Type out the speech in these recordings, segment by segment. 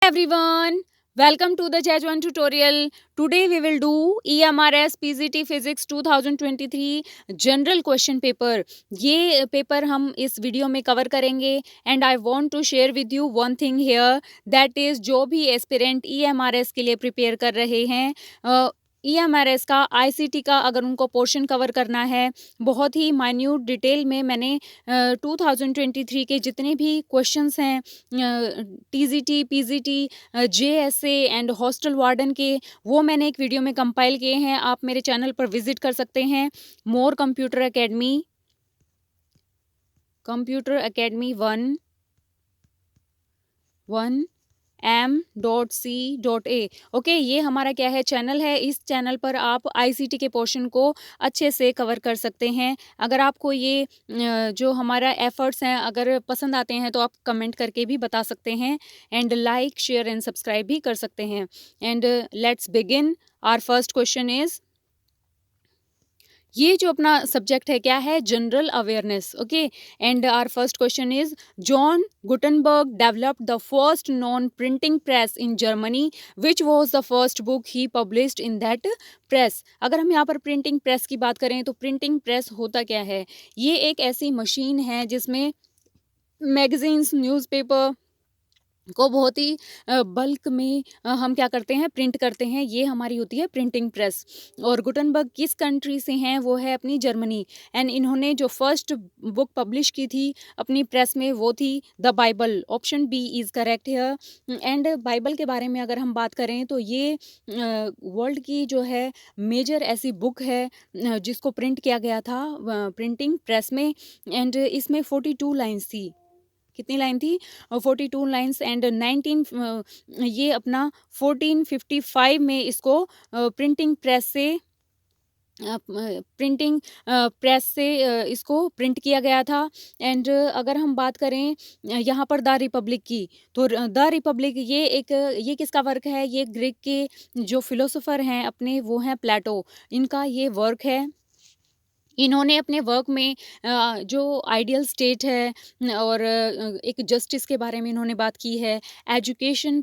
everyone, welcome to the Judge 1 tutorial. Today we will do EMRS PGT Physics 2023 general question paper. ये पेपर हम इस video में cover करेंगे and I want to share with you one thing here, that is जो भी aspirant EMRS के लिए प्रिपेयर कर रहे हैं, EMRS का ICT का अगर उनको पोर्शन कवर करना है, बहुत ही माइन्यूट डिटेल में मैंने 2023 के जितने भी क्वेश्चंस हैं TGT PGT JSA and hostel warden के, वो मैंने एक वीडियो में कंपाइल किए हैं. आप मेरे चैनल पर विजिट कर सकते हैं. मोर कंप्यूटर एकेडमी 1 m.c.a. ओके, ये हमारा क्या है, चैनल है. इस चैनल पर आप ICT के पोर्शन को अच्छे से कवर कर सकते हैं. अगर आपको ये जो हमारा एफर्ट्स हैं अगर पसंद आते हैं तो आप कमेंट करके भी बता सकते हैं and like share and subscribe भी कर सकते हैं. And let's begin. Our first question is, ये जो अपना सब्जेक्ट है क्या है, general awareness. Okay, and our first question is, John Gutenberg developed the first non printing press in Germany, which was the first book he published in that press. अगर हम यहाँ पर प्रिंटिंग प्रेस की बात करें तो प्रिंटिंग प्रेस होता क्या है, ये एक ऐसी मशीन है जिसमें मैगजीन्स न्यूज़पेपर को बहुत ही बल्क में हम क्या करते हैं, प्रिंट करते हैं. ये हमारी होती है प्रिंटिंग प्रेस. और गुटनबर्ग किस कंट्री से हैं, वो है अपनी जर्मनी. एंड इन्होंने जो फर्स्ट बुक पब्लिश की थी अपनी प्रेस में वो थी the Bible. Option B is correct here. And Bible के बारे में अगर हम बात करें तो ये वर्ल्ड की जो है मेजर ऐसी बुक है जिसको प्रिंट किया गया था प्रिंटिंग प्रेस में. एंड इसमें 42 लाइन्स थी. कितनी लाइन थी, 42 लाइन्स. एंड 19 ये अपना 1455 में इसको प्रिंटिंग प्रेस से इसको प्रिंट किया गया था. एंड अगर हम बात करें यहाँ पर द रिपब्लिक की, तो द रिपब्लिक ये किसका वर्क है, ये ग्रीक के जो फिलोसोफर हैं अपने, वो हैं प्लेटो. इनका ये वर्क है. इन्होंने अपने वर्क में जो आइडियल स्टेट है और एक जस्टिस के बारे में इन्होंने बात की है. एजुकेशन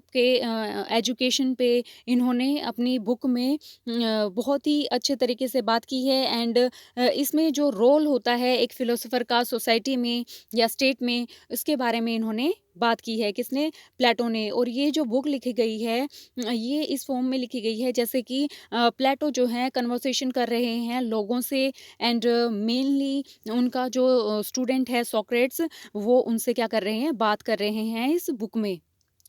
पे इन्होंने अपनी बुक में बहुत ही अच्छे तरीके से बात की है. एंड इसमें जो रोल होता है एक फ़िलोसोफ़र का सोसाइटी में या स्टेट में, इसके बारे में इन्होंने बात की है. किसने, प्लेटो ने. और ये जो बुक लिखी गई है ये इस फॉर्म में लिखी गई है जैसे कि प्लेटो जो है कन्वर्सेशन कर रहे हैं लोगों से. एंड मेनली उनका जो स्टूडेंट है सोक्रेट्स, वो उनसे क्या कर रहे हैं, बात कर रहे हैं इस बुक में.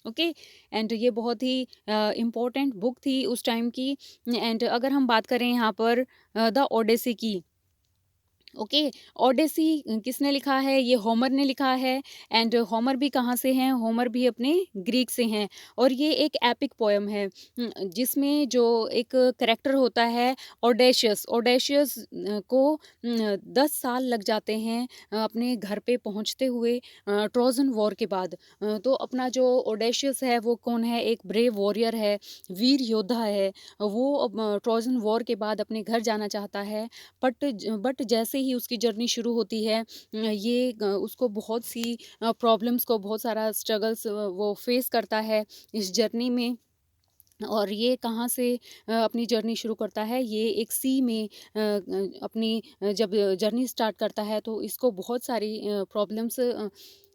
ओके, एंड ये बहुत ही इम्पोर्टेंट बुक थी उस टाइम की. एंड अगर हम बात करें यहाँ पर द ओडेसी की, ओके, ओडेसी किसने लिखा है, ये होमर ने लिखा है. एंड होमर भी कहाँ से हैं, होमर भी अपने ग्रीक से हैं. और ये एक एपिक पोएम है जिसमें जो एक करेक्टर होता है ओडेशियस को 10 साल लग जाते हैं अपने घर पे पहुंचते हुए ट्रोजन वॉर के बाद. तो अपना जो ओडेशियस है वो कौन है, एक ब्रेव वॉरियर है, वीर योद्धा है. वो ट्रोजन वॉर के बाद अपने घर जाना चाहता है. बट जैसे ही उसकी जर्नी शुरू होती है उसको बहुत सी प्रॉब्लम्स को, बहुत सारा स्ट्रगल्स वो फेस करता है इस जर्नी में. और ये कहाँ से अपनी जर्नी शुरू करता है, ये एक सी में अपनी जब जर्नी स्टार्ट करता है तो इसको बहुत सारी प्रॉब्लम्स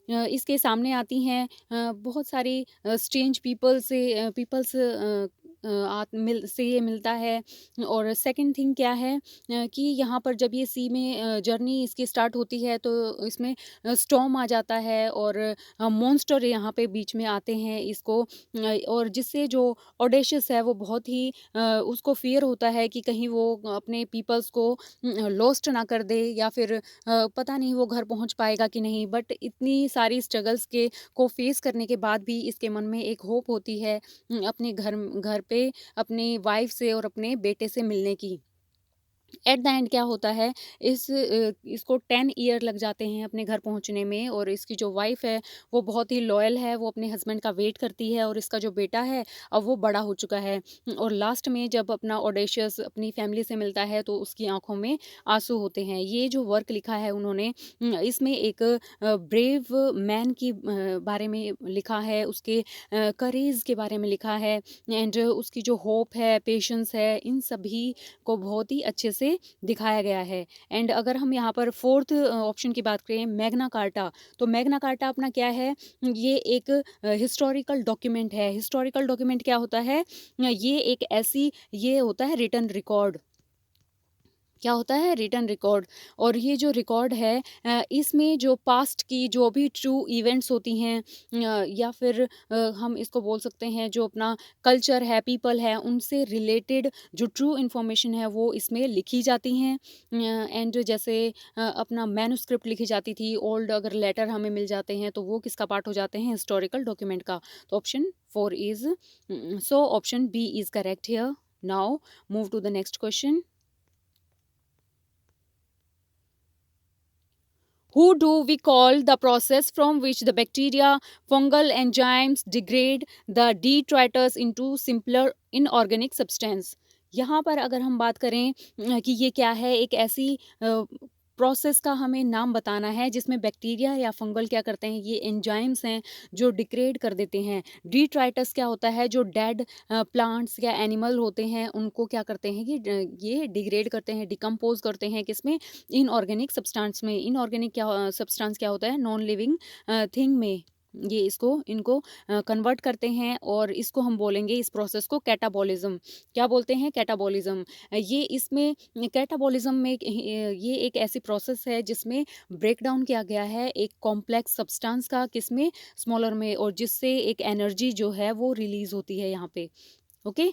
इसके सामने आती हैं. बहुत सारी स्ट्रेंज पीपल्स से ये मिलता है. और सेकंड थिंग क्या है कि यहाँ पर जब ये सी में जर्नी इसकी स्टार्ट होती है तो इसमें स्टॉर्म आ जाता है और मॉन्स्टर यहाँ पे बीच में आते हैं इसको. और जिससे जो ऑडेशियस है वो बहुत ही उसको फियर होता है कि कहीं वो अपने पीपल्स को लॉस्ट ना कर दे, या फिर पता नहीं वो घर पहुँच पाएगा कि नहीं. बट इतनी सारी स्ट्रगल्स को फेस करने के बाद भी इसके मन में एक होप होती है अपने घर पे अपनी वाइफ से और अपने बेटे से मिलने की. एट द एंड क्या होता है, इसको 10 ईयर लग जाते हैं अपने घर पहुंचने में, और इसकी जो वाइफ है वो बहुत ही लॉयल है, वो अपने हस्बैंड का वेट करती है, और इसका जो बेटा है अब वो बड़ा हो चुका है। और लास्ट में जब अपना ऑडेशियस अपनी फैमिली से मिलता है तो उसकी आंखों में आंसू होते हैं। ये जो वर्क लिखा है उन्होंने, इसमें एक ब्रेव मैन की बारे में लिखा है, उसके करेज के बारे में लिखा है, एंड उसकी जो होप है, पेशेंस है, इन सभी को बहुत ही अच्छे से दिखाया गया है। एंड अगर हम यहाँ पर फोर्थ ऑप्शन की बात करें, मैग्ना कार्टा, तो मैग्ना कार्टा अपना क्या है, ये एक हिस्टोरिकल डॉक्यूमेंट है। हिस्टोरिकल डॉक्यूमेंट क्या होता है, ये एक ऐसी, ये होता है रिटन रिकॉर्ड। क्या होता है, रिटन रिकॉर्ड। और ये जो रिकॉर्ड है, इसमें जो पास्ट की जो भी ट्रू इवेंट्स होती हैं, या फिर हम इसको बोल सकते हैं जो अपना कल्चर है, पीपल है, उनसे रिलेटेड जो ट्रू इन्फॉर्मेशन है वो इसमें लिखी जाती हैं। एंड जैसे अपना मैन्युस्क्रिप्ट लिखी जाती थी, ओल्ड अगर लेटर हमें मिल जाते हैं तो वो किसका पार्ट हो जाते हैं, हिस्टोरिकल डॉक्यूमेंट का। तो option 4 is, so option B is correct here. Now move to the next question. Who do we call the process from which the bacteria, fungal enzymes degrade the detritus into simpler inorganic substance? यहाँ पर अगर हम बात करें कि ये क्या है, एक ऐसी प्रोसेस का हमें नाम बताना है जिसमें बैक्टीरिया या फंगल क्या करते हैं, ये एंजाइम्स हैं जो डिग्रेड कर देते हैं। डिट्राइटस क्या होता है, जो डेड प्लांट्स या एनिमल होते हैं उनको क्या करते हैं, ये डिग्रेड करते हैं, डिकम्पोज करते हैं किसमें, इनऑर्गेनिक सब्सटेंस में। इनऑर्गेनिक क्या सब्सटेंस क्या होता है, नॉन लिविंग थिंग में। ये इनको कन्वर्ट करते हैं, और इसको हम बोलेंगे, इस प्रोसेस को कैटाबॉलिज्म। क्या बोलते हैं, कैटाबॉलिज्म। ये इसमें कैटाबॉलिज्म में ये एक ऐसी प्रोसेस है जिसमें ब्रेक डाउन किया गया है एक कॉम्प्लेक्स सब्सटेंस का, किसमें, स्मॉलर में, और जिससे एक एनर्जी जो है वो रिलीज होती है यहाँ पे। ओके।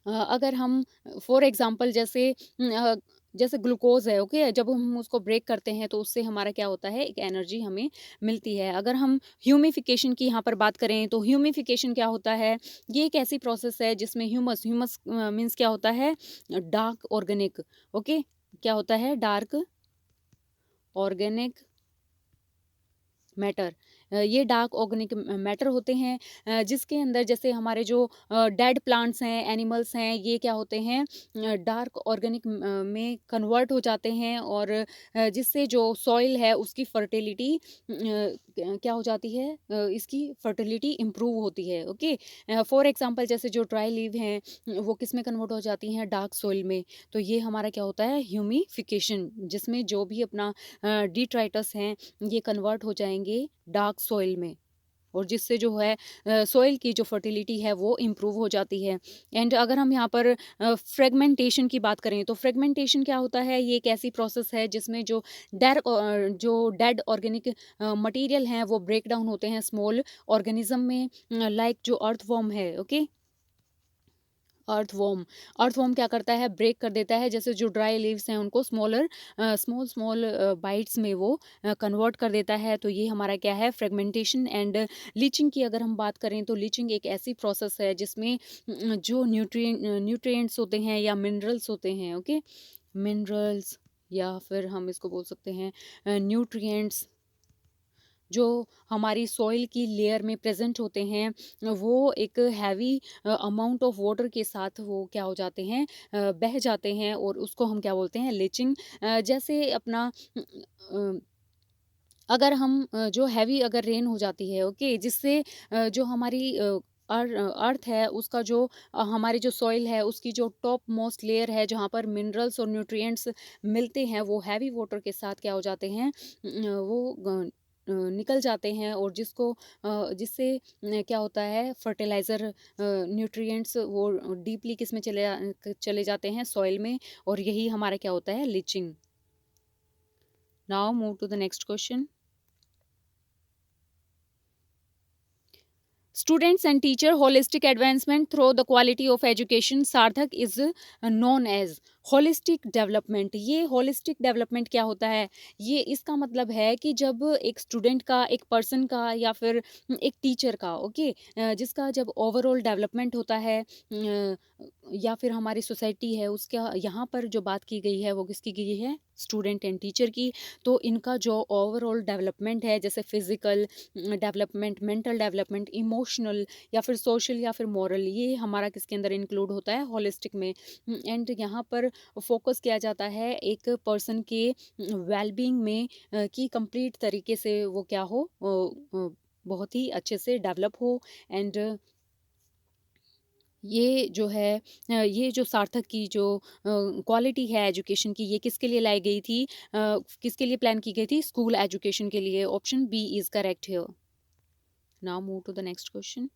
अगर हम फॉर एग्जांपल जैसे ग्लूकोज है, ओके, जब हम उसको ब्रेक करते हैं तो उससे हमारा क्या होता है, एक एनर्जी हमें मिलती है। अगर हम ह्यूमिफिकेशन की यहाँ पर बात करें तो ह्यूमिफिकेशन क्या होता है, ये एक ऐसी प्रोसेस है जिसमें ह्यूमस ह्यूमस मीन्स क्या होता है, डार्क ऑर्गेनिक। ओके, क्या होता है, डार्क ऑर्गेनिक मैटर। ये डार्क ऑर्गेनिक मैटर होते हैं, जिसके अंदर जैसे हमारे जो डेड प्लांट्स हैं, एनिमल्स हैं, ये क्या होते हैं, डार्क ऑर्गेनिक में कन्वर्ट हो जाते हैं, और जिससे जो सॉइल है उसकी फर्टिलिटी क्या हो जाती है, इसकी फर्टिलिटी इम्प्रूव होती है। ओके। फॉर एग्जांपल जैसे जो ड्राई लीव हैं वो किस में कन्वर्ट हो जाती हैं, डार्क सॉइल में। तो ये हमारा क्या होता है, ह्यूमिफिकेशन, जिसमें जो भी अपना डिट्राइटस हैं ये कन्वर्ट हो जाएंगे डार्क सॉइल में, और जिससे जो है सॉइल की जो फर्टिलिटी है वो इम्प्रूव हो जाती है। एंड अगर हम यहाँ पर फ्रेगमेंटेशन की बात करें तो फ्रेगमेंटेशन क्या होता है, ये एक ऐसी प्रोसेस है जिसमें जो डेड ऑर्गेनिक मटेरियल हैं वो ब्रेक डाउन होते हैं स्मॉल ऑर्गेनिज्म में, लाइक जो अर्थवॉर्म है। ओके। अर्थवॉर्म, अर्थवॉर्म क्या करता है, ब्रेक कर देता है, जैसे जो ड्राई लीव्स हैं उनको स्मॉल स्मॉल बाइट्स में वो कन्वर्ट कर देता है। तो ये हमारा क्या है, फ्रेगमेंटेशन। एंड लीचिंग की अगर हम बात करें तो लीचिंग एक ऐसी प्रोसेस है जिसमें जो न्यूट्रिएंट्स होते हैं या मिनरल्स होते हैं, ओके, मिनरल्स, या फिर हम इसको बोल सकते हैं न्यूट्रिएंट्स, जो हमारी सॉइल की लेयर में प्रेजेंट होते हैं, वो एक हैवी अमाउंट ऑफ वाटर के साथ वो क्या हो जाते हैं, बह जाते हैं, और उसको हम क्या बोलते हैं, लीचिंग। जैसे अपना अगर हम जो हैवी अगर रेन हो जाती है, ओके, जिससे जो हमारी अर्थ है उसका जो हमारी जो सॉइल है उसकी जो टॉप मोस्ट लेयर है जहाँ पर मिनरल्स और न्यूट्रिएंट्स मिलते हैं, वो हैवी वाटर के साथ क्या हो जाते हैं, निकल जाते हैं, और जिससे क्या होता है, फर्टिलाइज़र न्यूट्रिएंट्स वो डीपली किस में चले जाते हैं, सॉइल में, और यही हमारा क्या होता है, leaching. Now move to the next question. Students and teacher holistic advancement through the quality of education, Sarthak is known as. Holistic development, ये होलिस्टिक डेवलपमेंट क्या होता है? ये इसका मतलब है कि जब एक स्टूडेंट का, एक पर्सन का या फिर एक टीचर का, ओके, जिसका जब ओवरऑल डेवलपमेंट होता है, या फिर हमारी सोसाइटी है उसका, यहाँ पर जो बात की गई है वो किसकी की गई है? स्टूडेंट एंड टीचर की। तो इनका जो ओवरऑल डेवलपमेंट है, जैसे physical development, mental development, emotional या फिर सोशल या फिर मॉरल, ये हमारा किसके अंदर इंक्लूड होता है? होलिस्टिक में। एंड यहाँ पर फोकस किया जाता है एक पर्सन के वेलबींग में, कि कंप्लीट तरीके से वो क्या हो, बहुत ही अच्छे से डेवलप हो। एंड ये जो है, ये जो सार्थक की जो क्वालिटी है एजुकेशन की, ये किसके लिए लाई गई थी, किसके लिए प्लान की गई थी? स्कूल एजुकेशन के लिए। Option B is correct here. Now move to the next question.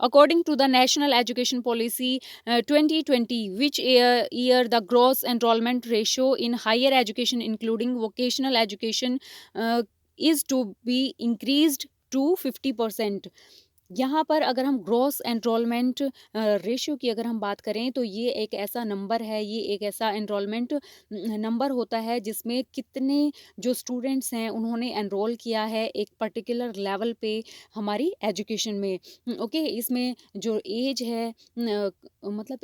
According to the National Education Policy 2020, which year the gross enrollment ratio in higher education, including vocational education, is to be increased to 50%? यहाँ पर अगर हम gross enrolment ratio की अगर हम बात करें, तो ये एक ऐसा नंबर है, ये एक ऐसा एनरोलमेंट नंबर होता है जिसमें कितने जो स्टूडेंट्स हैं उन्होंने एनरोल किया है एक पर्टिकुलर लेवल पे हमारी एजुकेशन में। ओके, इसमें जो एज है, मतलब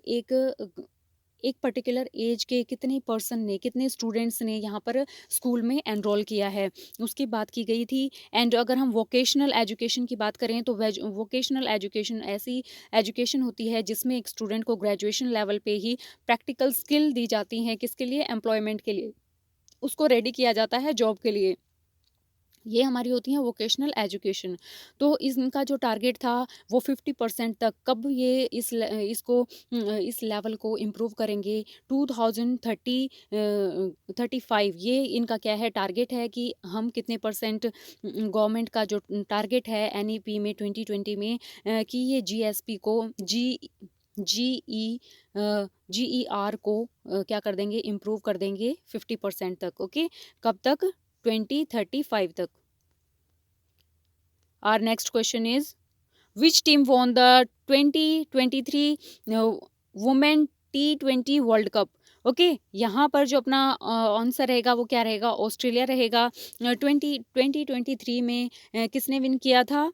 एक पर्टिकुलर एज के कितने पर्सन ने, कितने स्टूडेंट्स ने यहाँ पर स्कूल में एनरोल किया है, उसकी बात की गई थी। एंड अगर हम वोकेशनल एजुकेशन की बात करें, तो वोकेशनल एजुकेशन ऐसी एजुकेशन होती है जिसमें एक स्टूडेंट को ग्रेजुएशन लेवल पे ही प्रैक्टिकल स्किल दी जाती हैं, किसके लिए? एम्प्लॉयमेंट के लिए, उसको रेडी किया जाता है जॉब के लिए। ये हमारी होती है वोकेशनल एजुकेशन। तो इनका जो टारगेट था वो 50% तक, कब ये इस लेवल को इम्प्रूव करेंगे? 2035, ये इनका क्या है? टारगेट है कि हम कितने परसेंट, गवर्नमेंट का जो टारगेट है एनईपी में 2020 में, कि ये जीएसपी को जीईआर को क्या कर देंगे? इम्प्रूव कर देंगे 50% तक। ओके, कब तक? 2035 तक। Our next question is, which team won the 2023 women T20 world cup? Okay, यहाँ पर जो अपना आंसर रहेगा वो क्या रहेगा? ऑस्ट्रेलिया रहेगा। 2023 में किसने विन किया था?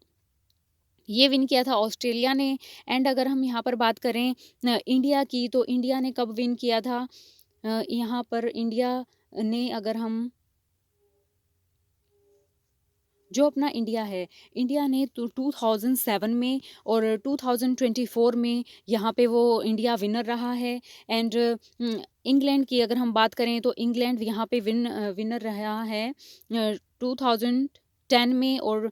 ये विन किया था ऑस्ट्रेलिया ने। एंड अगर हम यहाँ पर बात करें इंडिया की, तो इंडिया ने कब विन किया था? यहाँ पर इंडिया ने, अगर हम जो अपना इंडिया है, इंडिया ने 2007 में और 2024 में यहाँ पे वो इंडिया विनर रहा है। एंड इंग्लैंड की अगर हम बात करें, तो इंग्लैंड यहाँ पे विनर रहा है 2010 में, और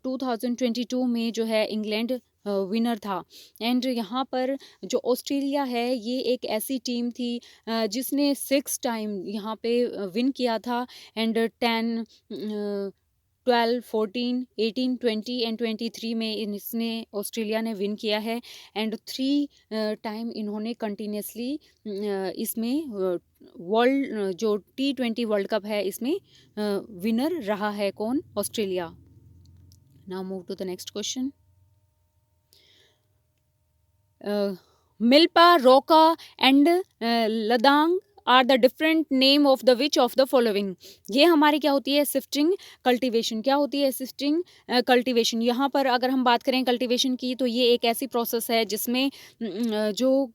2022 में जो है इंग्लैंड विनर था। एंड यहाँ पर जो ऑस्ट्रेलिया है, ये एक ऐसी टीम थी जिसने 6 टाइम यहाँ पे विन किया था। एंड 10, 12, 14, 18, 20 एंड 23 में इसने, ऑस्ट्रेलिया ने विन किया है। एंड 3 टाइम इन्होंने कंटिन्यूसली इसमें वर्ल्ड जो T20 वर्ल्ड कप है, इसमें विनर रहा है। कौन? Australia. Now move to the next question. Milpa, roca and ladang are the different name of the which of the following? ये हमारी क्या होती है? Shifting cultivation. क्या होती है? Shifting cultivation. यहाँ पर अगर हम बात करें कल्टीवेशन की, तो ये एक ऐसी प्रोसेस है जिसमें जो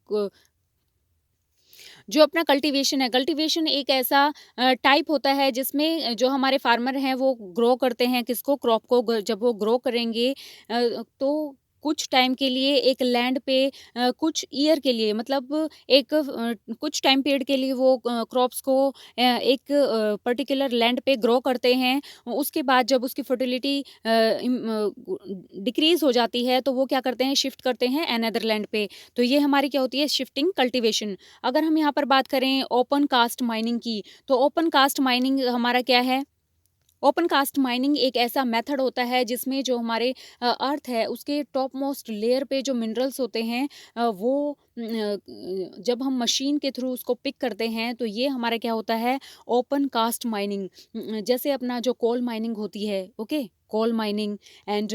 अपना कल्टीवेशन है, कल्टीवेशन एक ऐसा टाइप होता है जिसमें जो हमारे फार्मर हैं वो ग्रो करते हैं, किसको? क्रॉप को। जब वो ग्रो करेंगे तो कुछ टाइम के लिए एक लैंड पे, कुछ ईयर के लिए, मतलब एक कुछ टाइम पीरियड के लिए वो क्रॉप्स को एक पर्टिकुलर लैंड पे ग्रो करते हैं। उसके बाद जब उसकी फर्टिलिटी डिक्रीज हो जाती है, तो वो क्या करते हैं? शिफ्ट करते हैं अनदर लैंड पे। तो ये हमारी क्या होती है? Shifting cultivation. अगर हम यहाँ पर बात करें ओपन कास्ट माइनिंग की, तो ओपन कास्ट माइनिंग हमारा क्या है? ओपन कास्ट माइनिंग एक ऐसा मेथड होता है जिसमें जो हमारे अर्थ है, उसके टॉप मोस्ट लेयर पे जो मिनरल्स होते हैं, वो जब हम मशीन के थ्रू उसको पिक करते हैं, तो ये हमारा क्या होता है? Open cast mining. जैसे अपना जो कोल माइनिंग होती है, ओके, कोल माइनिंग। एंड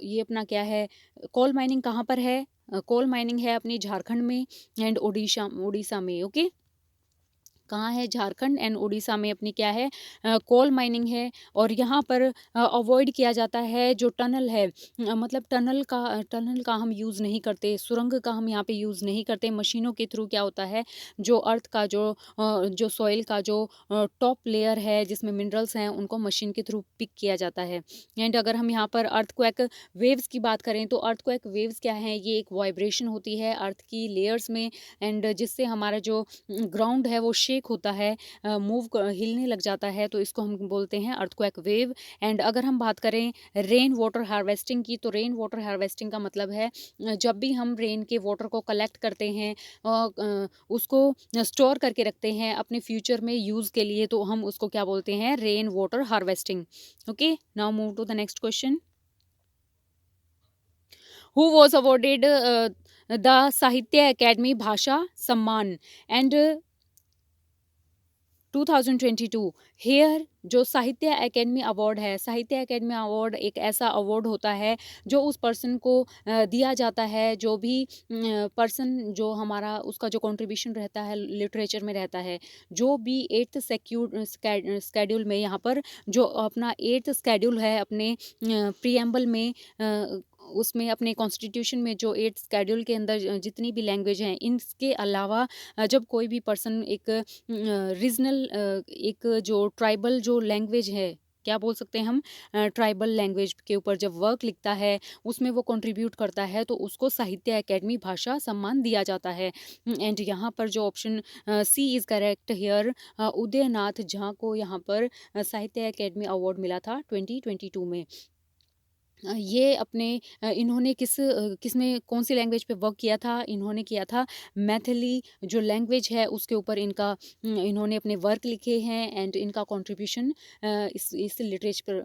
ये अपना क्या है? कोल माइनिंग कहाँ पर है? कोल माइनिंग है अपनी झारखंड में एंड ओडिशा उड़ीसा में। ओके, कहाँ है? झारखंड एंड उड़ीसा में अपनी क्या है? कोल माइनिंग है। और यहाँ पर अवॉइड किया जाता है जो टनल है, मतलब टनल का हम यूज़ नहीं करते, सुरंग का हम यहाँ पे यूज़ नहीं करते। मशीनों के थ्रू क्या होता है, जो अर्थ का जो सॉइल का जो टॉप लेयर है जिसमें मिनरल्स हैं उनको मशीन के थ्रू पिक किया जाता है। एंड अगर हम यहाँ पर अर्थक्वेक वेव्स की बात करें तो अर्थक्वेक वेव्स क्या है? ये एक वाइब्रेशन होती है अर्थ की लेयर्स में, एंड जिससे हमारा जो ग्राउंड है वो शेक होता है, हिलने लग जाता है, तो इसको हम बोलते हैं अर्थक्वेक वेव। एंड अगर हम बात करें रेन वाटर हार्वेस्टिंग की, तो रेन वाटर हार्वेस्टिंग का मतलब है जब भी हम रेन के वाटर को कलेक्ट करते हैं, उसको स्टोर करके रखते हैं अपने फ्यूचर में यूज़ के लिए, तो हम उसको क्या बोलते हैं? Rain water harvesting. Okay, now move to the next question. Who was awarded the Sahitya Akademi Bhasha Samman and 2022 hair? जो साहित्य एकेडमी अवार्ड है, साहित्य एकेडमी अवार्ड एक ऐसा अवार्ड होता है जो उस पर्सन को दिया जाता है, जो भी पर्सन जो हमारा उसका जो कंट्रीब्यूशन रहता है लिटरेचर में रहता है, जो भी एट्थ स्केड्यूल में, यहाँ पर जो अपना एट्थ स्केड्यूल है अपने प्रियम्बल में, उसमें अपने कॉन्स्टिट्यूशन में जो एट्थ स्केड्यूल के अंदर जितनी भी लैंग्वेज हैं, इनके अलावा जब कोई भी पर्सन एक रीजनल एक जो ट्राइबल जो लैंग्वेज है, क्या बोल सकते हैं हम, ट्राइबल लैंग्वेज के ऊपर जब वर्क लिखता है, उसमें वो कंट्रीब्यूट करता है, तो उसको साहित्य एकेडमी भाषा सम्मान दिया जाता है। एंड यहाँ पर जो option C is correct here, Udaynath Jha को यहाँ पर साहित्य एकेडमी अवार्ड मिला था 2022 में। ये अपने इन्होंने किस में कौन सी लैंग्वेज पे वर्क किया था? इन्होंने किया था मैथिली जो लैंग्वेज है उसके ऊपर इन्होंने अपने वर्क लिखे हैं, एंड इनका कंट्रीब्यूशन इस लिटरेचर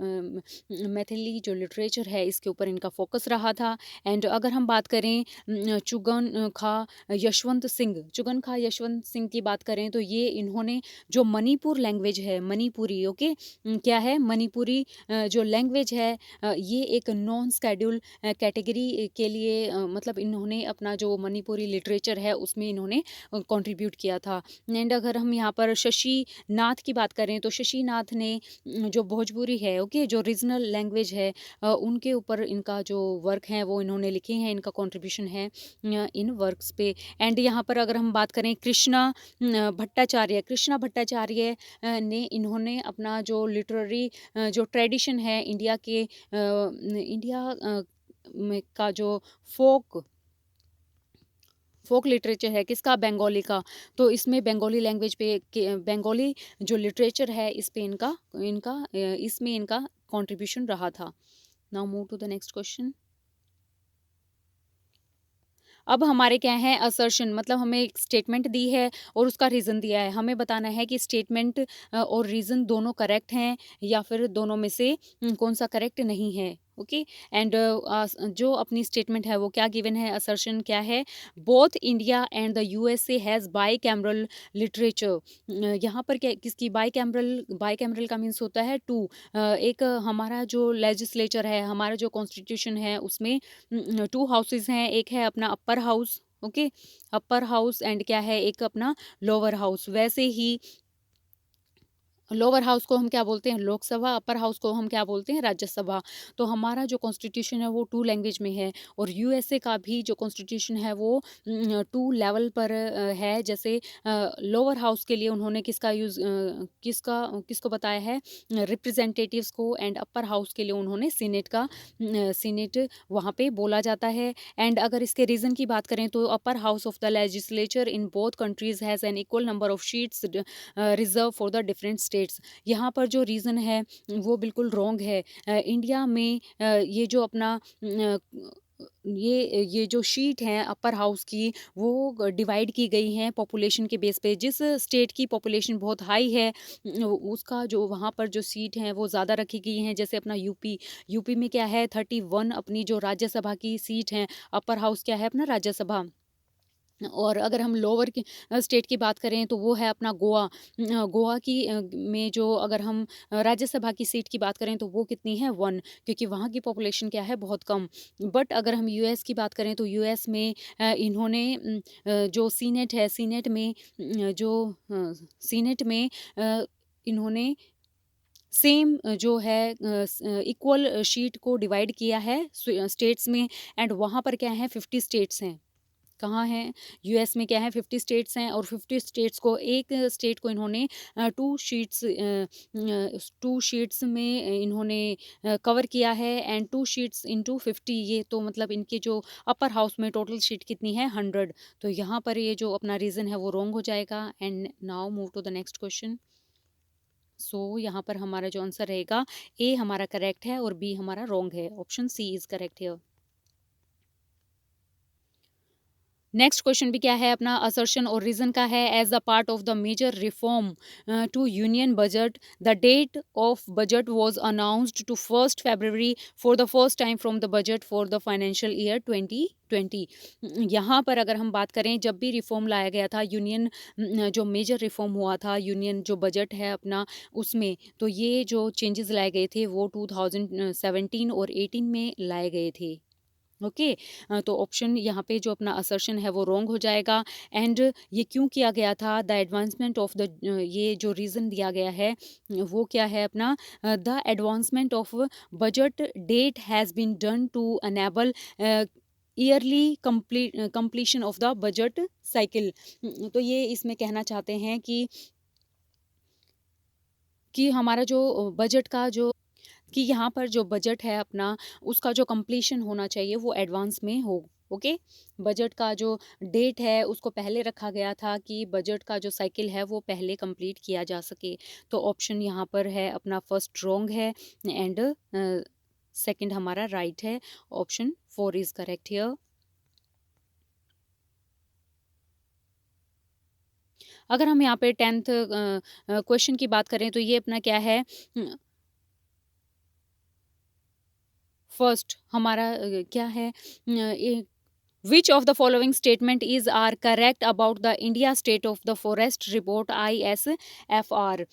मैथिली जो लिटरेचर है इसके ऊपर इनका फोकस रहा था। एंड अगर हम बात करें चुगन खा यशवंत सिंह की बात करें, तो ये इन्होंने जो मणिपुर लैंग्वेज है, मणिपुरी, ओके, क्या है मणिपुरी जो लैंग्वेज है, ये एक नॉन स्केड्यूल कैटेगरी के लिए, मतलब इन्होंने अपना जो मणिपुरी लिटरेचर है उसमें इन्होंने कंट्रीब्यूट किया था। एंड अगर हम यहाँ पर शशि नाथ की बात करें, तो शशि नाथ ने जो भोजपुरी है, ओके, जो रीजनल लैंग्वेज है, उनके ऊपर इनका जो वर्क है वो इन्होंने लिखे हैं, इनका कंट्रीब्यूशन है इन वर्क्स पे। एंड यहाँ पर अगर हम बात करें कृष्णा भट्टाचार्य ने इन्होंने अपना जो लिटरेरी जो ट्रेडिशन है इंडिया में का जो फोक लिटरेचर है किसका? बंगाली का। तो इसमें बंगाली लैंग्वेज पे बंगाली जो लिटरेचर है इस पे इनका इनका इसमें इनका कंट्रीब्यूशन रहा था। Now move to the next question. अब हमारे क्या है असर्शन, मतलब हमें एक स्टेटमेंट दी है और उसका रीज़न दिया है, हमें बताना है कि स्टेटमेंट और रीज़न दोनों करेक्ट हैं या फिर दोनों में से कौन सा करेक्ट नहीं है। ओके, एंड जो अपनी स्टेटमेंट है वो क्या गिवन है, असर्शन क्या है? Both India and the USA has by cameral literature. यहाँ पर क्या किसकी बाई कैमरल का मीन्स होता है टू। एक हमारा जो लेजिस्लेचर है, हमारा जो कॉन्स्टिट्यूशन है उसमें टू हाउसेस हैं, एक है अपना upper house, okay, upper house, and क्या है एक अपना लोअर हाउस। वैसे ही लोअर हाउस को हम क्या बोलते हैं? लोकसभा। अपर हाउस को हम क्या बोलते हैं? राज्यसभा। तो हमारा जो कॉन्स्टिट्यूशन है वो टू लैंग्वेज में है, और यूएसए का भी जो कॉन्स्टिट्यूशन है वो टू लेवल पर है। जैसे लोअर हाउस के लिए उन्होंने किसको बताया है? रिप्रेजेंटेटिव्स को। एंड अपर हाउस के लिए उन्होंने सीनेट वहाँ पे बोला जाता है। एंड अगर इसके रीज़न की बात करें तो upper house of the legislature in both countries has an equal number of seats reserve for the different states. यहाँ पर जो रीज़न है वो बिल्कुल रॉन्ग है। इंडिया में ये जो अपना ये जो शीट है अपर हाउस की वो डिवाइड की गई हैं पॉपुलेशन के बेस पे। जिस स्टेट की पॉपुलेशन बहुत हाई है उसका जो वहाँ पर जो सीट हैं वो ज़्यादा रखी गई हैं। जैसे अपना यूपी में क्या है 31 अपनी जो राज्यसभा की सीट हैं, अपर हाउस क्या है अपना राज्यसभा। और अगर हम लोअर की स्टेट की बात करें तो वो है अपना गोवा। गोवा की में जो अगर हम राज्यसभा की सीट की बात करें तो वो कितनी है 1, क्योंकि वहाँ की पॉपुलेशन क्या है बहुत कम। बट अगर हम यूएस की बात करें तो यूएस में इन्होंने जो सीनेट है, सीनेट में सीनेट में इन्होंने सेम जो है इक्वल शीट को डिवाइड किया है स्टेट्स में। एंड वहाँ पर क्या है 50 स्टेट्स हैं। कहाँ हैं? यूएस में क्या है 50 स्टेट्स हैं और 50 स्टेट्स को एक स्टेट को इन्होंने 2 शीट्स में इन्होंने कवर किया है। एंड 2 शीट्स इंटू 50, ये तो मतलब इनके जो अपर हाउस में टोटल शीट कितनी है 100। तो यहाँ पर ये जो अपना रीज़न है वो रॉन्ग हो जाएगा। And now move to the next question. So यहाँ पर हमारा जो आंसर रहेगा ए हमारा करेक्ट है और बी हमारा रॉन्ग है। Option C is correct here. Next question भी क्या है अपना असर्शन और रीजन का है। As a part of the major reform to union budget, the date of budget was announced to 1 February for the first time from the budget for the financial year 2020। यहाँ पर अगर हम बात करें जब भी रिफॉर्म लाया गया था यूनियन, जो मेजर रिफॉर्म हुआ था यूनियन जो बजट है अपना उसमें, तो ये जो चेंजेस लाए गए थे वो 2017 और 18 में लाए गए थे। ओके। तो ऑप्शन यहाँ पे जो अपना असर्शन है वो रॉन्ग हो जाएगा। एंड ये क्यों किया गया था, द एडवांसमेंट ऑफ द, ये जो रीज़न दिया गया है वो क्या है अपना, the advancement of budget date has been done to enable early completion of the budget cycle. तो ये इसमें कहना चाहते हैं कि हमारा जो बजट का जो, कि यहाँ पर जो बजट है अपना उसका जो कंप्लीशन होना चाहिए वो एडवांस में हो। ओके। बजट का जो डेट है उसको पहले रखा गया था कि बजट का जो साइकिल है वो पहले कंप्लीट किया जा सके। तो ऑप्शन यहाँ पर है अपना फर्स्ट रॉन्ग है एंड सेकंड हमारा राइट है। Option 4 is correct here. अगर हम यहाँ पे 10th क्वेश्चन की बात करें तो ये अपना क्या है, फर्स्ट हमारा क्या है, which of the following statement is are correct about the India state of the forest report ISFR।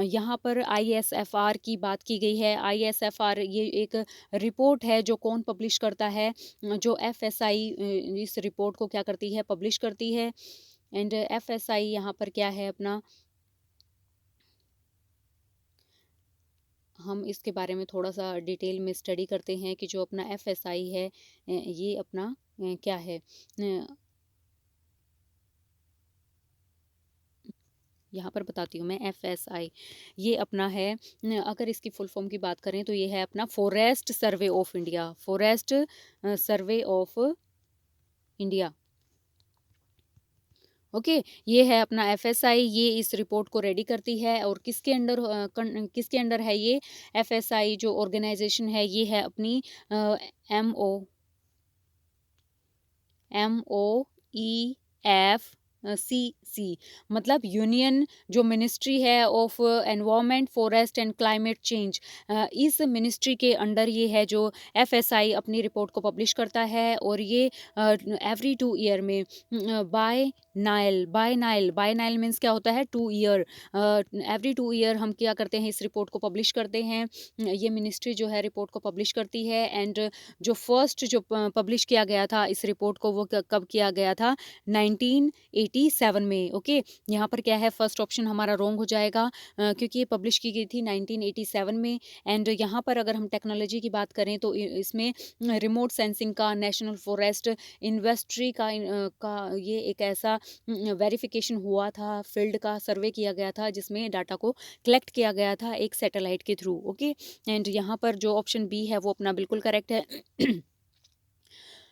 यहाँ पर ISFR की बात की गई है। ISFR ये एक रिपोर्ट है जो कौन पब्लिश करता है, जो FSI इस रिपोर्ट को क्या करती है, पब्लिश करती है। एंड FSI यहाँ पर क्या है अपना, हम इसके बारे में थोड़ा सा डिटेल में स्टडी करते हैं कि जो अपना FSI है ये अपना क्या है। यहाँ पर बताती हूँ मैं FSI ये अपना है, अगर इसकी फुल फॉर्म की बात करें तो ये है अपना forest survey of India, forest survey of India. Okay. ये है अपना FSI, ये इस रिपोर्ट को रेडी करती है और किसके अंडर है ये FSI जो ऑर्गेनाइजेशन है, ये है अपनी MOEFCC, मतलब यूनियन जो मिनिस्ट्री है of environment forest and climate change, इस मिनिस्ट्री के अंडर ये है जो FSI अपनी रिपोर्ट को पब्लिश करता है। और ये एवरी 2 ईयर में बाय नाइल मीन्स क्या होता है 2 ईयर, एवरी 2 ईयर हम क्या करते हैं इस रिपोर्ट को पब्लिश करते हैं। ये मिनिस्ट्री जो है रिपोर्ट को पब्लिश करती है। एंड जो फर्स्ट जो पब्लिश किया गया था इस रिपोर्ट को वो कब किया गया था 1987 में। ओके। यहाँ पर क्या है फर्स्ट ऑप्शन हमारा रॉन्ग हो जाएगा क्योंकि ये पब्लिश की गई थी 1987 में। एंड यहाँ पर अगर हम टेक्नोलॉजी की बात करें तो इसमें रिमोट सेंसिंग का, नेशनल फॉरेस्ट इन्वेस्ट्री का ये एक ऐसा वेरिफिकेशन हुआ था, फील्ड का सर्वे किया गया था जिसमें डाटा को कलेक्ट किया गया था एक सैटेलाइट के थ्रू। ओके। एंड यहाँ पर जो ऑप्शन बी है वो अपना बिल्कुल करेक्ट है।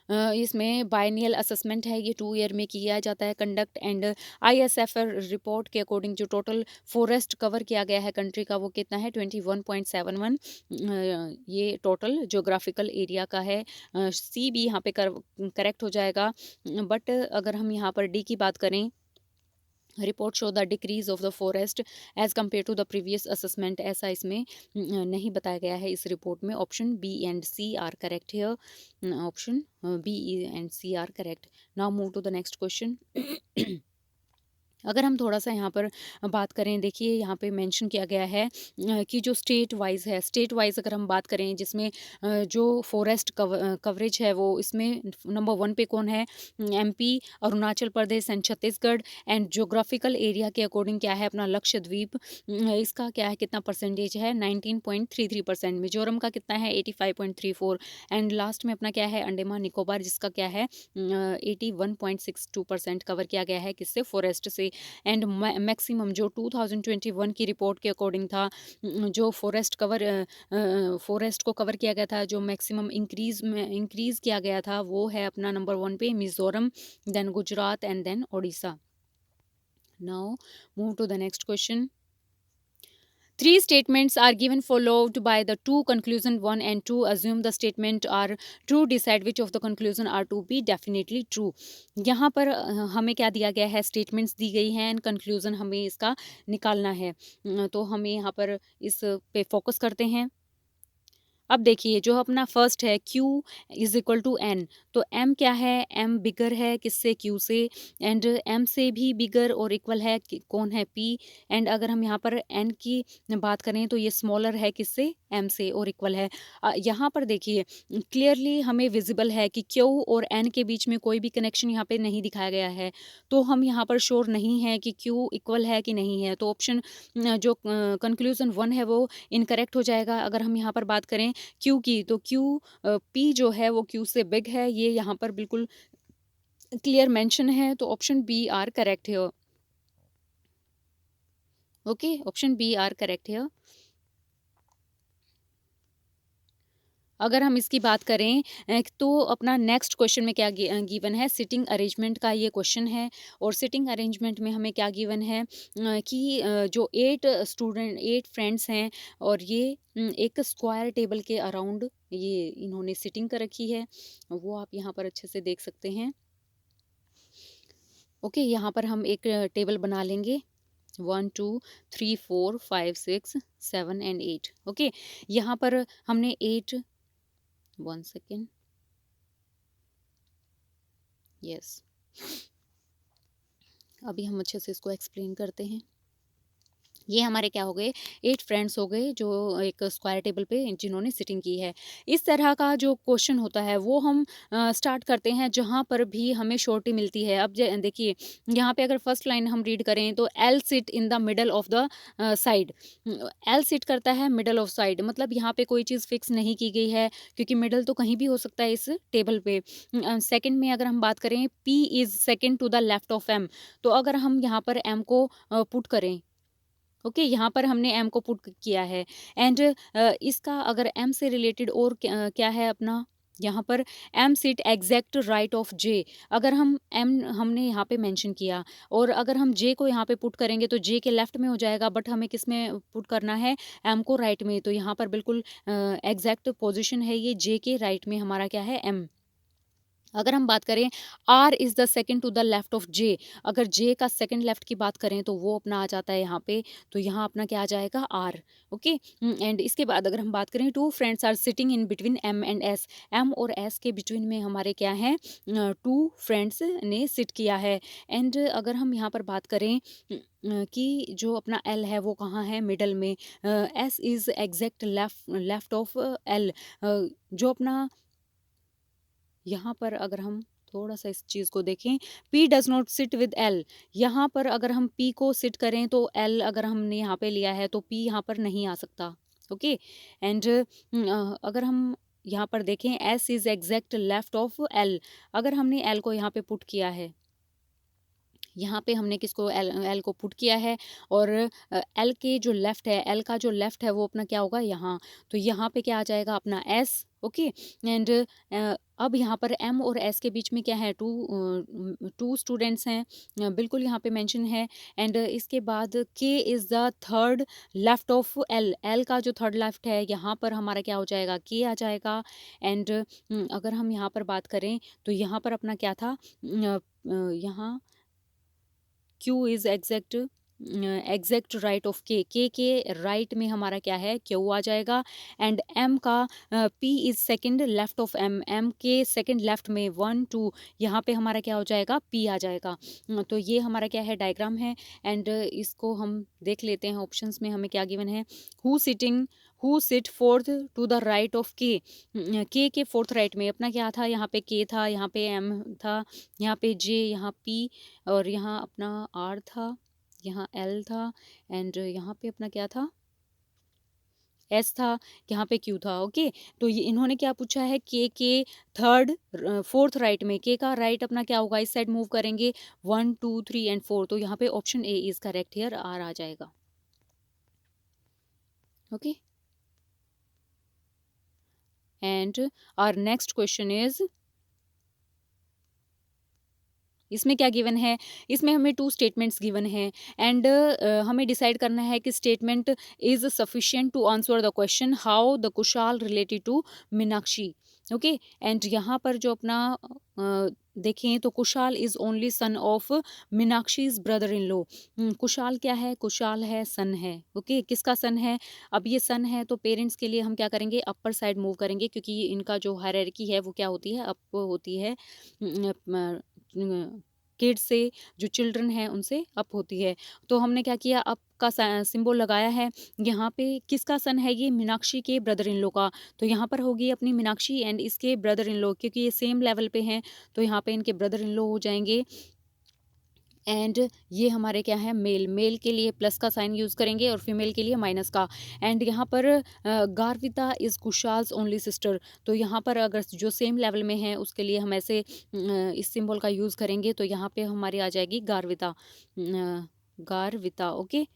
इसमें बायनियल असेसमेंट है, ये 2 ईयर में किया जाता है कंडक्ट। एंड ISFR रिपोर्ट के अकॉर्डिंग जो टोटल फॉरेस्ट कवर किया गया है कंट्री का वो कितना है 21.71, ये टोटल जोग्राफिकल एरिया का है। सी भी यहाँ पे करेक्ट हो जाएगा। बट अगर हम यहाँ पर डी की बात करें report show the decrease of the forest as compare to the previous assessment, ऐसा इसमें नहीं बताया गया है इस रिपोर्ट में। Option B and C are correct here, option B and C are correct. Now move to the next question. अगर हम थोड़ा-सा यहाँ पर बात करें, देखिए यहाँ पे मेंशन किया गया है कि जो स्टेट वाइज़ है, स्टेट वाइज़ अगर हम बात करें जिसमें जो फॉरेस्ट कवरेज है वो इसमें नंबर 1 पे कौन है? MP, Arunachal Pradesh and Chhattisgarh. And geographical area के अकॉर्डिंग क्या है अपना लक्षद्वीप, इसका क्या है, कितना परसेंटेज है? 19.33%। मिज़ोरम का कितना है? 85.34। एंड लास्ट में अपना क्या है? अंडमान निकोबार, जिसका क्या है 81.62% कवर किया गया है किससे? फॉरेस्ट से। एंड मैक्सिमम जो 2021 की रिपोर्ट के अकॉर्डिंग था, जो फॉरेस्ट को कवर किया गया था, जो मैक्सिमम इंक्रीज किया गया था, वो है अपना नंबर 1 पे Mizoram, then Gujarat and then Odisha. Now move to the next question. Three statements are given followed by the two conclusion 1 and 2. Assume the statement are true. Decide which of the conclusion are to be definitely true. यहाँ पर हमें क्या दिया गया है? Statements दी गई हैं and conclusion हमें इसका निकालना है। तो हमें यहाँ पर इस पे फोकस करते हैं। अब देखिए जो अपना फर्स्ट है Q is equal to N, तो M क्या है? M बिगर है किससे? Q से। एंड M से भी बिगर और इक्वल है कौन है? P। एंड अगर हम यहाँ पर N की बात करें तो ये स्मॉलर है किससे? M से और इक्वल है। यहाँ पर देखिए क्लियरली हमें विजिबल है कि Q और N के बीच में कोई भी कनेक्शन यहाँ पे नहीं दिखाया गया है, तो हम यहाँ पर श्योर नहीं है कि Q इक्वल है कि नहीं है। तो ऑप्शन जो कंक्लूजन 1 है वो इनकरेक्ट हो जाएगा। अगर हम यहाँ पर बात करें क्यू की, तो क्यू पी जो है वो क्यू से बिग है, ये यहाँ पर बिल्कुल क्लियर मेंशन है। तो ऑप्शन बी आर करेक्ट है। Okay, option B are correct है। अगर हम इसकी बात करें तो अपना नेक्स्ट क्वेश्चन में क्या गिवन है? सिटिंग अरेंजमेंट का ये क्वेश्चन है। और सिटिंग अरेंजमेंट में हमें क्या गिवन है कि जो 8 फ्रेंड्स हैं और ये एक स्क्वायर टेबल के अराउंड ये इन्होंने सिटिंग कर रखी है, वो आप यहाँ पर अच्छे से देख सकते हैं। ओके, यहाँ पर हम एक टेबल बना लेंगे 1 2 3 4 5 6 7 एंड 8। ओके, यहाँ पर हमने 8 1 सेकेंड, यस, अभी हम अच्छे से इसको एक्सप्लेन करते हैं। ये हमारे क्या हो गए? 8 फ्रेंड्स हो गए जो एक स्क्वायर टेबल पे जिन्होंने सिटिंग की है। इस तरह का जो क्वेश्चन होता है वो हम स्टार्ट करते हैं जहाँ पर भी हमें श्योरिटी मिलती है। अब देखिए यहाँ पे अगर फर्स्ट लाइन हम रीड करें तो L sit in the middle of the side. L sit करता है मिडल ऑफ साइड, मतलब यहाँ पे कोई चीज़ फिक्स नहीं की गई है क्योंकि मिडल तो कहीं भी हो सकता है इस टेबल पे। सेकंड में अगर हम बात करें P is second to the left of M, तो अगर हम यहाँ पर एम को पुट करें, ओके, यहाँ पर हमने एम को पुट किया है। एंड इसका अगर एम से रिलेटेड और क्या है अपना, यहाँ पर M sit exact right of J. अगर हम एम हमने यहाँ पे मेंशन किया और अगर हम जे को यहाँ पे पुट करेंगे तो जे के लेफ्ट में हो जाएगा, बट हमें किस में पुट करना है? एम को राइट में। तो यहाँ पर बिल्कुल एग्जैक्ट पोजिशन है ये, जे के राइट में हमारा क्या है? एम। अगर हम बात करें R is the second to the left of J, अगर जे का सेकंड लेफ्ट की बात करें तो वो अपना आ जाता है यहाँ पे, तो यहाँ अपना क्या आ जाएगा? आर। ओके, एंड इसके बाद अगर हम बात करें two friends are sitting in between M and S, M और एस के बिटवीन में हमारे क्या है? 2 फ्रेंड्स ने सिट किया है। एंड अगर हम यहाँ पर बात करें कि जो अपना एल है वो कहाँ है? मिडल में। S is exact left of L. जो अपना यहाँ पर अगर हम थोड़ा-सा इस चीज़ को देखें, P does not sit with L. यहाँ पर अगर हम पी को सिट करें तो एल अगर हमने यहाँ पे लिया है तो पी यहाँ पर नहीं आ सकता। ओके, एंड अगर हम यहाँ पर देखें S is exact left of L. अगर हमने एल को यहाँ पे पुट किया है, यहाँ पे हमने किसको? एल एल को पुट किया है और एल के जो लेफ्ट है, एल का जो लेफ्ट है वो अपना क्या होगा? यहाँ। तो यहाँ पे क्या आ जाएगा? अपना एस। ओके, एंड अब यहाँ पर एम और एस के बीच में क्या है? टू स्टूडेंट्स हैं, बिल्कुल यहाँ पे मेंशन है। एंड इसके बाद के is the third left of L. L का जो थर्ड लेफ्ट है यहाँ पर हमारा क्या हो जाएगा? के आ जाएगा। एंड अगर हम यहाँ पर बात करें तो यहाँ पर अपना क्या था? यहाँ Q is exact right of K right में हमारा क्या है, क्यू आ जाएगा। एंड एम का P is second left of M, M के सेकंड लेफ्ट में 1 2, यहाँ पे हमारा क्या हो जाएगा, पी आ जाएगा। तो ये हमारा क्या है, डायग्राम है। एंड इसको हम देख लेते हैं, ऑप्शंस में हमें क्या गिवन है। Who sit fourth to the right of K fourth right में अपना क्या था, यहाँ पे के था, यहाँ पे एम था, यहाँ पे जे, यहाँ पी, और यहाँ अपना आर था, यहाँ एल था, एंड यहाँ पे अपना क्या था, एस था, यहाँ पे क्यू था। ओके, तो ये इन्होंने क्या पूछा है, के थर्ड फोर्थ राइट में, के का राइट अपना क्या होगा, इस साइड मूव करेंगे 1 2 3 एंड 4, तो यहाँ पे option A is correct here, R आ जाएगा। Okay, and our next question is, इसमें क्या गिवन है, इसमें हमें 2 स्टेटमेंट्स गिवन है। एंड हमें डिसाइड करना है कि statement is sufficient to answer the question how the Kushal related to Meenakshi. Okay, and यहाँ पर जो अपना देखें तो Kushal is only son of Meenakshi's brother in law. Kushal क्या है, कुशाल है सन है। ओके, किसका सन है, अब ये सन है तो पेरेंट्स के लिए हम क्या करेंगे, अपर साइड मूव करेंगे, क्योंकि इनका जो हायरार्की है वो क्या होती है, अप होती है। किड्स से जो चिल्ड्रन है उनसे अप होती है। तो हमने क्या किया, अप का सिंबल लगाया है। यहाँ पे किसका सन है, ये मीनाक्षी के ब्रदर इन लॉ का, तो यहाँ पर होगी अपनी मीनाक्षी एंड इसके ब्रदर इन लॉ, क्योंकि ये सेम लेवल पे हैं तो यहाँ पे इनके ब्रदर इन लॉ हो जाएंगे। एंड ये हमारे क्या है, मेल के लिए प्लस का साइन यूज़ करेंगे और फीमेल के लिए माइनस का। एंड यहाँ पर गार्विता इज़ कुशाल्स ओनली सिस्टर, तो यहाँ पर अगर जो सेम लेवल में है उसके लिए हम ऐसे इस सिंबल का यूज़ करेंगे, तो यहाँ पे हमारी आ जाएगी गार्विता। गार्विता ओके,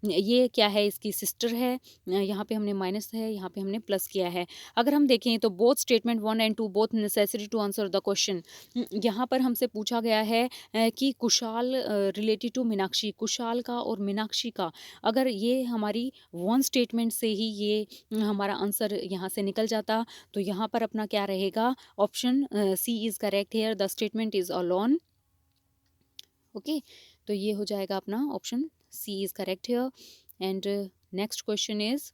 ये क्या है, इसकी सिस्टर है। यहाँ पे हमने माइनस है, यहाँ पे हमने प्लस किया है। अगर हम देखें तो both statement 1 and 2 both necessary to answer the question. यहाँ पर हमसे पूछा गया है कि कुशाल रिलेटेड टू मीनाक्षी, कुशाल का और मीनाक्षी का, अगर ये हमारी वन स्टेटमेंट से ही ये हमारा आंसर यहाँ से निकल जाता, तो यहाँ पर अपना क्या रहेगा, option C is correct here, the statement is alone. Okay, तो ये हो जाएगा अपना option C is correct here. And next question is,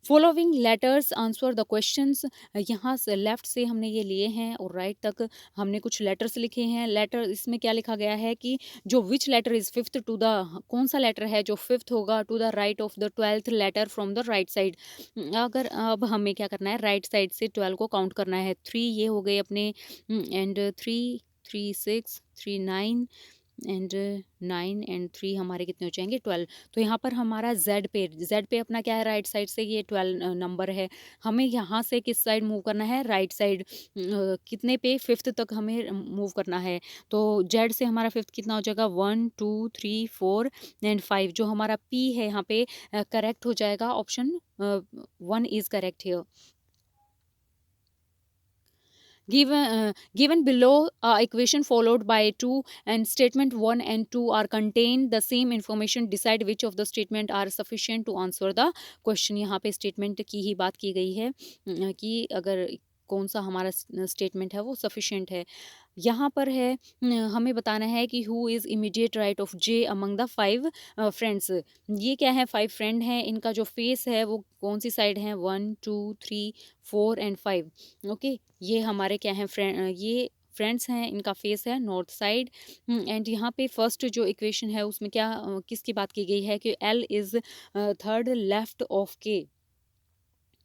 following letters answer the questions. यहाँ से लेफ्ट से हमने ये लिए हैं और राइट तक हमने कुछ लेटर्स लिखे हैं। लेटर इसमें क्या लिखा गया है कि जो which letter is fifth to the, कौन सा लेटर है जो फिफ्थ होगा to the right of the 12th letter from the right side. अगर अब हमें क्या करना है, राइट साइड से 12 को काउंट करना है। 3 ये हो गए अपने, एंड 3 3 6 3 9 एंड 9 एंड 3 हमारे कितने हो जाएंगे, 12। तो यहाँ पर हमारा जेड पे अपना क्या है, राइट साइड से ये 12 नंबर है। हमें यहाँ से किस साइड मूव करना है, राइट साइड। कितने पे, फिफ्थ तक हमें मूव करना है। तो जेड से हमारा फिफ्थ कितना हो जाएगा, 1 2 3 4 एंड 5। जो हमारा पी है यहाँ पे करेक्ट हो जाएगा, option 1 is correct here. Given below equation followed by 2 and statement 1 and 2 are contain the same information, decide which of the statement are sufficient to answer the question। यहाँ पे statement की ही बात की गई है कि अगर कौन सा हमारा स्टेटमेंट है वो सफिशिएंट है। यहाँ पर है हमें बताना है कि who is immediate right of J among the 5 friends. ये क्या है, 5 फ्रेंड हैं, इनका जो फेस है वो कौन सी साइड है, 1 2 3 4 एंड 5। ओके, ये हमारे क्या हैं, ये फ्रेंड्स हैं, इनका फेस है नॉर्थ साइड। एंड यहाँ पे फर्स्ट जो इक्वेशन है उसमें क्या किसकी बात की गई है कि L is third left of के।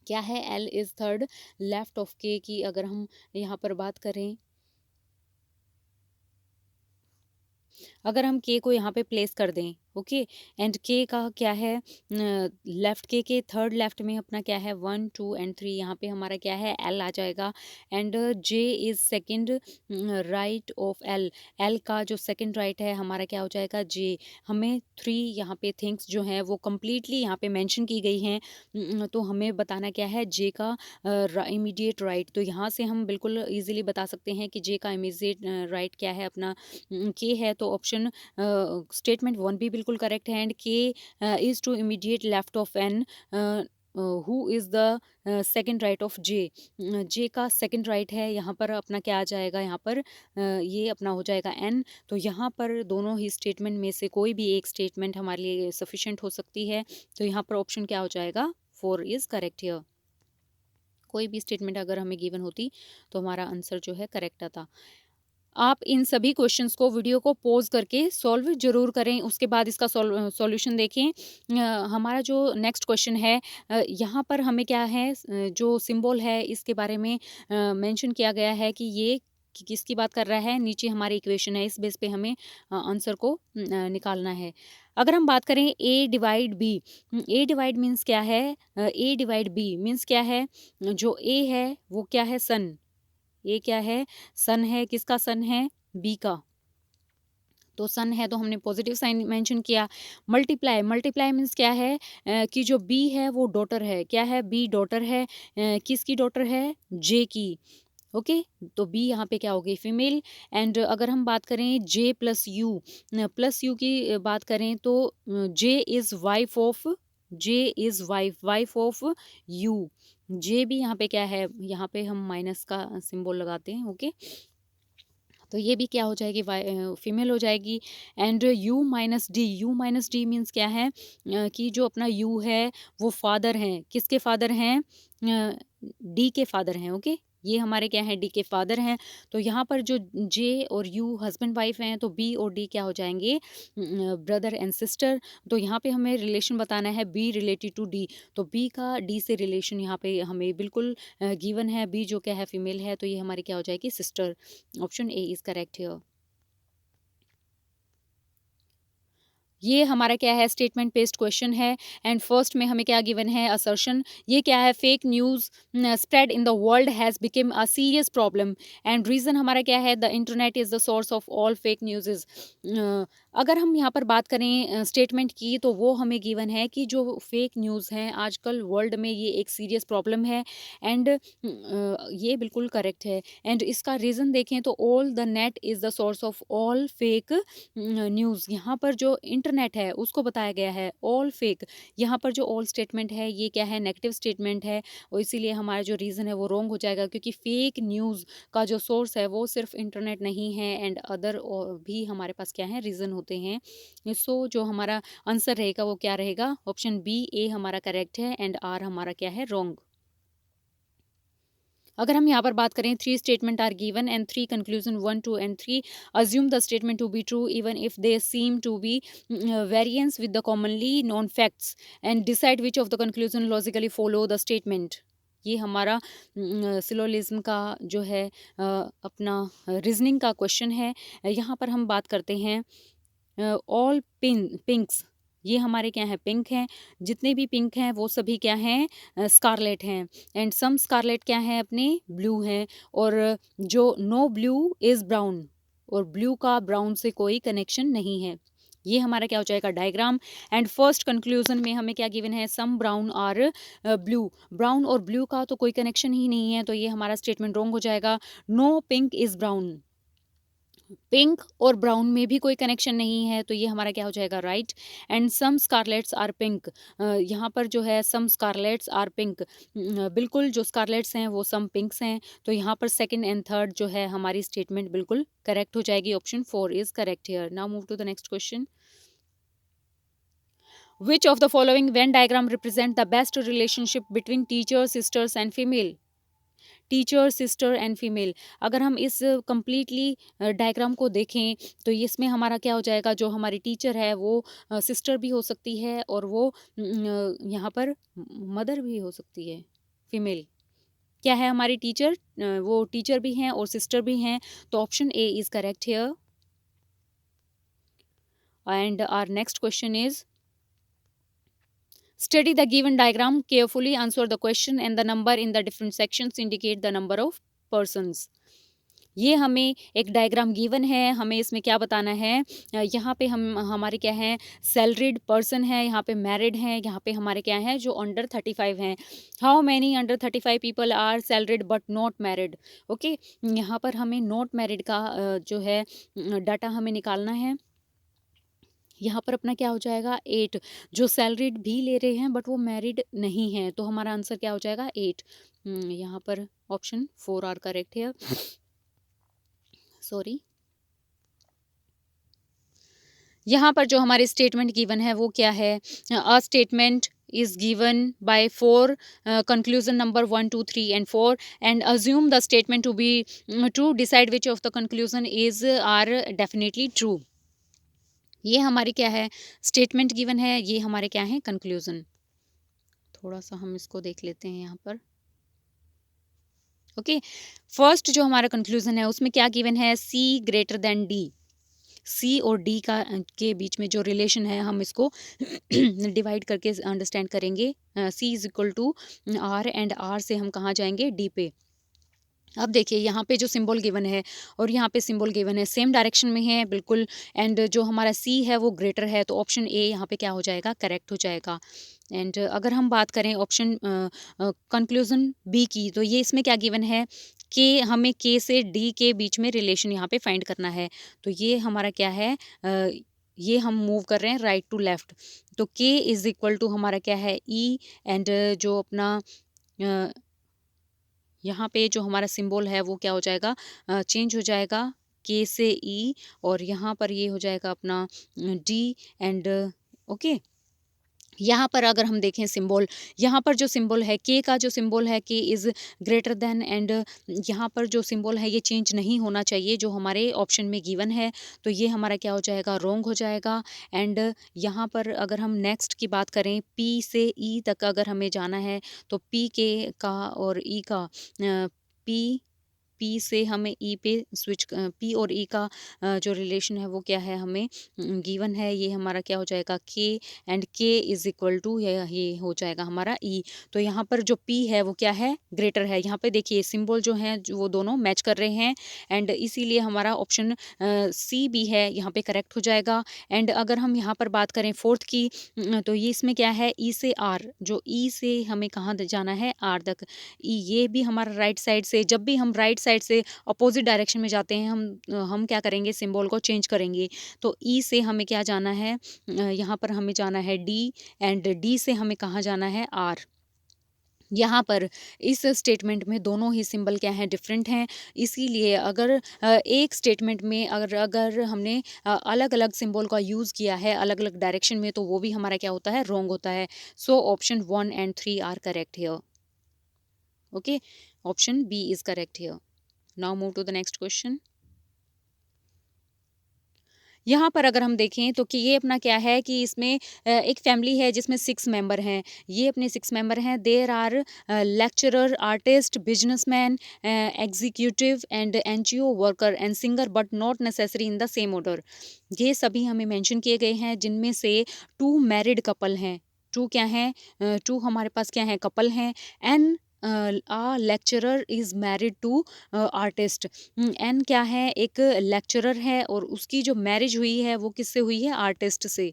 क्या है, L is third left of के की अगर हम यहाँ पर बात करें, अगर हम के को यहाँ पे प्लेस कर दें, ओके, एंड के का क्या है, लेफ्ट के थर्ड लेफ्ट में अपना क्या है, 1 2 एंड 3, यहाँ पे हमारा क्या है, एल आ जाएगा। And J is second right of L, L का जो सेकंड राइट है हमारा क्या हो जाएगा, जे। हमें 3 यहाँ पे थिंग्स जो हैं वो कम्प्लीटली यहाँ पे मेंशन की गई हैं, तो हमें बताना क्या है, जे का इमीडिएट राइट। तो यहाँ से हम बिल्कुल ईजिली बता सकते हैं कि जे का इमीडिएट राइट क्या है, अपना के है। तो ऑप्शन स्टेटमेंट 1 भी बिल्कुल करेक्ट है। And K is to immediate left of N, who is the second right of J. J का सेकंड राइट है, यहाँ पर अपना क्या आ जाएगा, यहाँ पर ये अपना हो जाएगा एन। तो यहाँ पर दोनों ही स्टेटमेंट में से कोई भी एक स्टेटमेंट हमारे लिए सफिशिएंट हो सकती है। तो यहाँ पर ऑप्शन क्या हो जाएगा, 4 इज़ करेक्ट हियर। कोई भी स्टेटमेंट अगर हमें गिवन होती तो हमारा आंसर जो है करेक्ट आता। आप इन सभी क्वेश्चंस को, वीडियो को पॉज़ करके सॉल्व ज़रूर करें, उसके बाद इसका सॉल्यूशन देखें। हमारा जो नेक्स्ट क्वेश्चन है, यहाँ पर हमें क्या है, जो सिंबल है इसके बारे में मेंशन किया गया है कि ये किसकी बात कर रहा है। नीचे हमारी इक्वेशन है, इस बेस पे हमें आंसर को निकालना है। अगर हम बात करें ए डिवाइड बी, ए डिवाइड मीन्स क्या है, ए डिवाइड बी मीन्स क्या है, जो ए है वो क्या है, सन। ये क्या है, सन है। किसका सन है, बी का। तो सन है तो हमने पॉजिटिव साइन मेंशन किया। मल्टीप्लाई, मल्टीप्लाई मीन्स क्या है, कि जो बी है वो डॉटर है। क्या है, बी डॉटर है। किसकी डॉटर है, जे की। ओके, तो बी यहाँ पे क्या हो गई, फीमेल। एंड अगर हम बात करें जे प्लस यू की बात करें तो J is wife of, J is wife of U. J भी यहाँ पे क्या है, यहाँ पे हम माइनस का सिंबल लगाते हैं। ओके, तो ये भी क्या हो जाएगी, फीमेल हो जाएगी। And you minus D, you minus D means क्या है, कि जो अपना यू है वो फादर हैं। किसके फादर हैं, डी के फादर हैं। ओके, ये हमारे क्या है, डी के फादर हैं। तो यहाँ पर जो जे और यू हस्बैंड वाइफ हैं, तो बी और डी क्या हो जाएंगे, ब्रदर एंड सिस्टर। तो यहाँ पे हमें रिलेशन बताना है, बी रिलेटेड टू डी। तो बी का डी से रिलेशन यहाँ पे हमें बिल्कुल गिवन है। बी जो क्या है, फीमेल है, तो ये हमारी क्या हो जाएगी, sister. Option A is correct here. ये हमारा क्या है, स्टेटमेंट बेस्ड क्वेश्चन है। एंड फर्स्ट में हमें क्या गिवन है, असर्शन। ये क्या है, fake news spread in the world has become a serious problem. And reason हमारा क्या है, the internet is the source of all fake news. अगर हम यहाँ पर बात करें स्टेटमेंट की, तो वो हमें गिवन है कि जो फेक न्यूज़ हैं आजकल वर्ल्ड में, ये एक सीरियस प्रॉब्लम है। एंड ये बिल्कुल करेक्ट है। एंड इसका रीज़न देखें तो all the net is the source of all fake news. यहाँ पर जो इंटरनेट है उसको बताया गया है ऑल फेक। यहाँ पर जो ऑल स्टेटमेंट है ये क्या है, नेगेटिव स्टेटमेंट है। और इसीलिए हमारा जो रीज़न है वो रॉन्ग हो जाएगा, क्योंकि फेक न्यूज़ का जो सोर्स है वो सिर्फ इंटरनेट नहीं है, एंड अदर भी हमारे पास क्या है, रीज़न होते हैं। सो जो हमारा आंसर रहेगा वो क्या रहेगा, ऑप्शन बी ए हमारा करेक्ट है, एंड आर हमारा क्या है, रॉन्ग। अगर हम यहाँ पर बात करें, 3 statement are given and 3 conclusion 1, 2 and 3 assume the statement to be true even if they seem to be variance with the commonly known facts and decide which of the conclusion logically follow the statement। ये हमारा syllogism का जो है अपना reasoning का question है। यहाँ पर हम बात करते हैं ऑल पिंक्स, ये हमारे क्या हैं, पिंक हैं। जितने भी पिंक हैं वो सभी क्या हैं, स्कारलेट हैं। एंड सम स्कारलेट क्या हैं, अपने ब्लू हैं। और जो नो ब्लू इज़ ब्राउन, और ब्लू का ब्राउन से कोई कनेक्शन नहीं है। ये हमारा क्या हो जाएगा, डायग्राम। एंड फर्स्ट कंक्लूजन में हमें क्या गिवन है, सम ब्राउन और ब्लू। ब्राउन और ब्लू का तो कोई कनेक्शन ही नहीं है, तो ये हमारा स्टेटमेंट रॉन्ग हो जाएगा। No pink is brown, pink और ब्राउन में भी कोई कनेक्शन नहीं है, तो ये हमारा क्या हो जाएगा, right. And some scarlets are pink, यहाँ पर जो है सम स्कारलेट्स आर पिंक, बिल्कुल जो स्कारलेट्स हैं वो सम पिंक्स हैं। तो यहाँ पर सेकंड एंड थर्ड जो है हमारी स्टेटमेंट बिल्कुल करेक्ट हो जाएगी। Option 4 is correct here. Now move to the next question. Which of the following Venn diagram represent the best relationship between teacher, sisters and female? Teacher, sister and female. अगर हम इस completely diagram को देखें तो इसमें हमारा क्या हो जाएगा, जो हमारी टीचर है वो सिस्टर भी हो सकती है, और वो यहाँ पर मदर भी हो सकती है, फीमेल। क्या है हमारी टीचर, वो टीचर भी हैं और सिस्टर भी हैं। तो option A is correct here. And our next question is, study the given diagram carefully, answer the question and the number in the different sections indicate the number of persons। ये हमें एक diagram given है, हमें इसमें क्या बताना है, यहाँ पे हम हमारे क्या हैं, सैलरीड पर्सन है, यहाँ पे मैरिड हैं, यहाँ पे हमारे क्या हैं, जो अंडर 35 हैं। How many under 35 people are salaried but not married. Okay, यहाँ पर हमें नॉट मैरिड का जो है डाटा हमें निकालना है। यहाँ पर अपना क्या हो जाएगा 8, जो सैलरीड भी ले रहे हैं बट वो मैरिड नहीं है, तो हमारा आंसर क्या हो जाएगा 8। यहाँ पर ऑप्शन 4 आर करेक्ट है, सॉरी। यहाँ पर जो हमारी स्टेटमेंट गिवन है वो क्या है, a statement is given by 4 conclusion number 1 2 3 and 4 and assume the statement to be true, decide which of the conclusion is are definitely true। ये हमारी क्या है स्टेटमेंट गिवन है, ये हमारे क्या है कंक्लूजन। थोड़ा सा हम इसको देख लेते हैं यहाँ पर। ओके, फर्स्ट जो हमारा कंक्लूजन है उसमें क्या गिवन है, सी ग्रेटर देन डी। सी और डी का के बीच में जो रिलेशन है हम इसको डिवाइड करके अंडरस्टैंड करेंगे। C is equal to R and R से हम कहाँ जाएंगे, डी पे। अब देखिए यहाँ पे जो सिंबल गिवन है और यहाँ पे सिंबल गिवन है सेम डायरेक्शन में है बिल्कुल, एंड जो हमारा सी है वो ग्रेटर है, तो ऑप्शन ए यहाँ पे क्या हो जाएगा, करेक्ट हो जाएगा। एंड अगर हम बात करें ऑप्शन कंक्लूजन बी की, तो ये इसमें क्या गिवन है कि हमें के से डी के बीच में रिलेशन यहाँ पे फाइंड करना है, तो ये हमारा क्या है, ये हम मूव कर रहे हैं राइट टू लेफ्ट। तो के इज इक्वल टू हमारा क्या है ई, एंड जो अपना यहाँ पे जो हमारा सिंबल है वो क्या हो जाएगा, चेंज हो जाएगा के से ई, और यहाँ पर ये हो जाएगा अपना डी एंड ओके। यहाँ पर अगर हम देखें सिंबल, यहाँ पर जो सिंबल है के का जो सिंबल है के इज़ ग्रेटर देन, एंड यहाँ पर जो सिंबल है ये चेंज नहीं होना चाहिए जो हमारे ऑप्शन में गिवन है, तो ये हमारा क्या हो जाएगा, रॉन्ग हो जाएगा। एंड यहाँ पर अगर हम नेक्स्ट की बात करें पी से ई तक अगर हमें जाना है, तो पी के का और ई का पी पी से हमें ई पे स्विच, पी और ई का जो रिलेशन है वो क्या है हमें गिवन है, ये हमारा क्या हो जाएगा के, and K is equal to ये हो जाएगा हमारा ई। तो यहाँ पर जो पी है वो क्या है, ग्रेटर है। यहाँ पे देखिए सिंबल जो है वो दोनों मैच कर रहे हैं, एंड इसीलिए हमारा ऑप्शन सी भी है यहाँ पे करेक्ट हो जाएगा। एंड अगर हम यहाँ पर बात करें फोर्थ की, तो ये इसमें क्या है ई से आर, जो ई से हमें कहाँ जाना है, आर तक। ये भी हमारा राइट साइड से, जब भी हम राइट साइड से अपोजिट डायरेक्शन में जाते हैं हम क्या करेंगे, सिंबल को चेंज करेंगे। तो ई से हमें क्या जाना है, यहाँ पर हमें जाना है डी, एंड डी से हमें कहाँ जाना है, आर। यहाँ पर इस स्टेटमेंट में दोनों ही सिंबल क्या हैं, डिफरेंट हैं। इसीलिए अगर एक स्टेटमेंट में अगर अगर हमने अलग अलग सिंबल का यूज़ किया है अलग अलग डायरेक्शन में, तो वो भी हमारा क्या होता है, रॉन्ग होता है। So option 1 and 3 are correct here. Okay, option B is correct here. Now move to the next question. यहाँ पर अगर हम देखें तो कि ये अपना क्या है कि इसमें एक फैमिली है जिसमें 6 मेंबर हैं। ये अपने 6 मेंबर हैं। There are lecturer, artist, businessman, executive and NGO worker and singer, but not necessary in the same order. ये सभी हमें मेंशन किए गए हैं, जिनमें से 2 मैरिड कपल हैं। 2 क्या हैं, 2 हमारे पास क्या हैं, कपल हैं। An a lecturer is married to artist. An क्या है, एक लेक्चरर है और उसकी जो मैरिज हुई है वो किससे हुई है, आर्टिस्ट से।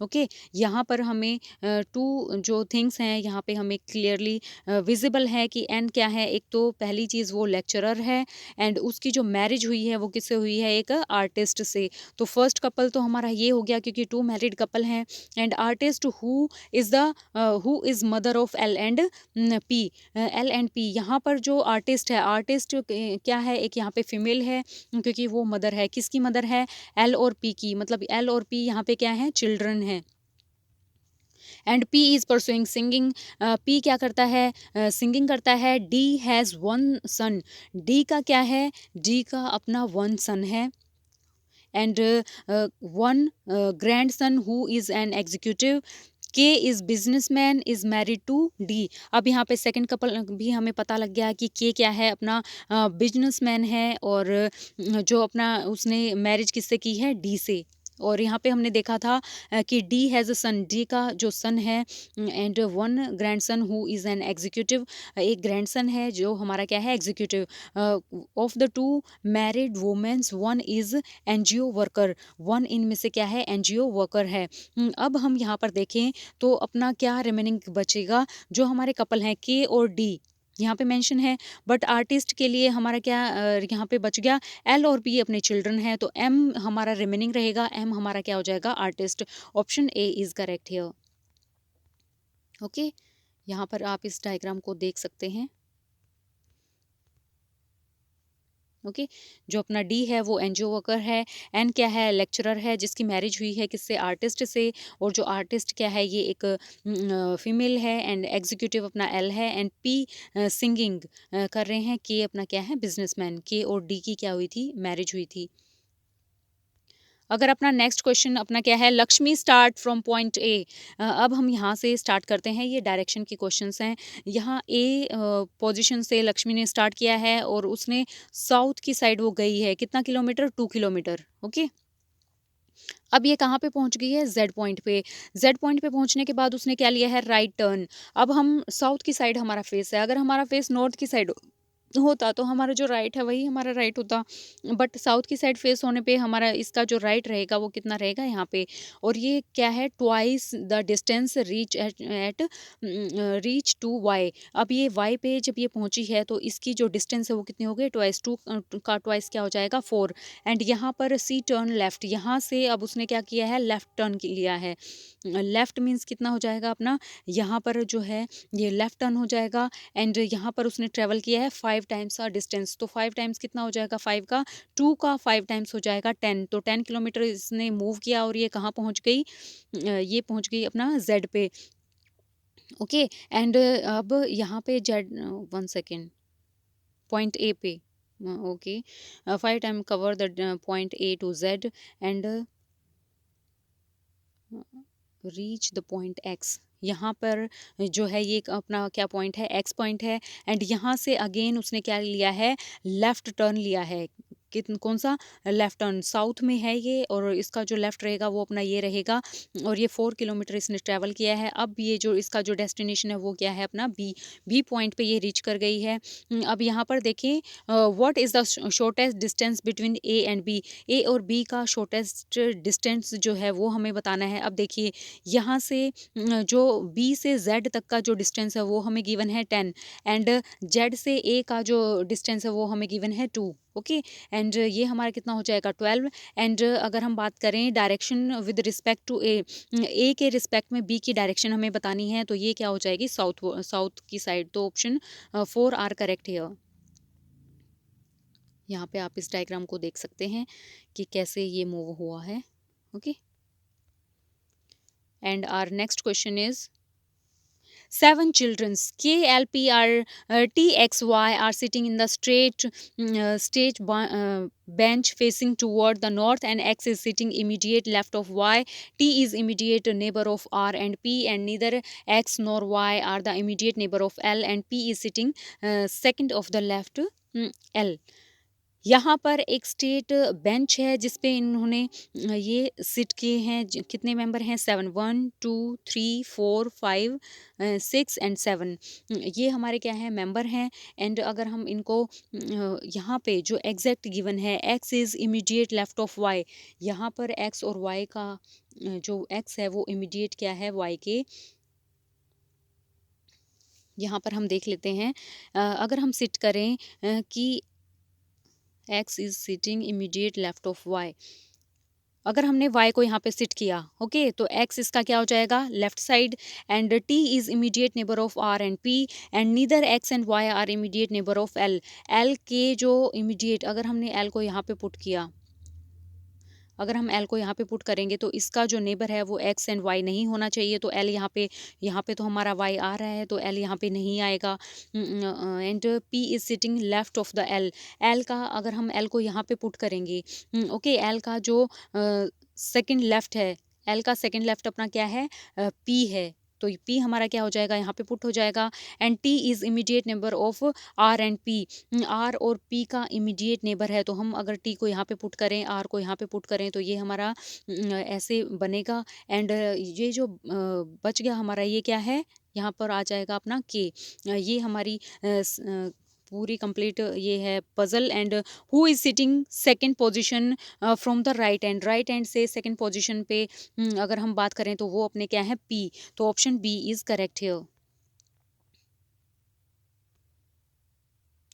ओके, यहाँ पर हमें 2 जो थिंग्स हैं यहाँ पे हमें क्लियरली विजिबल है कि एन क्या है, एक तो पहली चीज़ वो लेक्चरर है, एंड उसकी जो मैरिज हुई है वो किससे हुई है, एक आर्टिस्ट से। तो फर्स्ट कपल तो हमारा ये हो गया क्योंकि 2 मैरिड कपल हैं, and artist who is mother of L and P. L and P, यहाँ पर जो आर्टिस्ट है, आर्टिस्ट क्या है, एक यहाँ पे फीमेल है क्योंकि वो मदर है। किसकी मदर है, एल और पी की, मतलब एल और पी यहाँ पे क्या है, चिल्ड्रन है। And P is pursuing singing, P क्या करता है, सिंगिंग करता है। डी हैज़ 1 सन, डी का क्या है, डी का अपना 1 सन है, and 1 grand son who is an executive. K is businessman is married to D. अब यहाँ पे सेकंड कपल भी हमें पता लग गया कि के क्या है, अपना बिजनेसमैन है, और जो अपना उसने मैरिज किससे की है, डी से। और यहाँ पे हमने देखा था कि D has a son, D का जो सन है, and 1 grandson who is an executive, एक ग्रैंडसन है जो हमारा क्या है, executive. Of the 2 married womens 1 is NGO worker, 1 इनमें से क्या है, एनजीओ वर्कर है। अब हम यहाँ पर देखें तो अपना क्या रिमेनिंग बचेगा, जो हमारे कपल हैं के और डी, यहाँ पे मेंशन है, बट आर्टिस्ट के लिए हमारा क्या यहाँ पे बच गया, एल और बी अपने चिल्ड्रन है, तो एम हमारा रिमेनिंग रहेगा, एम हमारा क्या हो जाएगा, artist. Option A is correct here. Okay, यहाँ पर आप इस डायग्राम को देख सकते हैं। ओके, जो अपना डी है वो एनजीओ वर्कर है, एन क्या है, लेक्चरर है जिसकी मैरिज हुई है किससे, आर्टिस्ट से, और जो आर्टिस्ट क्या है ये एक फीमेल है, एंड एग्जीक्यूटिव अपना एल है, एंड पी सिंगिंग कर रहे हैं, के अपना क्या है, बिजनेसमैन। के और डी की क्या हुई थी, मैरिज हुई थी। अगर अपना नेक्स्ट क्वेश्चन अपना क्या है, Lakshmi start from point A. अब हम यहाँ से स्टार्ट करते हैं, ये डायरेक्शन के क्वेश्चंस हैं। यहाँ ए पोजीशन से लक्ष्मी ने स्टार्ट किया है और उसने साउथ की साइड वो गई है, कितना किलोमीटर, 2 किलोमीटर। ओके, अब ये कहाँ पे पहुंच गई है, जेड पॉइंट पे। जेड पॉइंट पे पहुंचने के बाद उसने क्या लिया है, राइट टर्न। अब हम साउथ की साइड हमारा फेस है, अगर हमारा फेस नॉर्थ की साइड होता तो हमारा जो राइट है वही हमारा राइट होता, बट साउथ की साइड फेस होने पे हमारा इसका जो राइट रहेगा वो कितना रहेगा यहाँ पे, और ये क्या है, twice the distance reach at reach to Y. अब ये वाई पे जब ये पहुंची है तो इसकी जो डिस्टेंस है वो कितनी हो गई, ट्वाइस, टू का ट्वाइस क्या हो जाएगा, 4। एंड यहाँ पर सी टर्न लेफ्ट, यहाँ से अब उसने क्या किया है, लेफ्ट टर्न लिया है। लेफ्ट मीन्स कितना हो जाएगा अपना, यहाँ पर जो है ये लेफ्ट टर्न हो जाएगा, एंड यहाँ पर उसने ट्रेवल किया है 5 टाइम्स का डिस्टेंस, तो 5 टाइम्स कितना हो जाएगा, 5 का 2 का 5 टाइम्स हो जाएगा 10, तो 10 किलोमीटर इसने मूव किया और ये कहाँ पहुँच गई, ये पहुँच गई अपना जेड पे। ओके, एंड अब यहाँ पे जेड, 1 सेकेंड, पॉइंट ए पे, okay, 5 time cover the point A to Z, and reach the point X. यहाँ पर जो है ये अपना क्या पॉइंट है, एक्स पॉइंट है, एंड यहाँ से अगेन उसने क्या लिया है, लेफ्ट टर्न लिया है। कौन सा, लेफ्ट टर्न, साउथ में है ये, और इसका जो लेफ्ट रहेगा वो अपना ये रहेगा, और ये 4 किलोमीटर इसने ट्रैवल किया है। अब ये जो इसका जो डेस्टिनेशन है वो क्या है अपना, बी। बी पॉइंट पे ये रीच कर गई है। अब यहाँ पर देखें, what is the shortest distance between A and B. A और बी का शॉर्टेस्ट डिस्टेंस जो है वो हमें बताना है। अब देखिए यहाँ से जो बी से जेड तक का जो डिस्टेंस है वो हमें गिवन है 10, एंड जेड से ए का जो डिस्टेंस है वो हमें गिवन है 2। ओके, एंड ये हमारा कितना हो जाएगा, 12। एंड अगर हम बात करें डायरेक्शन विद रिस्पेक्ट टू ए के रिस्पेक्ट में बी की डायरेक्शन हमें बतानी है, तो ये क्या हो जाएगी, साउथ, साउथ की साइड, तो ऑप्शन 4 आर करेक्ट हियर। यहाँ पे आप इस डायग्राम को देख सकते हैं कि कैसे ये मूव हुआ है। Okay, and our next question is, 7 children K, L, P, R, T, X, Y are sitting in the straight bench facing toward the north, and X is sitting immediate left of Y. T is immediate neighbor of R and P, and neither X nor Y are the immediate neighbor of L, and P is sitting second of the left L. यहाँ पर एक state bench है जिस पे इन्होंने ये seat किए हैं, कितने मेंबर हैं, 7, 1 2 3 4 5 6 एंड 7, ये हमारे क्या है, मेंबर हैं। एंड अगर हम इनको यहाँ पे जो एग्जैक्ट गिवन है, X is immediate left of Y, यहाँ पर एक्स और वाई का जो एक्स है वो इमीडिएट क्या है, वाई के। यहाँ पर हम देख लेते हैं, अगर हम सिट करें कि x is sitting immediate left of y, अगर हमने y को यहाँ पे सिट किया, ओके, तो x इसका क्या हो जाएगा, left side, and t is immediate neighbour of r and p, and neither x and y are immediate neighbour of l। l के जो इमीडिएट, अगर हमने l को यहाँ पे पुट किया, अगर हम एल को यहाँ पे पुट करेंगे तो इसका जो नेबर है वो एक्स एंड वाई नहीं होना चाहिए, तो एल यहाँ पे तो हमारा वाई आ रहा है, तो एल यहाँ पे नहीं आएगा। And P is sitting left of the L. L का अगर हम एल को यहाँ पे पुट करेंगे, ओके, एल का जो सेकंड लेफ्ट है, एल का सेकंड लेफ्ट अपना क्या है, पी है, तो पी हमारा क्या हो जाएगा, यहाँ पे पुट हो जाएगा। And T is immediate neighbour of R and P, R और पी का इमीडिएट नेबर है, तो हम अगर टी को यहाँ पे पुट करें, आर को यहाँ पे पुट करें, तो ये हमारा ऐसे बनेगा। एंड ये जो बच गया हमारा, ये क्या है, यहाँ पर आ जाएगा अपना के। ये हमारी पूरी कंप्लीट ये है puzzle. And who is sitting second position from the right and, right hand से सेकंड पोजीशन पे अगर हम बात करें तो वो अपने क्या है, पी, तो option B is correct here.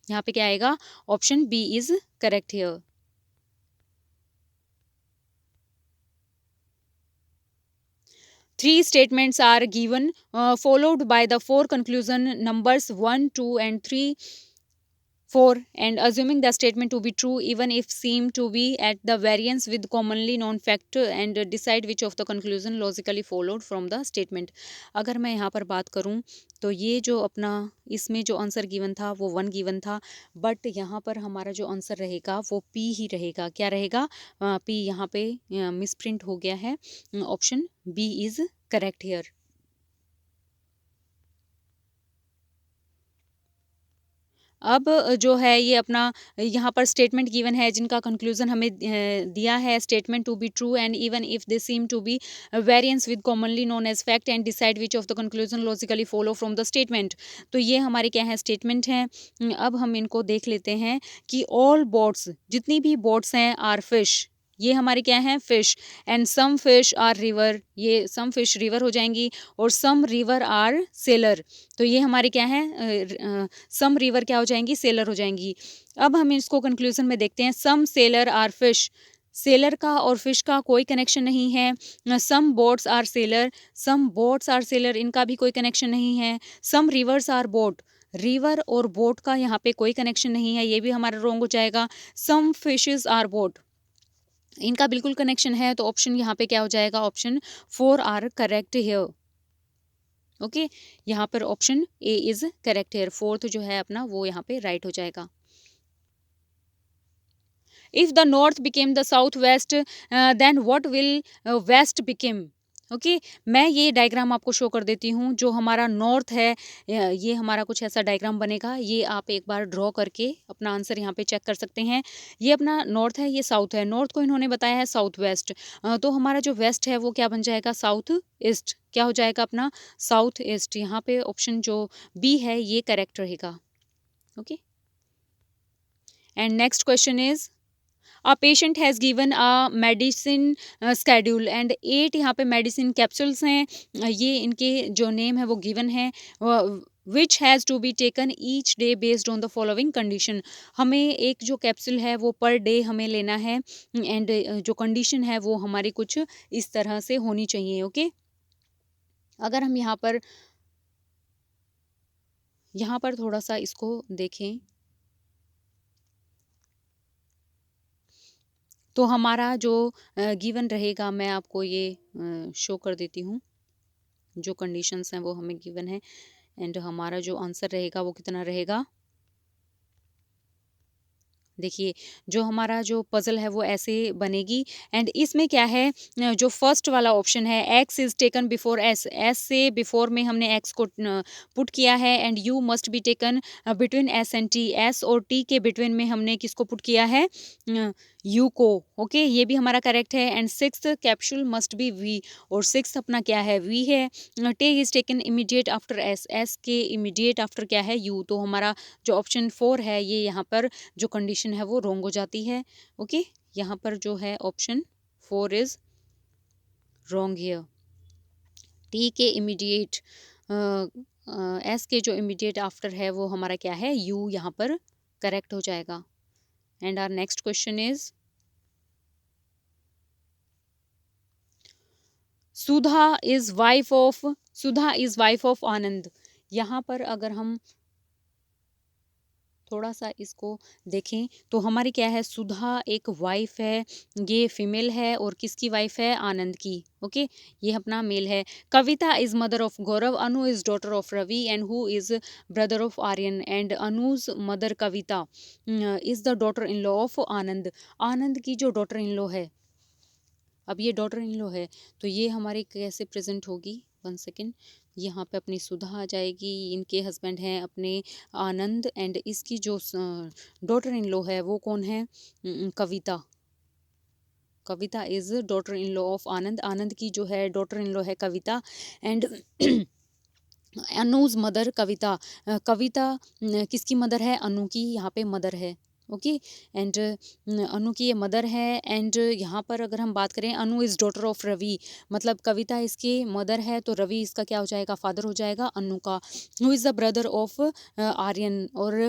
यहाँ पे क्या आएगा, option B is correct here. Three statements are given, followed by the four conclusion numbers 1, 2, and 3, 4, and assuming the statement to be true even if seem to be at the variance with commonly known fact, and decide which of the conclusion logically followed from the statement। अगर मैं यहाँ पर बात करूँ तो ये जो अपना इसमें जो आंसर गिवन था वो 1 गिवन था, बट यहाँ पर हमारा जो आंसर रहेगा वो पी ही रहेगा। क्या रहेगा, पी यहाँ पे मिसप्रिंट हो गया है, option B is correct here. अब जो है ये अपना यहाँ पर स्टेटमेंट गिवन है जिनका कंक्लूजन हमें दिया है, statement to be true and even if they seem to be variance with commonly known as fact and decide which of the conclusion logically follow from the statement. तो ये हमारे क्या है, स्टेटमेंट हैं। अब हम इनको देख लेते हैं कि ऑल बोट्स, जितनी भी बोट्स हैं, आर फिश, ये हमारी क्या है, fish, and some fish are river, ये सम फिश रिवर हो जाएंगी, और सम रिवर आर सेलर, तो ये हमारी क्या है, सम रिवर क्या हो जाएंगी, सेलर हो जाएंगी। अब हम इसको कंक्लूजन में देखते हैं, some sailor are fish, sailor का और फिश का कोई कनेक्शन नहीं है। Some boats are sailor, some boats are sailor, इनका भी कोई कनेक्शन नहीं है। Some rivers are boat, river और बोट का यहाँ पे कोई कनेक्शन नहीं है, ये भी हमारा रॉन्ग हो जाएगा। सम फिशेज आर बोट, इनका बिल्कुल कनेक्शन है, तो ऑप्शन यहाँ पे क्या हो जाएगा, option 4 are correct here. Okay, यहाँ पर option A is correct here, fourth जो है अपना वो यहाँ पे राइट हो जाएगा। If the north became the south west, then what will west became. Okay, मैं ये डायग्राम आपको शो कर देती हूँ। जो हमारा नॉर्थ है, ये हमारा कुछ ऐसा डायग्राम बनेगा, ये आप एक बार ड्रॉ करके अपना आंसर यहाँ पे चेक कर सकते हैं। ये अपना नॉर्थ है, ये साउथ है, नॉर्थ को इन्होंने बताया है साउथ वेस्ट, तो हमारा जो वेस्ट है वो क्या बन जाएगा, साउथ ईस्ट, क्या हो जाएगा अपना, साउथ ईस्ट। यहाँ पे ऑप्शन जो बी है ये करेक्ट रहेगा। Okay, and next question is, a patient has given a medicine schedule and 8 यहाँ पे मेडिसिन कैप्सूल्स हैं, ये इनके जो नेम है वो गिवन है, which has to be taken each day based on the following condition. हमें एक जो कैप्सूल है वो पर डे हमें लेना है, एंड जो कंडीशन है वो हमारी कुछ इस तरह से होनी चाहिए। ओके, अगर हम यहाँ पर थोड़ा सा इसको देखें तो हमारा जो गिवन रहेगा, मैं आपको ये शो कर देती हूँ, जो कंडीशंस हैं वो हमें गिवन है, एंड हमारा जो आंसर रहेगा वो कितना रहेगा। देखिए, जो हमारा जो पज़ल है वो ऐसे बनेगी, एंड इसमें क्या है, जो फर्स्ट वाला ऑप्शन है, X is taken before S, S से बिफोर में हमने एक्स को पुट किया है, and you must be taken between S and T, S और टी के बिटवीन में हमने किसको पुट किया है, यू को। ओके, ये भी हमारा करेक्ट है, and sixth capsule must be V, और सिक्स्थ अपना क्या है, वी है। T is taken immediate after S, S के इमीडिएट आफ्टर क्या है, यू, तो हमारा जो ऑप्शन 4 है ये यहाँ पर जो कंडीशन है वो रॉन्ग हो जाती है। ओके, यहाँ पर जो है option 4 is wrong here. T के इमीडिएट, एस के जो इमीडिएट आफ्टर है वो हमारा क्या है, यू, यहाँ पर करेक्ट हो जाएगा। And our next question is, Sudha is wife of Anand. यहाँ पर अगर हम थोड़ा सा इसको देखें तो हमारी क्या है, सुधा एक वाइफ है, ये फीमेल है, और किसकी वाइफ है, आनंद की। ओके, ये अपना मेल है। Kavita is mother of Gaurav, Anu is daughter of Ravi, and who is brother of Aryan, and Anuj mother Kavita is the daughter in law of Anand. Anand की जो डॉटर इन लॉ है, अब ये डॉटर इन लॉ है, तो ये हमारी कैसे प्रेजेंट होगी, 1 सेकेंड, यहाँ पे अपनी सुधा आ जाएगी, इनके हस्बैंड हैं अपने आनंद, एंड इसकी जो डॉटर इन लॉ है वो कौन है, Kavita. Kavita is daughter in law of Anand, Anand की जो है डॉटर इन लॉ है कविता, एंड अनुज मदर कविता, कविता किसकी मदर है, अनु की यहाँ पे मदर है। ओके। एंड अनु की ये मदर है। एंड यहाँ पर अगर हम बात करें, अनु इज़ डॉटर ऑफ रवि, मतलब कविता इसकी मदर है, तो रवि इसका क्या हो जाएगा, फादर हो जाएगा अनु का। Who is the brother of Aryan, और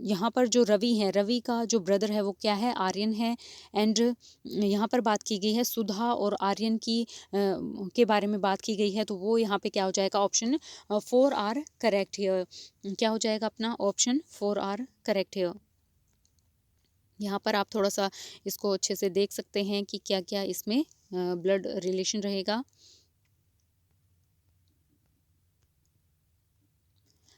यहाँ पर जो रवि है, रवि का जो ब्रदर है वो क्या है, आर्यन है। एंड यहाँ पर बात की गई है सुधा और आर्यन की के बारे में बात की गई है, तो वो यहाँ पे क्या हो जाएगा, ऑप्शन 4 आर करेक्ट हियर। क्या हो जाएगा अपना, ऑप्शन 4 आर करेक्ट हियर। यहाँ पर आप थोड़ा सा इसको अच्छे से देख सकते हैं कि क्या क्या इसमें ब्लड रिलेशन रहेगा।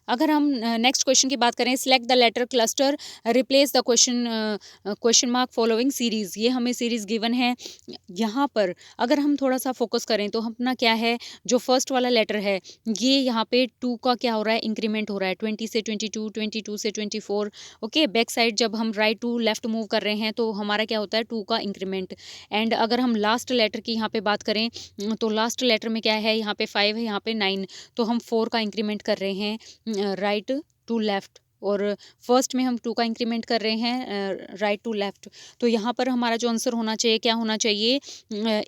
अगर हम नेक्स्ट क्वेश्चन की बात करें, select the letter cluster, replace the question mark following series, ये हमें सीरीज गिवन है। यहाँ पर अगर हम थोड़ा सा फोकस करें तो अपना क्या है, जो फर्स्ट वाला लेटर है, ये यहाँ पे 2 का क्या हो रहा है, इंक्रीमेंट हो रहा है, 20 से 22, 22 से 24। ओके, बैक साइड जब हम राइट टू लेफ्ट मूव कर रहे हैं तो हमारा क्या होता है, 2 का इंक्रीमेंट। एंड अगर हम लास्ट लेटर की यहाँ पे बात करें, तो लास्ट लेटर में क्या है, यहाँ पे 5 है, यहाँ पे 9, तो हम 4 का इंक्रीमेंट कर रहे हैं राइट टू लेफ्ट, और फर्स्ट में हम 2 का इंक्रीमेंट कर रहे हैं राइट टू लेफ्ट। तो यहाँ पर हमारा जो आंसर होना चाहिए, क्या होना चाहिए,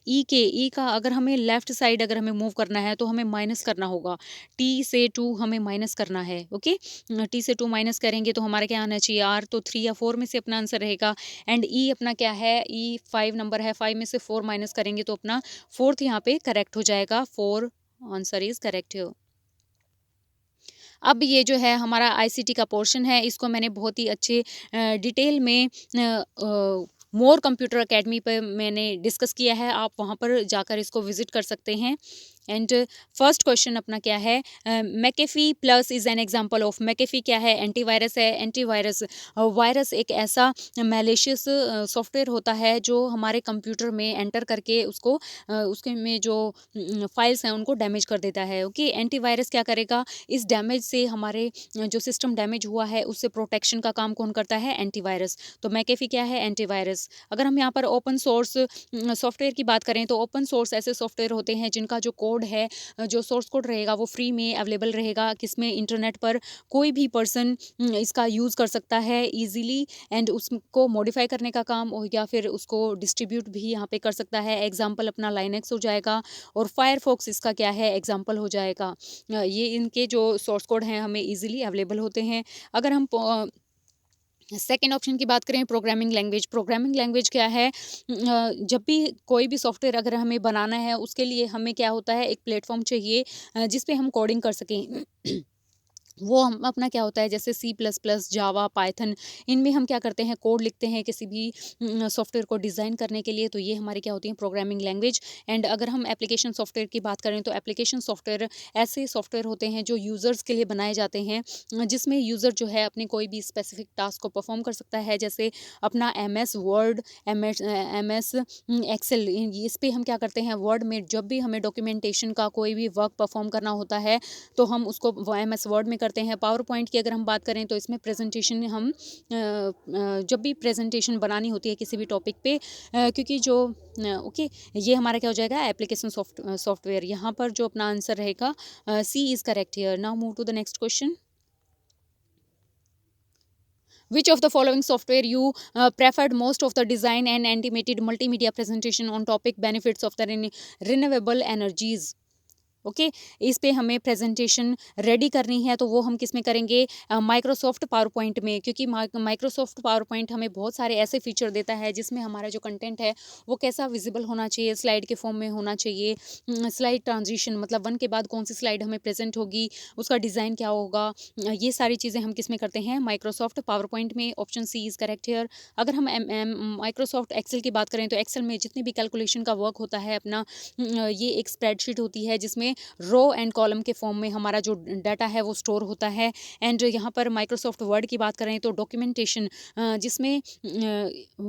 ई का अगर हमें लेफ्ट साइड अगर हमें मूव करना है तो हमें माइनस करना होगा, टी से 2 हमें माइनस करना है। ओके, टी से 2 माइनस करेंगे तो हमारा क्या आना चाहिए, आर, तो 3 या 4 में से अपना आंसर रहेगा। एंड ई अपना क्या है, ई 5 नंबर है, 5 में से 4 माइनस करेंगे तो अपना फोर्थ यहाँ पे करेक्ट हो जाएगा, 4 आंसर इज करेक्ट है। अब ये जो है हमारा आईसीटी का पोर्शन है, इसको मैंने बहुत ही अच्छे डिटेल में मोर कंप्यूटर अकेडमी पर मैंने डिस्कस किया है, आप वहाँ पर जाकर इसको विजिट कर सकते हैं। एंड फर्स्ट क्वेश्चन अपना क्या है, McAfee plus is an example of, McAfee क्या है, एंटीवायरस है। एंटीवायरस वायरस एक ऐसा मैलिशियस सॉफ्टवेयर होता है जो हमारे कंप्यूटर में एंटर करके उसको उसके में जो फाइल्स हैं उनको डैमेज कर देता है। ओके, एंटीवायरस क्या करेगा, इस डैमेज से हमारे जो सिस्टम डैमेज हुआ है उससे प्रोटेक्शन का काम कौन करता है, एंटीवायरस। तो मैकेफी क्या है, एंटीवायरस। अगर हम यहाँ पर ओपन सोर्स सॉफ्टवेयर की बात करें तो ओपन सोर्स ऐसे सॉफ्टवेयर होते हैं जिनका जो कोड है, जो सोर्स कोड रहेगा वो फ्री में अवेलेबल रहेगा, किसमें, इंटरनेट पर कोई भी पर्सन इसका यूज़ कर सकता है इजीली, एंड उसको मॉडिफाई करने का काम या फिर उसको डिस्ट्रीब्यूट भी यहाँ पे कर सकता है। एग्जाम्पल अपना लाइनेक्स हो जाएगा, और फायरफॉक्स इसका क्या है, एग्जाम्पल हो जाएगा। ये इनके जो सोर्स कोड हैं हमें इजीली अवेलेबल होते हैं। अगर हम सेकेंड ऑप्शन की बात करें, प्रोग्रामिंग लैंग्वेज, प्रोग्रामिंग लैंग्वेज क्या है, जब भी कोई भी सॉफ्टवेयर अगर हमें बनाना है उसके लिए हमें क्या होता है, एक प्लेटफॉर्म चाहिए जिस पे हम कोडिंग कर सकें। वो हम अपना क्या होता है, जैसे सी प्लस प्लस, जावा, पाइथन, इनमें हम क्या करते हैं, कोड लिखते हैं किसी भी सॉफ्टवेयर को डिज़ाइन करने के लिए, तो ये हमारी क्या होती है, प्रोग्रामिंग लैंग्वेज। एंड अगर हम एप्लीकेशन सॉफ्टवेयर की बात करें तो एप्लीकेशन सॉफ्टवेयर ऐसे सॉफ्टवेयर होते हैं जो यूज़र्स के लिए बनाए जाते हैं, जिसमें यूज़र जो है अपनी कोई भी स्पेसिफिक टास्क को परफॉर्म कर सकता है, जैसे अपना M S word, M S Excel. इस पर हम क्या करते हैं, वर्ड में जब भी हमें डॉक्यूमेंटेशन का कोई भी वर्क परफॉर्म करना होता है तो हम उसको एम एस वर्ड में करते हैं। पावर पॉइंट की अगर हम बात करें तो इसमें प्रेजेंटेशन हम जब भी प्रेजेंटेशन बनानी होती है किसी भी टॉपिक पे, क्योंकि जो ओके, ये हमारा क्या हो जाएगा, एप्लीकेशन सॉफ्टवेयर। यहाँ पर जो अपना आंसर रहेगा, C is correct here. Now move to the next question. Which of the following software you preferred most of the design and animated multimedia presentation on topic benefits of the renewable energies? Okay, इस पे हमें presentation ready करनी है तो वो हम किस में करेंगे, माइक्रोसॉफ्ट पावर पॉइंट में, क्योंकि माइक्रोसॉफ्ट पावर पॉइंट हमें बहुत सारे ऐसे फीचर देता है जिसमें हमारा जो कंटेंट है वो कैसा विजिबल होना चाहिए, स्लाइड के फॉर्म में होना चाहिए, स्लाइड ट्रांजिशन, मतलब वन के बाद कौन सी स्लाइड हमें प्रेजेंट होगी, उसका डिज़ाइन क्या होगा, ये सारी चीज़ें हम किस में करते हैं, माइक्रोसॉफ्ट पावर पॉइंट में। Option C is correct here. अगर हम माइक्रोसॉफ्ट एक्सेल की बात करें तो एक्सेल में जितनी भी कैलकुलेशन का वर्क होता है अपना, ये एक स्प्रेडशीट होती है जिसमें रो एंड कॉलम के फॉर्म में हमारा जो डाटा है वो स्टोर होता है। एंड यहाँ पर माइक्रोसॉफ्ट वर्ड की बात करें तो डॉक्यूमेंटेशन, जिसमें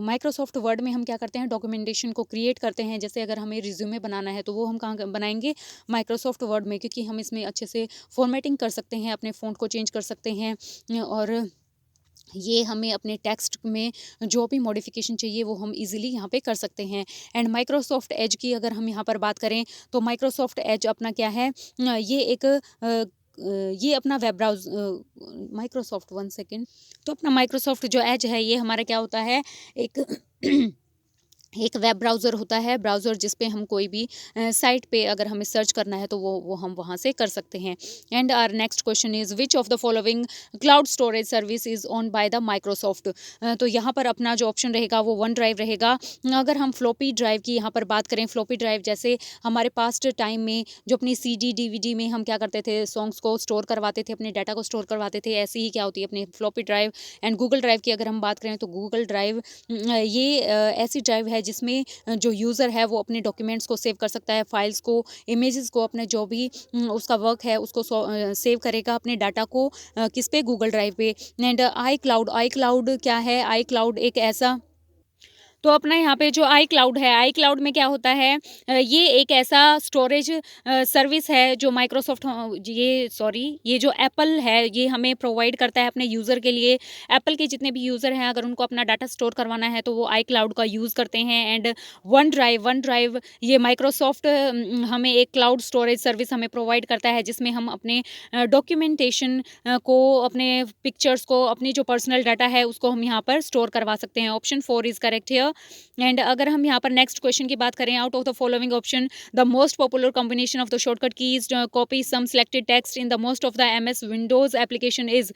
माइक्रोसॉफ्ट वर्ड में हम क्या करते हैं, डॉक्यूमेंटेशन को क्रिएट करते हैं। जैसे अगर हमें रिज्यूमे बनाना है तो वो हम कहाँ बनाएंगे, माइक्रोसॉफ्ट वर्ड में, क्योंकि हम इसमें अच्छे से फॉर्मेटिंग कर सकते हैं, अपने फ़ॉन्ट को चेंज कर सकते हैं, और ये हमें अपने टेक्स्ट में जो भी मॉडिफिकेशन चाहिए वो हम इजीली यहाँ पे कर सकते हैं। एंड माइक्रोसॉफ्ट एज की अगर हम यहाँ पर बात करें तो माइक्रोसॉफ्ट एज अपना क्या है, ये एक ये अपना वेब माइक्रोसॉफ्ट, 1 सेकंड। तो अपना माइक्रोसॉफ्ट जो एज है ये हमारा क्या होता है, एक एक वेब ब्राउज़र होता है, ब्राउज़र जिस पे हम कोई भी साइट पे अगर हमें सर्च करना है तो वो हम वहाँ से कर सकते हैं। And our next question is which of the following cloud storage service is own by the Microsoft. तो यहाँ पर अपना जो ऑप्शन रहेगा वो वन ड्राइव रहेगा। अगर हम फ्लॉपी ड्राइव की यहाँ पर बात करें, फ्लॉपी ड्राइव जैसे हमारे पास्ट टाइम में जो अपनी सीडी डीवीडी में हम क्या करते थे, सॉन्ग्स को स्टोर करवाते थे, अपने डाटा को स्टोर करवाते थे, ऐसे ही क्या होती है अपनी floppy drive. And Google drive की अगर हम बात करें तो गूगल ड्राइव ये ऐसी ड्राइव है जिसमें जो यूज़र है वो अपने डॉक्यूमेंट्स को सेव कर सकता है, फाइल्स को, इमेजेस को, अपने जो भी उसका वर्क है उसको सेव करेगा अपने डाटा को किस पे, गूगल ड्राइव पे। And I cloud, I cloud क्या है, आई क्लाउड एक ऐसा, तो अपना यहाँ पे जो आई क्लाउड है, आई क्लाउड में क्या होता है, ये एक ऐसा स्टोरेज सर्विस है जो माइक्रोसॉफ्ट, ये जो एप्पल है ये हमें प्रोवाइड करता है अपने यूज़र के लिए। एप्पल के जितने भी यूज़र हैं अगर उनको अपना डाटा स्टोर करवाना है तो वो आई क्लाउड का यूज़ करते हैं। एंड वन ड्राइव ये माइक्रोसॉफ्ट हमें एक क्लाउड स्टोरेज सर्विस हमें प्रोवाइड करता है जिसमें हम अपने डॉक्यूमेंटेशन को, अपने पिक्चर्स को, अपनी जो पर्सनल डाटा है उसको हम यहाँ पर स्टोर करवा सकते हैं। Option 4 is correct here. एंड अगर हम यहाँ पर नेक्स्ट क्वेश्चन की बात करें, out of the following option the most popular combination of the shortcut keys copy some selected text in the most of the MS Windows application is.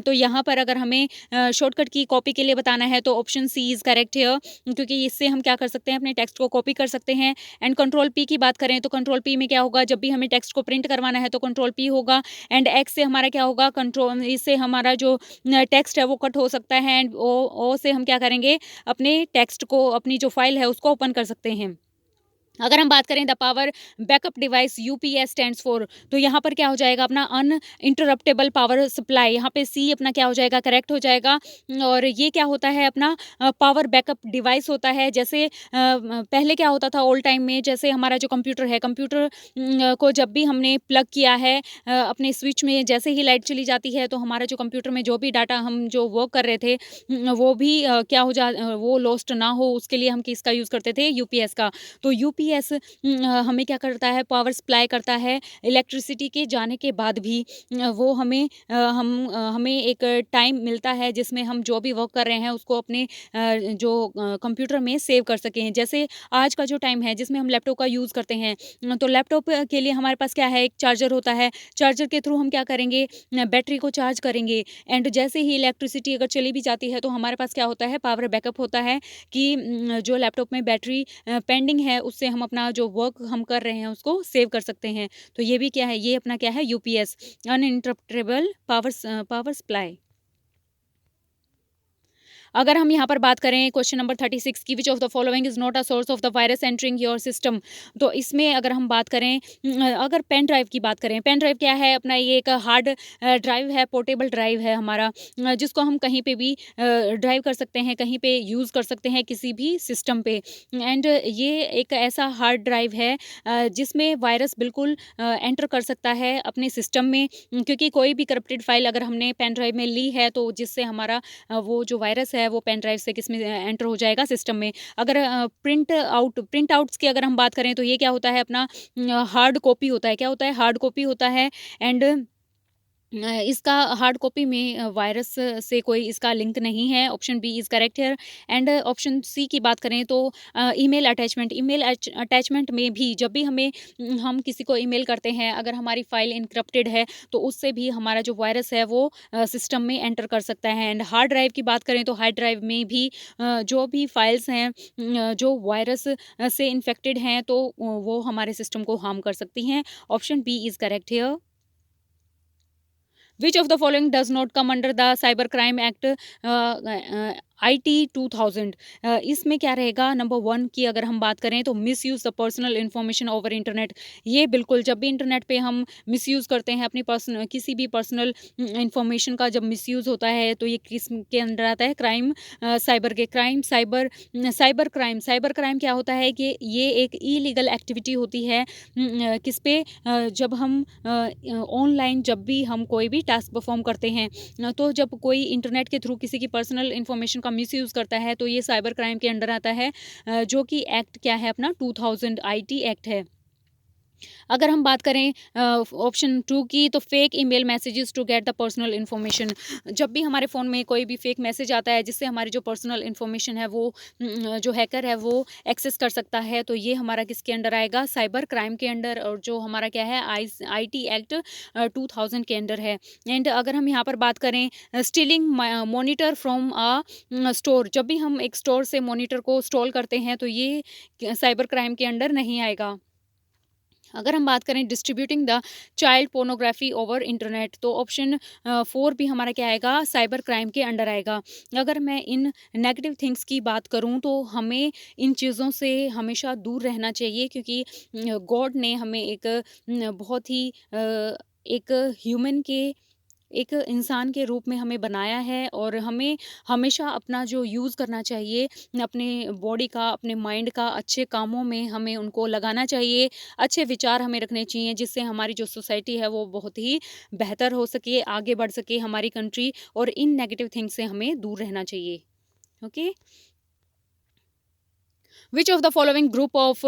तो यहाँ पर अगर हमें शॉर्टकट की कॉपी के लिए बताना है तो option C is correct here, क्योंकि इससे हम क्या कर सकते हैं, अपने टेक्स्ट को कॉपी कर सकते हैं। एंड कंट्रोल पी की बात करें तो कंट्रोल पी में क्या होगा, जब भी हमें टेक्स्ट को प्रिंट करवाना है तो कंट्रोल पी होगा। एंड एक्स से हमारा क्या होगा, कंट्रोल, इससे हमारा जो टेक्स्ट है वो कट हो सकता है। एंड ओ से हम क्या करेंगे, अपने टेक्स्ट को, अपनी जो फाइल है उसको ओपन कर सकते हैं। अगर हम बात करें the power backup device UPS stands for, तो यहाँ पर क्या हो जाएगा, अपना अनइंटरप्टेबल पावर सप्लाई, यहाँ पे सी अपना क्या हो जाएगा, करेक्ट हो जाएगा। और ये क्या होता है, अपना पावर बैकअप डिवाइस होता है। जैसे पहले क्या होता था ओल्ड टाइम में, जैसे हमारा जो कंप्यूटर है, कंप्यूटर को जब भी हमने प्लग किया है अपने स्विच में, जैसे ही लाइट चली जाती है तो हमारा जो कंप्यूटर में जो भी डाटा हम जो वर्क कर रहे थे वो भी क्या हो जा वो लॉस्ट ना हो, उसके लिए हम किसका यूज़ करते थे, यूपीएस का। तो यूपीएस हमें क्या करता है, पावर सप्लाई करता है। इलेक्ट्रिसिटी के जाने के बाद भी वो हमें एक टाइम मिलता है जिसमें हम जो भी वर्क कर रहे हैं उसको अपने जो कंप्यूटर में सेव कर सकें। जैसे आज का जो टाइम है जिसमें हम लैपटॉप का यूज़ करते हैं, तो लैपटॉप के लिए हमारे पास क्या है, एक चार्जर होता है। चार्जर के थ्रू हम क्या करेंगे, बैटरी को चार्ज करेंगे। एंड जैसे ही इलेक्ट्रिसिटी अगर चली भी जाती है तो हमारे पास क्या होता है, पावर बैकअप होता है कि जो लैपटॉप में बैटरी पेंडिंग है उससे हम अपना जो वर्क हम कर रहे हैं उसको सेव कर सकते हैं। तो ये भी क्या है, ये अपना क्या है, यूपीएस, अनइंटरप्टेबल पावर सप्लाई। अगर हम यहाँ पर बात करें क्वेश्चन नंबर 36 की, विच of the following is not a source of the virus entering your system. तो इसमें अगर हम बात करें, अगर पेन ड्राइव की बात करें, पेन ड्राइव क्या है, अपना ये एक हार्ड ड्राइव है, पोर्टेबल ड्राइव है हमारा, जिसको हम कहीं पे भी ड्राइव कर सकते हैं, कहीं पे यूज़ कर सकते हैं, किसी भी सिस्टम पे। एंड ये एक ऐसा हार्ड ड्राइव है जिसमें वायरस बिल्कुल एंटर कर सकता है अपने सिस्टम में, क्योंकि कोई भी करप्टेड फाइल अगर हमने पेन ड्राइव में ली है तो जिससे हमारा वो जो वायरस है वो पेन ड्राइव से किसमें एंटर हो जाएगा, सिस्टम में। अगर प्रिंट आउट्स की अगर हम बात करें तो ये क्या होता है, अपना हार्ड कॉपी होता है। क्या होता है, हार्ड कॉपी होता है। एंड इसका हार्ड कॉपी में वायरस से कोई इसका लिंक नहीं है। Option B is correct here. And option C की बात करें तो ईमेल अटैचमेंट में भी जब भी हम किसी को ईमेल करते हैं, अगर हमारी फाइल इनक्रप्टेड है तो उससे भी हमारा जो वायरस है वो सिस्टम में एंटर कर सकता है। एंड हार्ड ड्राइव की बात करें तो हार्ड ड्राइव में भी जो भी फाइल्स हैं जो वायरस से इन्फेक्टेड हैं तो वो हमारे सिस्टम को हार्म कर सकती हैं। Option B is correct here. Which of the following does not come under the Cybercrime Act IT 2000? इसमें क्या रहेगा, नंबर 1 की अगर हम बात करें तो misuse the personal information over internet. ये बिल्कुल, जब भी इंटरनेट पे हम मिसयूज़ करते हैं अपनी किसी भी पर्सनल इन्फॉर्मेशन का जब मिसयूज़ होता है तो ये किस के अंडर आता है, क्राइम, साइबर के क्राइम, साइबर क्राइम क्या होता है कि ये एक इलीगल एक्टिविटी होती है किस पे, जब हम ऑनलाइन जब भी हम कोई भी टास्क परफॉर्म करते हैं तो जब कोई इंटरनेट के थ्रू किसी की पर्सनल इन्फॉर्मेशन का मिसयूज़ करता है तो ये साइबर क्राइम के अंडर आता है, जो कि एक्ट क्या है अपना 2000 आईटी एक्ट है। अगर हम बात करें ऑप्शन 2 की, तो fake email messages to get the personal information. जब भी हमारे फ़ोन में कोई भी फेक मैसेज आता है जिससे हमारी जो पर्सनल इन्फॉर्मेशन है वो जो हैकर है वो एक्सेस कर सकता है, तो ये हमारा किसके अंडर आएगा? साइबर क्राइम के अंडर, और जो हमारा क्या है, आईटी एक्ट 2000 के अंडर है। एंड अगर हम यहाँ पर बात करें stealing monitor from a store, जब भी हम एक स्टोर से मॉनिटर को स्टॉल करते हैं तो ये साइबर क्राइम के अंडर नहीं आएगा। अगर हम बात करें distributing the child pornography over internet, तो ऑप्शन 4 भी हमारा क्या आएगा? साइबर क्राइम के अंडर आएगा। अगर मैं इन नेगेटिव थिंग्स की बात करूं तो हमें इन चीज़ों से हमेशा दूर रहना चाहिए, क्योंकि गॉड ने हमें एक बहुत ही एक ह्यूमन के, एक इंसान के रूप में हमें बनाया है, और हमें हमेशा अपना जो यूज़ करना चाहिए अपने बॉडी का, अपने माइंड का अच्छे कामों में हमें उनको लगाना चाहिए। अच्छे विचार हमें रखने चाहिए जिससे हमारी जो सोसाइटी है वो बहुत ही बेहतर हो सके, आगे बढ़ सके हमारी कंट्री, और इन नेगेटिव थिंग्स से हमें दूर रहना चाहिए। Okay. Which of the following group of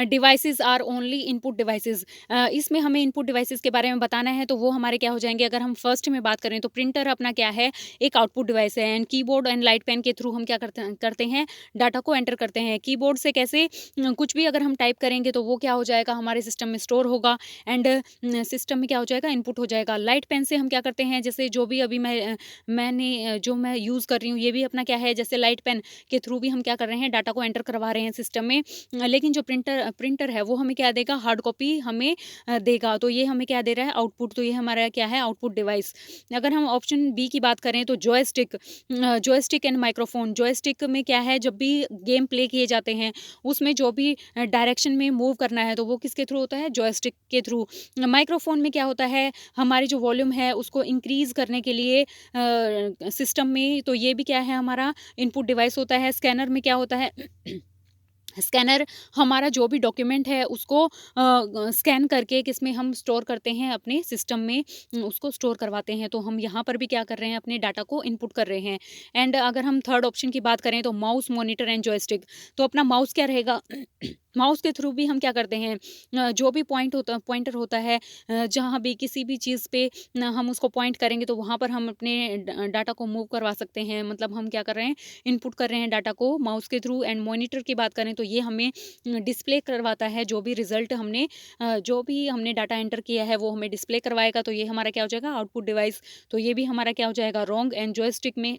devices are only input devices. इसमें हमें इनपुट डिवाइसेस के बारे में बताना है, तो वो हमारे क्या हो जाएंगे? अगर हम फर्स्ट में बात करें तो प्रिंटर अपना क्या है? एक आउटपुट डिवाइस है। And keyboard and light pen के थ्रू हम क्या करते हैं? डाटा को एंटर करते हैं। कीबोर्ड से कैसे कुछ भी अगर हम टाइप करेंगे तो वो क्या हो जाएगा? हमारे सिस्टम में स्टोर होगा, एंड सिस्टम में क्या हो जाएगा? इनपुट हो जाएगा। लाइट पेन से हम क्या करते हैं? जैसे जो भी अभी जो मैं यूज़ कर रही हूँ ये भी अपना क्या है? जैसे लाइट पेन के थ्रू भी हम क्या कर रहे हैं? डाटा को एंटर करवा रहे हैं सिस्टम में। लेकिन जो प्रिंटर है वो हमें क्या देगा? हार्ड कॉपी हमें देगा। तो ये हमें क्या दे रहा है? आउटपुट। तो ये हमारा क्या है? Output device. अगर हम ऑप्शन बी की बात करें तो जॉयस्टिक एंड माइक्रोफोन। जॉयस्टिक में क्या है? जब भी गेम प्ले किए जाते हैं उसमें जो भी डायरेक्शन में मूव करना है तो वो किसके थ्रू होता है? जॉयस्टिक के थ्रू। माइक्रोफोन में क्या होता है? हमारी जो वॉल्यूम है उसको इंक्रीज करने के लिए सिस्टम में, तो ये भी क्या है? हमारा इनपुट डिवाइस होता है। स्कैनर में क्या होता है? स्कैनर हमारा जो भी डॉक्यूमेंट है उसको स्कैन करके किसमें हम स्टोर करते हैं? अपने सिस्टम में उसको स्टोर करवाते हैं। तो हम यहाँ पर भी क्या कर रहे हैं? अपने डाटा को इनपुट कर रहे हैं। एंड अगर हम थर्ड ऑप्शन की बात करें तो माउस, मॉनिटर एंड जॉयस्टिक। तो अपना माउस क्या रहेगा? माउस के थ्रू भी हम क्या करते हैं? जो भी पॉइंटर होता है, जहाँ भी किसी भी चीज़ पे हम उसको पॉइंट करेंगे तो वहाँ पर हम अपने डाटा को मूव करवा सकते हैं। मतलब हम क्या कर रहे हैं? इनपुट कर रहे हैं डाटा को माउस के थ्रू। एंड मॉनिटर की बात करें तो ये हमें डिस्प्ले करवाता है जो भी रिजल्ट हमने जो भी हमने डाटा एंटर किया है वो हमें डिस्प्ले करवाएगा। तो ये हमारा क्या हो जाएगा? Output device. तो ये भी हमारा क्या हो जाएगा? रॉन्ग। एंड जॉयस्टिक में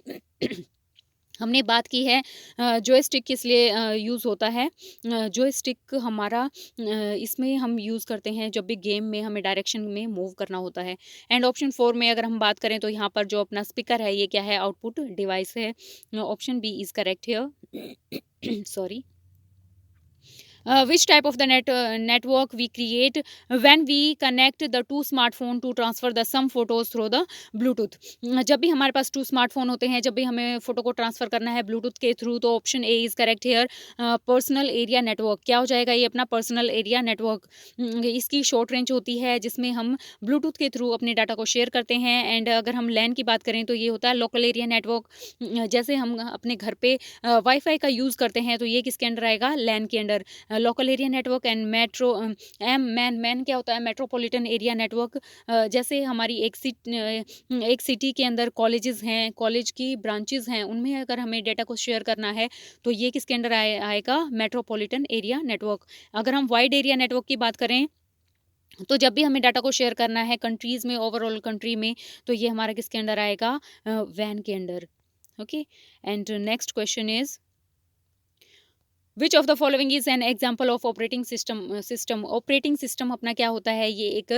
हमने बात की है जॉयस्टिक किस लिए यूज़ होता है? जॉयस्टिक हमारा इसमें हम यूज़ करते हैं जब भी गेम में हमें डायरेक्शन में मूव करना होता है। एंड ऑप्शन 4 में अगर हम बात करें तो यहाँ पर जो अपना स्पीकर है ये क्या है? आउटपुट डिवाइस है। Option B is correct here. Sorry. Which type of the network we create when we connect the two smartphone to transfer the some photos through the Bluetooth। जब भी हमारे पास 2 स्मार्टफ़ोन होते हैं, जब भी हमें फ़ोटो को ट्रांसफ़र करना है ब्लूटूथ के थ्रू, तो option A is correct here. Personal area network क्या हो जाएगा? ये अपना पर्सनल एरिया नेटवर्क। इसकी शॉर्ट रेंज होती है जिसमें हम ब्लूटूथ के थ्रू अपने डाटा को शेयर करते हैं। एंड अगर हम लैन की बात करें तो ये होता है लोकल एरिया नेटवर्क। जैसे हम अपने घर पे वाईफ़ाई का यूज़ करते हैं तो ये किसके अंडर आएगा? लैन के under. Local area network. And metro man क्या होता है? Metropolitan area network. जैसे हमारी एक सिटी के अंदर कॉलेजेस हैं, कॉलेज की ब्रांचेस हैं, उनमें अगर हमें डेटा को शेयर करना है तो ये किसके अंडर आएगा? Metropolitan area network. अगर हम वाइड एरिया नेटवर्क की बात करें तो जब भी हमें डाटा को शेयर करना है कंट्रीज में, ओवरऑल कंट्री में, तो ये हमारा किसके अंडर आएगा? वैन के under. Okay. And next question is which of the following is an example of operating system. Operating system अपना क्या होता है? ये एक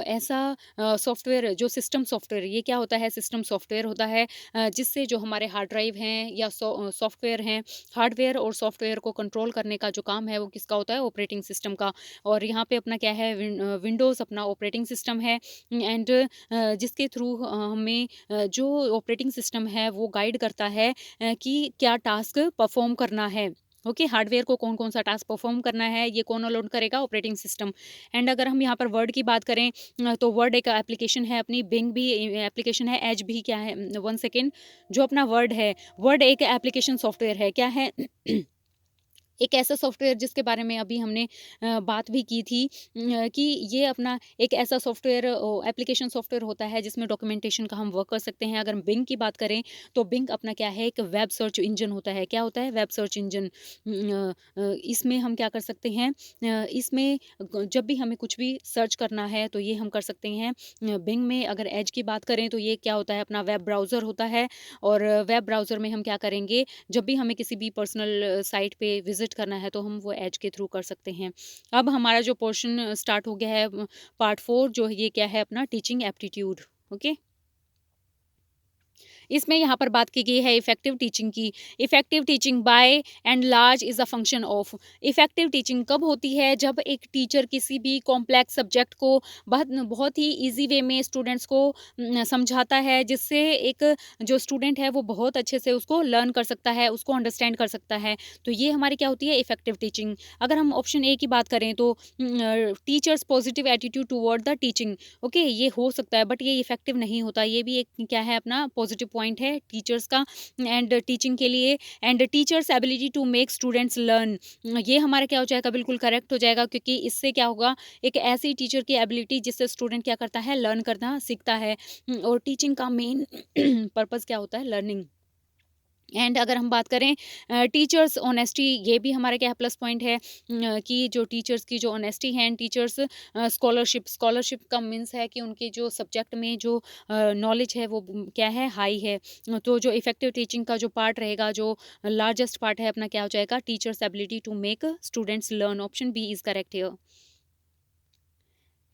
ऐसा सॉफ्टवेयर जो सिस्टम सॉफ्टवेयर, ये क्या होता है? सिस्टम सॉफ्टवेयर होता है जिससे जो हमारे हार्ड ड्राइव हैं या सॉफ्टवेयर हैं, हार्डवेयर और सॉफ्टवेयर को कंट्रोल करने का जो काम है वो किसका होता है? ऑपरेटिंग सिस्टम का। और यहाँ पे अपना क्या है? विंडोज़ अपना ऑपरेटिंग सिस्टम है। एंड जिसके थ्रू हमें जो ऑपरेटिंग सिस्टम है वो गाइड करता है कि क्या टास्क परफॉर्म करना है। ओके। हार्डवेयर को कौन कौन सा टास्क परफॉर्म करना है ये कौन अलाउड करेगा? Operating system. एंड अगर हम यहाँ पर वर्ड की बात करें तो वर्ड एक एप्लीकेशन है अपनी, बिंग भी एप्लीकेशन है, एज भी क्या है? 1 सेकेंड। जो अपना वर्ड है, वर्ड एक एप्लीकेशन सॉफ्टवेयर है। क्या है? एक ऐसा सॉफ्टवेयर जिसके बारे में अभी हमने बात भी की थी, कि ये अपना एक ऐसा सॉफ्टवेयर एप्लीकेशन सॉफ्टवेयर होता है जिसमें डॉक्यूमेंटेशन का हम वर्क कर सकते हैं। अगर बिंग की बात करें तो बिंग अपना क्या है, एक वेब सर्च इंजन होता है। क्या होता है? Web search engine. इसमें हम क्या कर सकते हैं, इसमें जब भी हमें कुछ भी सर्च करना है तो ये हम कर सकते हैं बिंग में। अगर एज की बात करें तो ये क्या होता है, अपना वेब ब्राउज़र होता है। और वेब ब्राउज़र में हम क्या करेंगे, जब भी हमें किसी भी पर्सनल साइट पे विजिट करना है तो हम वो एज के थ्रू कर सकते हैं। अब हमारा जो पोर्शन स्टार्ट हो गया है, पार्ट 4, जो ये क्या है, अपना टीचिंग एप्टीट्यूड। ओके। इसमें यहाँ पर बात की गई है इफेक्टिव टीचिंग की। Effective teaching bye and large is a function of. Effective teaching कब होती है? जब एक टीचर किसी भी कॉम्प्लेक्स सब्जेक्ट को बहुत बहुत ही ईजी वे में स्टूडेंट्स को समझाता है, जिससे एक जो स्टूडेंट है वो बहुत अच्छे से उसको लर्न कर सकता है, उसको अंडरस्टैंड कर सकता है। तो ये हमारी क्या होती है, इफेक्टिव टीचिंग। अगर हम ऑप्शन ए की बात करें तो teachers positive attitude toward the teaching. Okay, ये हो सकता है बट ये इफेक्टिव नहीं होता। ये भी एक क्या है, अपना पॉजिटिव पॉइंट है टीचर्स का एंड टीचिंग के लिए। And teachers ability to make students learn, ये हमारा क्या हो जाएगा, बिल्कुल करेक्ट हो जाएगा, क्योंकि इससे क्या होगा, एक ऐसी टीचर की एबिलिटी जिससे स्टूडेंट क्या करता है, लर्न करना सीखता है। और टीचिंग का मेन पर्पस क्या होता है, लर्निंग। एंड अगर हम बात करें टीचर्स ऑनेस्टी, ये भी हमारा क्या है, प्लस पॉइंट है, कि जो टीचर्स की जो ऑनेस्टी है, टीचर्स स्कॉलरशिप, स्कॉलरशिप का मीन्स है कि उनके जो सब्जेक्ट में जो नॉलेज है वो क्या है, हाई है। तो जो इफेक्टिव टीचिंग का जो पार्ट रहेगा, जो लार्जेस्ट पार्ट है अपना, क्या हो जाएगा, teachers ability to make students learn. Option B is correct here.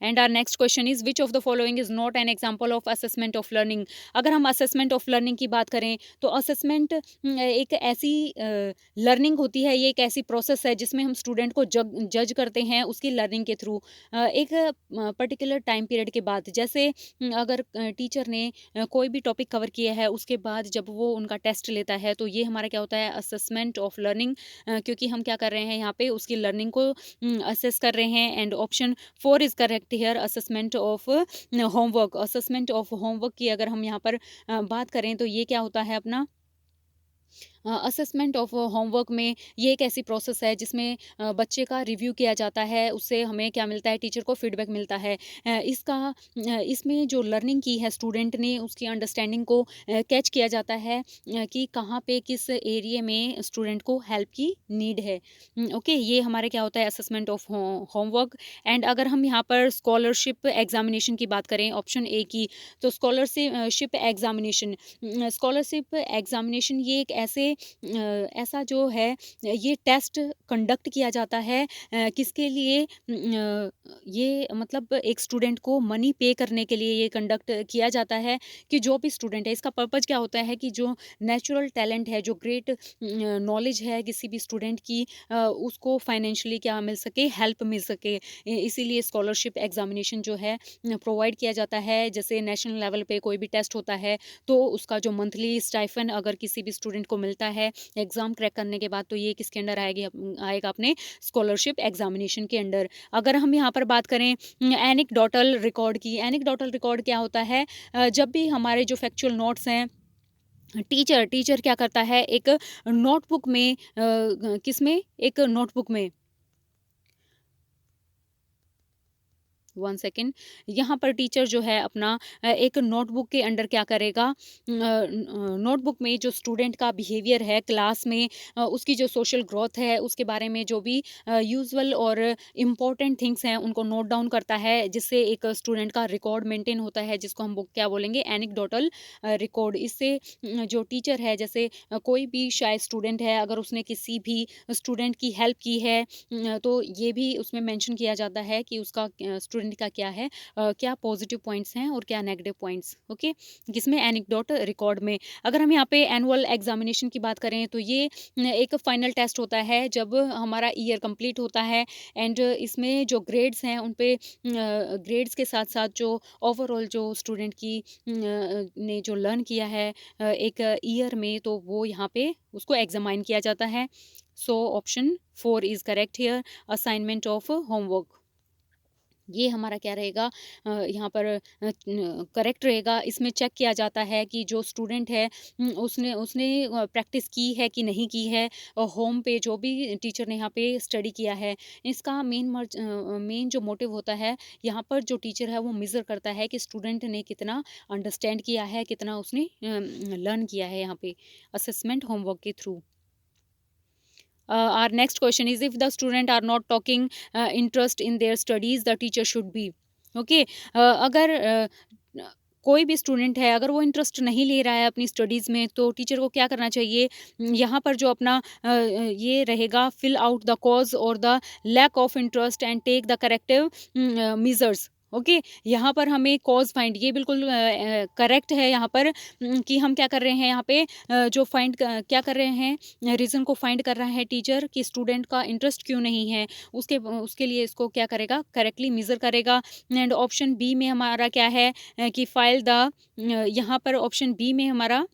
And our next question is which of the following is not an example of assessment of learning. अगर हम assessment of learning की बात करें तो assessment एक ऐसी learning होती है, ये एक ऐसी प्रोसेस है जिसमें हम स्टूडेंट को जज करते हैं उसकी लर्निंग के थ्रू, एक पर्टिकुलर टाइम पीरियड के बाद। जैसे अगर टीचर ने कोई भी टॉपिक कवर किया है, उसके बाद जब वो उनका टेस्ट लेता है तो ये हमारा क्या होता है, असेसमेंट ऑफ लर्निंग, क्योंकि हम क्या कर रहे हैं, यहाँ पे उसकी लर्निंग को असेस कर रहे हैं। And option 4 is correct here, assessment of homework. Assessment of homework की अगर हम यहाँ पर बात करें तो ये क्या होता है, अपना असेसमेंट ऑफ होमवर्क में ये एक ऐसी प्रोसेस है जिसमें बच्चे का रिव्यू किया जाता है, उससे हमें क्या मिलता है, टीचर को फीडबैक मिलता है। इसमें जो लर्निंग की है स्टूडेंट ने, उसकी अंडरस्टैंडिंग को कैच किया जाता है, कि कहाँ पे किस एरिया में स्टूडेंट को हेल्प की नीड है। ओके, ये हमारे क्या होता है, असेसमेंट ऑफ होमवर्क। एंड अगर हम यहाँ पर स्कॉलरशिप एग्जामिनेशन की बात करें, ऑप्शन ए की, तो स्कॉलरशिप एग्जामिनेशन, स्कॉलरशिप एग्जामिनेशन ये एक ऐसा जो है, ये टेस्ट कंडक्ट किया जाता है, किसके लिए, ये मतलब एक स्टूडेंट को मनी पे करने के लिए ये कंडक्ट किया जाता है, कि जो भी स्टूडेंट है, इसका पर्पज़ क्या होता है, कि जो नेचुरल टैलेंट है, जो ग्रेट नॉलेज है किसी भी स्टूडेंट की, उसको फाइनेंशियली क्या मिल सके, हेल्प मिल सके। इसीलिए स्कॉलरशिप एग्जामिनेशन जो है प्रोवाइड किया जाता है। जैसे नेशनल लेवल पे कोई भी टेस्ट होता है तो उसका जो मंथली स्टाइफन अगर किसी भी स्टूडेंट को मिलता है एग्ज़ाम क्रैक करने के बाद, तो ये किसके अंडर आएगी, आएगा अपने स्कॉलरशिप एग्जामिनेशन के अंडर। अगर हम यहाँ पर बात करें एनेक्डोटल रिकॉर्ड की, एनेक्डोटल रिकॉर्ड क्या होता है, जब भी हमारे जो फैक्चुअल नोट्स हैं, टीचर टीचर क्या करता है, एक नोटबुक में, किसमें, एक नोटबुक में, 1 सेकंड, यहाँ पर टीचर जो है अपना एक नोटबुक के अंडर क्या करेगा, नोटबुक में जो स्टूडेंट का बिहेवियर है क्लास में, उसकी जो सोशल ग्रोथ है, उसके बारे में जो भी यूजुअल और इम्पोर्टेंट थिंग्स हैं उनको नोट डाउन करता है, जिससे एक स्टूडेंट का रिकॉर्ड मेंटेन होता है, जिसको हम क्या बोलेंगे, एनेक्डोटल रिकॉर्ड। इससे जो टीचर है, जैसे कोई भी शायद स्टूडेंट है, अगर उसने किसी भी स्टूडेंट की हेल्प की है, तो ये भी उसमें मेंशन किया जाता है कि उसका स्टूडेंट का क्या है, क्या पॉजिटिव पॉइंट्स हैं और क्या नेगेटिव पॉइंट्स। ओके, किसमें, एनेक्डोट रिकॉर्ड में। अगर हम यहाँ पे एनुअल एग्जामिनेशन की बात करें तो ये एक फाइनल टेस्ट होता है जब हमारा ईयर कंप्लीट होता है। एंड इसमें जो ग्रेड्स हैं उन पे ग्रेड्स के साथ साथ जो ओवरऑल जो स्टूडेंट की ने जो लर्न किया है एक ईयर में, तो वो यहाँ पे उसको एग्जामाइन किया जाता है। So option 4 is correct here, assignment of homework. ये हमारा क्या रहेगा, यहाँ पर करेक्ट रहेगा। इसमें चेक किया जाता है कि जो स्टूडेंट है उसने उसने प्रैक्टिस की है कि नहीं की है, और होम पे जो भी टीचर ने यहाँ पे स्टडी किया है। इसका मेन जो मोटिव होता है, यहाँ पर जो टीचर है वो मेज़र करता है कि स्टूडेंट ने कितना अंडरस्टैंड किया है, कितना उसने लर्न किया है यहाँ पे असेसमेंट होमवर्क के through. Our next question is, if the student are not talking interest in their studies, the teacher should be okay. अगर कोई भी स्टूडेंट है, अगर वो इंटरेस्ट नहीं ले रहा है अपनी स्टडीज़ में, तो टीचर को क्या करना चाहिए? यहाँ पर जो अपना ये रहेगा, फिल आउट द कॉज और the lack of interest and take the corrective measures. Okay, यहाँ पर हमें कॉज फाइंड, ये बिल्कुल करेक्ट है यहाँ पर, कि हम क्या कर रहे हैं यहाँ पे, जो फाइंड क्या कर रहे हैं, रीज़न को फाइंड कर रहा है टीचर कि स्टूडेंट का इंटरेस्ट क्यों नहीं है। उसके लिए इसको क्या करेगा, करेक्टली मेज़र करेगा। एंड ऑप्शन बी में हमारा क्या है, कि फाइल द, यहाँ पर ऑप्शन बी में हमारा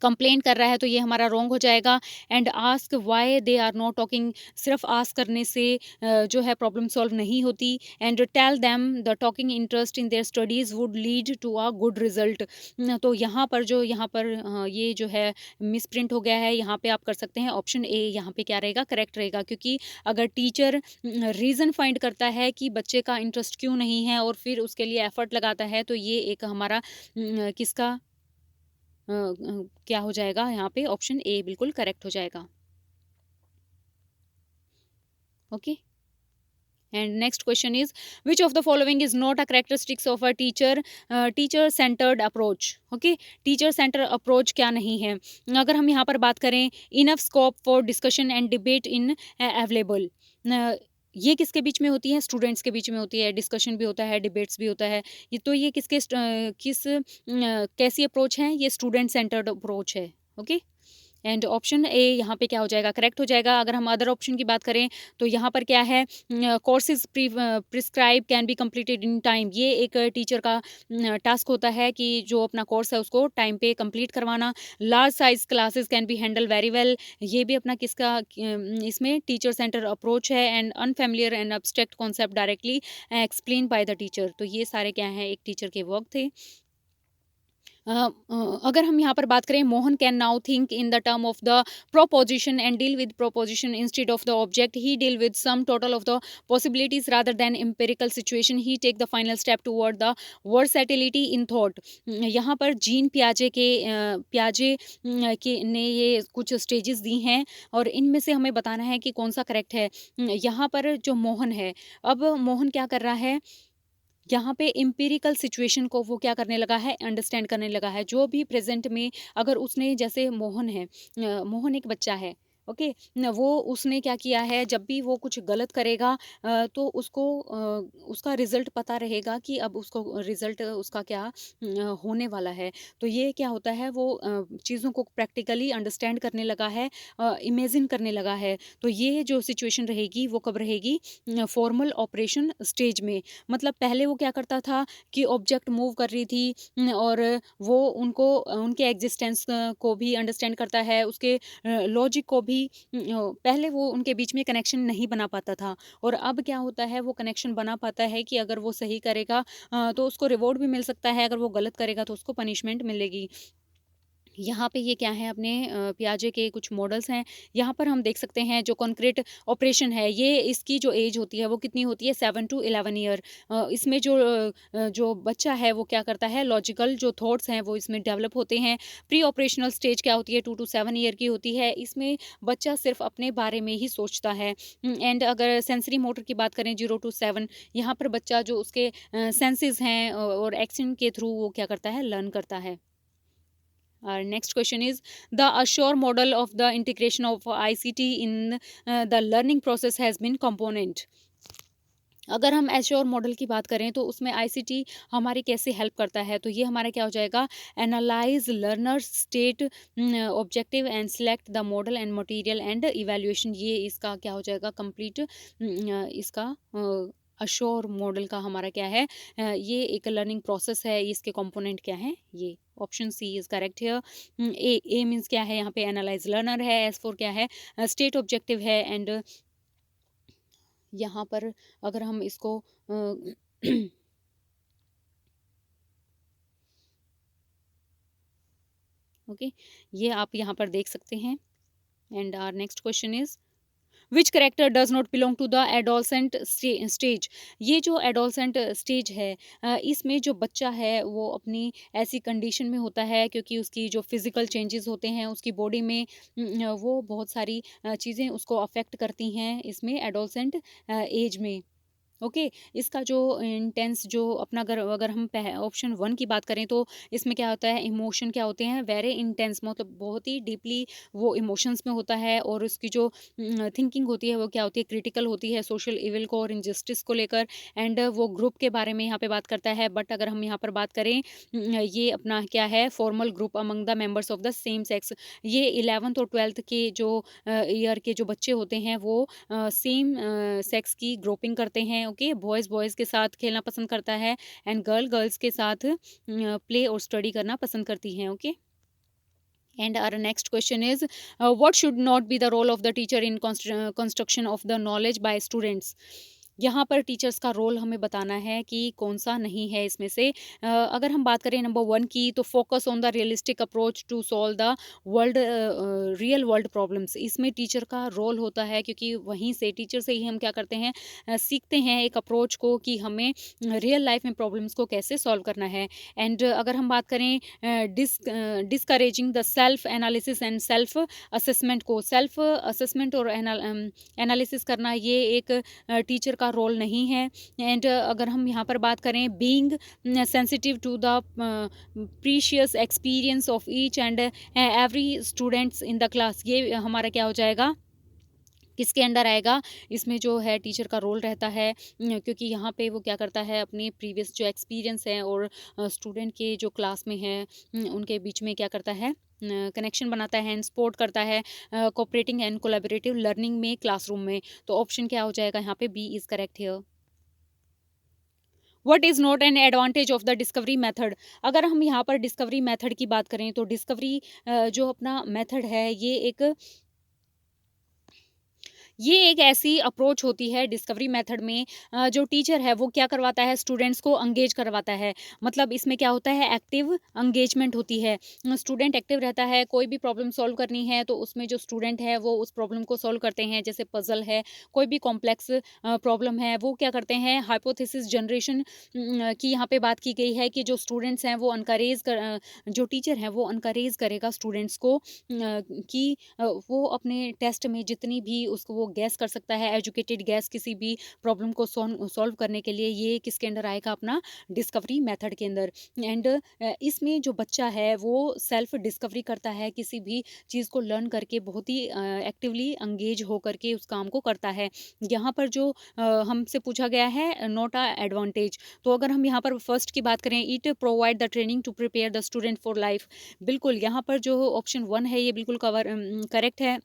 कंप्लेंट कर रहा है, तो ये हमारा रॉन्ग हो जाएगा। And ask why they are not talking, सिर्फ आस्क करने से जो है प्रॉब्लम सॉल्व नहीं होती। And tell them the talking interest in their studies would lead to a good result. तो यहाँ पर ये जो है मिस प्रिंट हो गया है, यहाँ पे आप कर सकते हैं ऑप्शन ए, यहाँ पे क्या रहेगा, करेक्ट रहेगा। क्योंकि अगर टीचर रीज़न फाइंड करता है कि बच्चे का इंटरेस्ट क्यों नहीं है और फिर उसके लिए एफर्ट लगाता है, तो ये एक हमारा किसका क्या हो जाएगा, यहाँ पे ऑप्शन ए बिल्कुल करेक्ट हो जाएगा। Okay, and next question is, which of the following is not a characteristics of a teacher centred approach. Okay, teacher centre approach क्या नहीं है? अगर हम यहाँ पर बात करें, enough scope for discussion and debate in available, ये किसके बीच में होती है? स्टूडेंट्स के बीच में होती है। डिस्कशन भी होता है, डिबेट्स भी होता है। ये तो ये कैसी अप्रोच है? ये स्टूडेंट सेंटर्ड अप्रोच है। ओके, एंड ऑप्शन ए यहाँ पे क्या हो जाएगा, करेक्ट हो जाएगा। अगर हम अदर ऑप्शन की बात करें, तो यहाँ पर क्या है, courses prescribe can be completed in time. ये एक टीचर का टास्क होता है कि जो अपना कोर्स है उसको टाइम पे कंप्लीट करवाना। Large size classes can be handle very well, ये भी अपना किसका इसमें टीचर सेंटर अप्रोच है। And unfamiliar and abstract concept directly explain by the teacher, तो ये सारे क्या हैं, एक टीचर के वर्क थे। अगर हम यहाँ पर बात करें, Mohan can now think in the term of the proposition and deal with proposition instead of the object. He deal with some total of the possibilities rather than empirical situation. He take the final step toward the versatility in thought. यहाँ पर gene प्याजे के ने ये कुछ stages दी हैं, और इनमें से हमें बताना है कि कौन सा करेक्ट है। यहाँ पर जो मोहन है, अब मोहन क्या कर रहा है, यहाँ पे एम्पिरिकल सिचुएशन को वो क्या करने लगा है, अंडरस्टैंड करने लगा है। जो भी प्रेजेंट में, अगर उसने, जैसे मोहन है, मोहन एक बच्चा है, ओके, न वो उसने क्या किया है, जब भी वो कुछ गलत करेगा तो उसको उसका रिजल्ट पता रहेगा कि अब उसको रिजल्ट उसका क्या होने वाला है। तो ये क्या होता है, वो चीज़ों को प्रैक्टिकली अंडरस्टैंड करने लगा है, इमेजिन करने लगा है। तो ये जो सिचुएशन रहेगी वो कब रहेगी, फॉर्मल ऑपरेशन स्टेज में। मतलब पहले वो क्या करता था कि ऑब्जेक्ट मूव कर रही थी, और वो उनके एग्जिस्टेंस को भी अंडरस्टैंड करता है, उसके लॉजिक को भी। पहले वो उनके बीच में कनेक्शन नहीं बना पाता था, और अब क्या होता है, वो कनेक्शन बना पाता है कि अगर वो सही करेगा तो उसको रिवॉर्ड भी मिल सकता है, अगर वो गलत करेगा तो उसको पनिशमेंट मिलेगी। यहाँ पे ये क्या है, अपने पियाजे के कुछ मॉडल्स हैं। यहाँ पर हम देख सकते हैं जो कॉन्क्रीट ऑपरेशन है, ये इसकी जो एज होती है वो कितनी होती है, 7 to 11 ईयर। इसमें जो बच्चा है वो क्या करता है, लॉजिकल जो थॉट्स हैं वो इसमें डेवलप होते हैं। प्री ऑपरेशनल स्टेज क्या होती है, 2 to 7 ईयर की होती है। इसमें बच्चा सिर्फ अपने बारे में ही सोचता है। एंड अगर सेंसरी मोटर की बात करें, 0 to 7, यहाँ पर बच्चा जो उसके सेंसेस हैं और एक्शन के थ्रू वो क्या करता है, लर्न करता है। Our next question is, the Assure model of the integration of ICT in the learning process has been component. अगर हम एश्योर मॉडल की बात करें तो उसमें आईसीटी हमारी कैसे हेल्प करता है, तो ये हमारा क्या हो जाएगा, analyse learners state objective and select the model and material and evaluation. ये इसका क्या हो जाएगा, कंप्लीट इसका अश्योर मॉडल का हमारा क्या है, ये एक लर्निंग प्रोसेस है। इसके कंपोनेंट क्या है, ये ऑप्शन सी इज करेक्ट है। ए मीन्स क्या है, यहाँ पे एनालाइज लर्नर है। एस फोर क्या है, स्टेट ऑब्जेक्टिव है। एंड यहाँ पर अगर हम इसको ओके, ये आप यहाँ पर देख सकते हैं। And our next question is which character does not belong to the adolescent stage. ये जो एडोलसेंट स्टेज है, इसमें जो बच्चा है वो अपनी ऐसी कंडीशन में होता है क्योंकि उसकी जो फिजिकल चेंजेस होते हैं उसकी बॉडी में, वो बहुत सारी चीज़ें उसको अफेक्ट करती हैं इसमें एडोलसेंट एज में। ओके, इसका जो इंटेंस जो अपना अगर अगर हम ऑप्शन वन की बात करें तो इसमें क्या होता है, इमोशन क्या होते हैं, वेरी इंटेंस, मतलब बहुत ही डीपली वो इमोशंस में होता है। और उसकी जो थिंकिंग होती है वो क्या होती है, क्रिटिकल होती है सोशल इविल को और इनजस्टिस को लेकर। एंड वो ग्रुप के बारे में यहाँ पे बात करता है। बट अगर हम यहाँ पर बात करें, ये अपना क्या है, formal group among the members of the same sex. ये 11th और 12th के जो ईयर के जो बच्चे होते हैं वो सेम सेक्स की ग्रुपिंग करते हैं। ओके, बॉयज़ बॉयज़ के साथ खेलना पसंद करता है एंड गर्ल्स के साथ प्ले और स्टडी करना पसंद करती हैं। Okay, and our next question is what should not be the role of the teacher in construction of the knowledge by students। यहाँ पर टीचर्स का रोल हमें बताना है कि कौन सा नहीं है इसमें से। अगर हम बात करें नंबर वन की, तो focus on the realistic approach to solve the world real world problems. इसमें टीचर का रोल होता है क्योंकि वहीं से टीचर से ही हम क्या करते हैं, सीखते हैं एक अप्रोच को कि हमें रियल लाइफ में प्रॉब्लम्स को कैसे सॉल्व करना है। एंड अगर हम बात करें discouraging the self analysis and self assessment को, सेल्फ असेसमेंट और एनालिसिस करना ये एक टीचर का रोल नहीं है। एंड अगर हम यहाँ पर बात करें, being sensitive to the precious experience of each and every students in the class, ये हमारा क्या हो जाएगा, किसके अंडर आएगा, इसमें जो है टीचर का रोल रहता है। क्योंकि यहाँ पे वो क्या करता है, अपनी प्रीवियस जो एक्सपीरियंस है और स्टूडेंट के जो क्लास में है उनके बीच में क्या करता है, कनेक्शन बनाता है एंड सपोर्ट करता है कोऑपरेटिंग एंड कोलैबोरेटिव लर्निंग में क्लासरूम में। तो ऑप्शन क्या हो जाएगा यहाँ पे, B is correct here. What is not an advantage of the discovery method. अगर हम यहाँ पर डिस्कवरी मेथड की बात करें तो डिस्कवरी जो अपना मेथड है ये एक ऐसी अप्रोच होती है डिस्कवरी मेथड में, जो टीचर है वो क्या करवाता है, स्टूडेंट्स को अंगेज करवाता है। मतलब इसमें क्या होता है, एक्टिव अंगेजमेंट होती है। स्टूडेंट एक्टिव रहता है, कोई भी प्रॉब्लम सॉल्व करनी है तो उसमें जो स्टूडेंट है वो उस प्रॉब्लम को सॉल्व करते हैं। जैसे पजल है, कोई भी कॉम्प्लेक्स प्रॉब्लम है, वो क्या करते हैं, हाइपोथेसिस जनरेशन की यहाँ पे बात की गई है कि जो स्टूडेंट्स हैं वो अनकरेज कर, जो टीचर है वो अनकरेज करेगा स्टूडेंट्स को कि वो अपने टेस्ट में जितनी भी उसको वो गैस कर सकता है, एजुकेटेड गैस किसी भी प्रॉब्लम को सॉल्व करने के लिए, ये किसके अंदर आएगा, अपना डिस्कवरी मेथड के अंदर। एंड इसमें जो बच्चा है वो सेल्फ डिस्कवरी करता है, किसी भी चीज़ को लर्न करके बहुत ही एक्टिवली अंगेज होकर के उस काम को करता है। यहाँ पर जो हमसे पूछा गया है, नॉट अ एडवांटेज, तो अगर हम यहाँ पर फर्स्ट की बात करें, it provide the training to prepare the student for life. बिल्कुल यहाँ पर जो ऑप्शन वन है ये बिल्कुल करेक्ट है।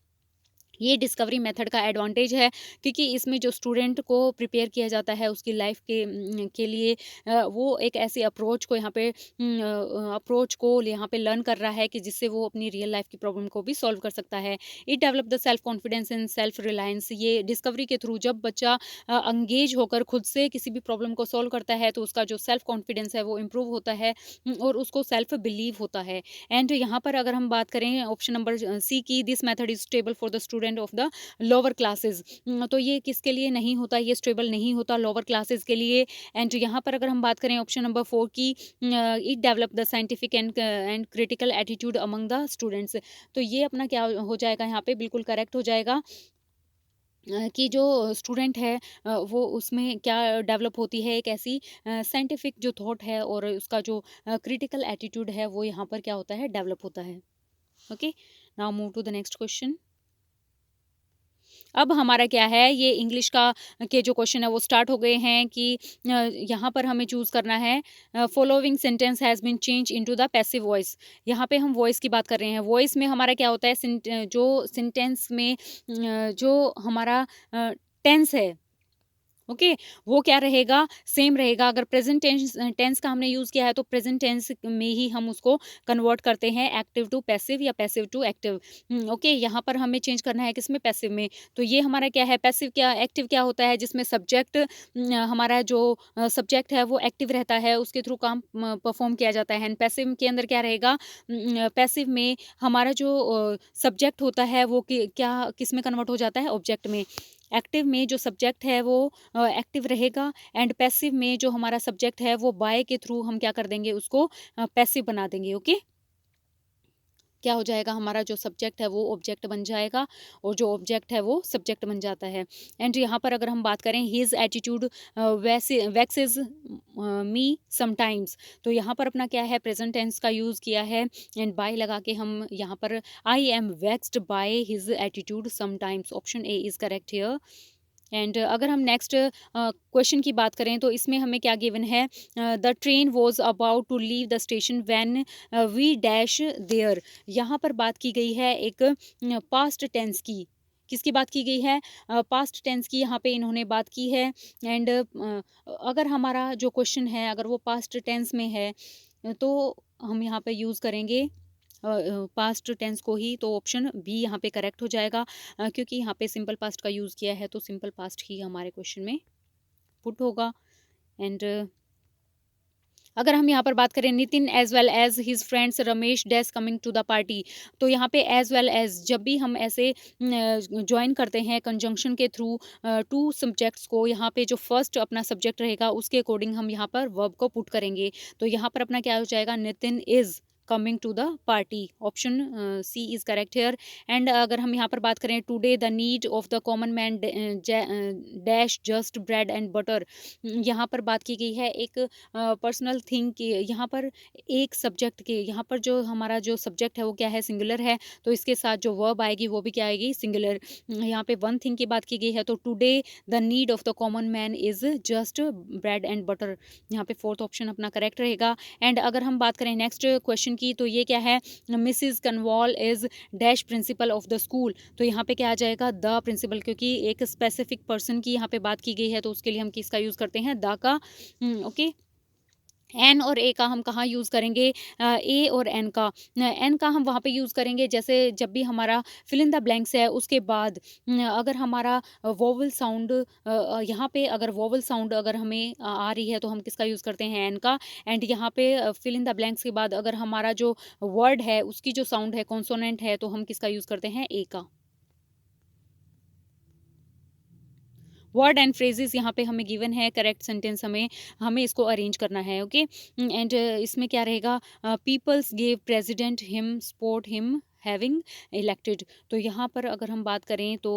ये डिस्कवरी मेथड का एडवांटेज है क्योंकि इसमें जो स्टूडेंट को प्रिपेयर किया जाता है उसकी लाइफ के लिए, वो एक ऐसी अप्रोच को यहाँ पे यहाँ पे लर्न कर रहा है कि जिससे वो अपनी रियल लाइफ की प्रॉब्लम को भी सॉल्व कर सकता है। It develop the self confidence and self reliance. ये डिस्कवरी के थ्रू जब बच्चा अंगेज होकर खुद से किसी भी प्रॉब्लम को सॉल्व करता है तो उसका जो सेल्फ कॉन्फिडेंस है वो इम्प्रूव होता है और उसको सेल्फ बिलीव होता है। एंड यहाँ पर अगर हम बात करें ऑप्शन नंबर सी की, this method is stable for the student of the lower classes, तो ये किसके लिए नहीं होता, ये स्टेबल नहीं होता लोअर क्लासेस के लिए। एंड यहाँ पर अगर हम बात करें ऑप्शन नंबर 4 की, it develop the scientific and critical attitude among the students, तो ये अपना क्या हो जाएगा, यहाँ पे बिल्कुल करेक्ट हो जाएगा कि जो स्टूडेंट है वो उसमें क्या डेवलप होती है, एक ऐसी साइंटिफिक जो थॉट है और उसका जो क्रिटिकल एटीट्यूड है वो यहाँ पर क्या होता है, डेवलप होता है। Okay, now move to the next question. अब हमारा क्या है, ये इंग्लिश का के जो क्वेश्चन है वो स्टार्ट हो गए हैं कि यहाँ पर हमें चूज़ करना है, following sentence has been change into the passive voice. यहाँ पे हम वॉइस की बात कर रहे हैं। वॉइस में हमारा क्या होता है, जो सेंटेंस में जो हमारा टेंस है ओके, वो क्या रहेगा, सेम रहेगा। अगर प्रेजेंट टेंस टेंस का हमने यूज़ किया है तो प्रेजेंट टेंस में ही हम उसको कन्वर्ट करते हैं एक्टिव टू पैसिव या पैसिव टू एक्टिव। ओके, यहाँ पर हमें चेंज करना है किसमें, पैसिव में। तो ये हमारा क्या है, पैसिव क्या, एक्टिव क्या होता है, जिसमें सब्जेक्ट हमारा जो सब्जेक्ट है वो एक्टिव रहता है, उसके थ्रू काम परफॉर्म किया जाता है। एंड पैसिव के अंदर क्या रहेगा, पैसिव में हमारा जो सब्जेक्ट होता है वो क्या किस में कन्वर्ट हो जाता है, ऑब्जेक्ट में। एक्टिव में जो सब्जेक्ट है वो एक्टिव रहेगा, एंड पैसिव में जो हमारा सब्जेक्ट है वो बाय के थ्रू हम क्या कर देंगे, उसको पैसिव बना देंगे। ओके, क्या हो जाएगा, हमारा जो सब्जेक्ट है वो ऑब्जेक्ट बन जाएगा, और जो ऑब्जेक्ट है वो सब्जेक्ट बन जाता है। एंड यहाँ पर अगर हम बात करें, हिज एटीट्यूड वैसे वैक्सेस मी समटाइम्स, तो यहाँ पर अपना क्या है, प्रेजेंट टेंस का यूज़ किया है, एंड बाय लगा के हम यहाँ पर I am vaxxed by his attitude sometimes, option A is correct here. एंड अगर हम नेक्स्ट क्वेश्चन की बात करें तो इसमें हमें क्या गिवन है, the train was about to leave the station when we dash there. यहाँ पर बात की गई है एक पास्ट टेंस की। किसकी बात की गई है, पास्ट टेंस की यहाँ पे इन्होंने बात की है। एंड अगर हमारा जो क्वेश्चन है अगर वो पास्ट टेंस में है तो हम यहाँ पे यूज़ करेंगे पास्ट टेंस को ही, तो ऑप्शन बी यहाँ पे करेक्ट हो जाएगा, क्योंकि यहाँ पे सिंपल पास्ट का यूज़ किया है तो सिंपल पास्ट ही हमारे क्वेश्चन में पुट होगा। एंड अगर हम यहाँ पर बात करें, Nitin as well as his friends Ramesh dash coming to the party, तो यहाँ पे एज वेल एज जब भी हम ऐसे ज्वाइन करते हैं कंजंक्शन के थ्रू टू सब्जेक्ट्स को, यहाँ पे जो फर्स्ट अपना सब्जेक्ट रहेगा उसके अकॉर्डिंग हम यहाँ पर वर्ब को पुट करेंगे। तो यहाँ पर अपना क्या हो जाएगा, Nitin is coming to the party, option C is correct here. And अगर हम यहाँ पर बात करें, today the need of the common man dash just bread and butter, यहाँ पर बात की गई है एक पर्सनल थिंग की। यहाँ पर एक सब्जेक्ट के, यहाँ पर जो हमारा जो सब्जेक्ट है वो क्या है, सिंगुलर है, तो इसके साथ जो वर्ब आएगी वो भी क्या आएगी, सिंगुलर। यहाँ पे वन थिंग की बात की गई है, तो today the need of the common man is just bread and butter, यहाँ पे फोर्थ ऑप्शन अपना करेक्ट रहेगा। एंड अगर हम बात करें नेक्स्ट क्वेश्चन की, तो ये क्या है, Mrs Kanwal is dash principal of the school, तो यहाँ पे क्या आ जाएगा, द प्रिंसिपल, क्योंकि एक स्पेसिफिक पर्सन की यहाँ पे बात की गई है तो उसके लिए हम किसका यूज करते हैं, द का। ओके, एन और ए का हम कहाँ यूज़ करेंगे, ए और एन का। एन का हम वहाँ पे यूज़ करेंगे जैसे जब भी हमारा फिल इन द ब्लैंक्स है उसके बाद अगर हमारा वोवल साउंड यहाँ पे अगर वोवल साउंड अगर हमें आ रही है तो हम किसका यूज़ करते हैं, एन का। एंड यहाँ पे फिल इन द ब्लैंक्स के बाद अगर हमारा जो वर्ड है उसकी जो साउंड है कॉन्सोनेंट है तो हम किसका यूज़ करते हैं, ए का। वर्ड एंड फ्रेजेस यहाँ पे हमें गिवन है, करेक्ट सेंटेंस हमें हमें इसको अरेंज करना है। ओके, एंड इसमें क्या रहेगा, peoples gave president him support him having elected, तो यहाँ पर अगर हम बात करें तो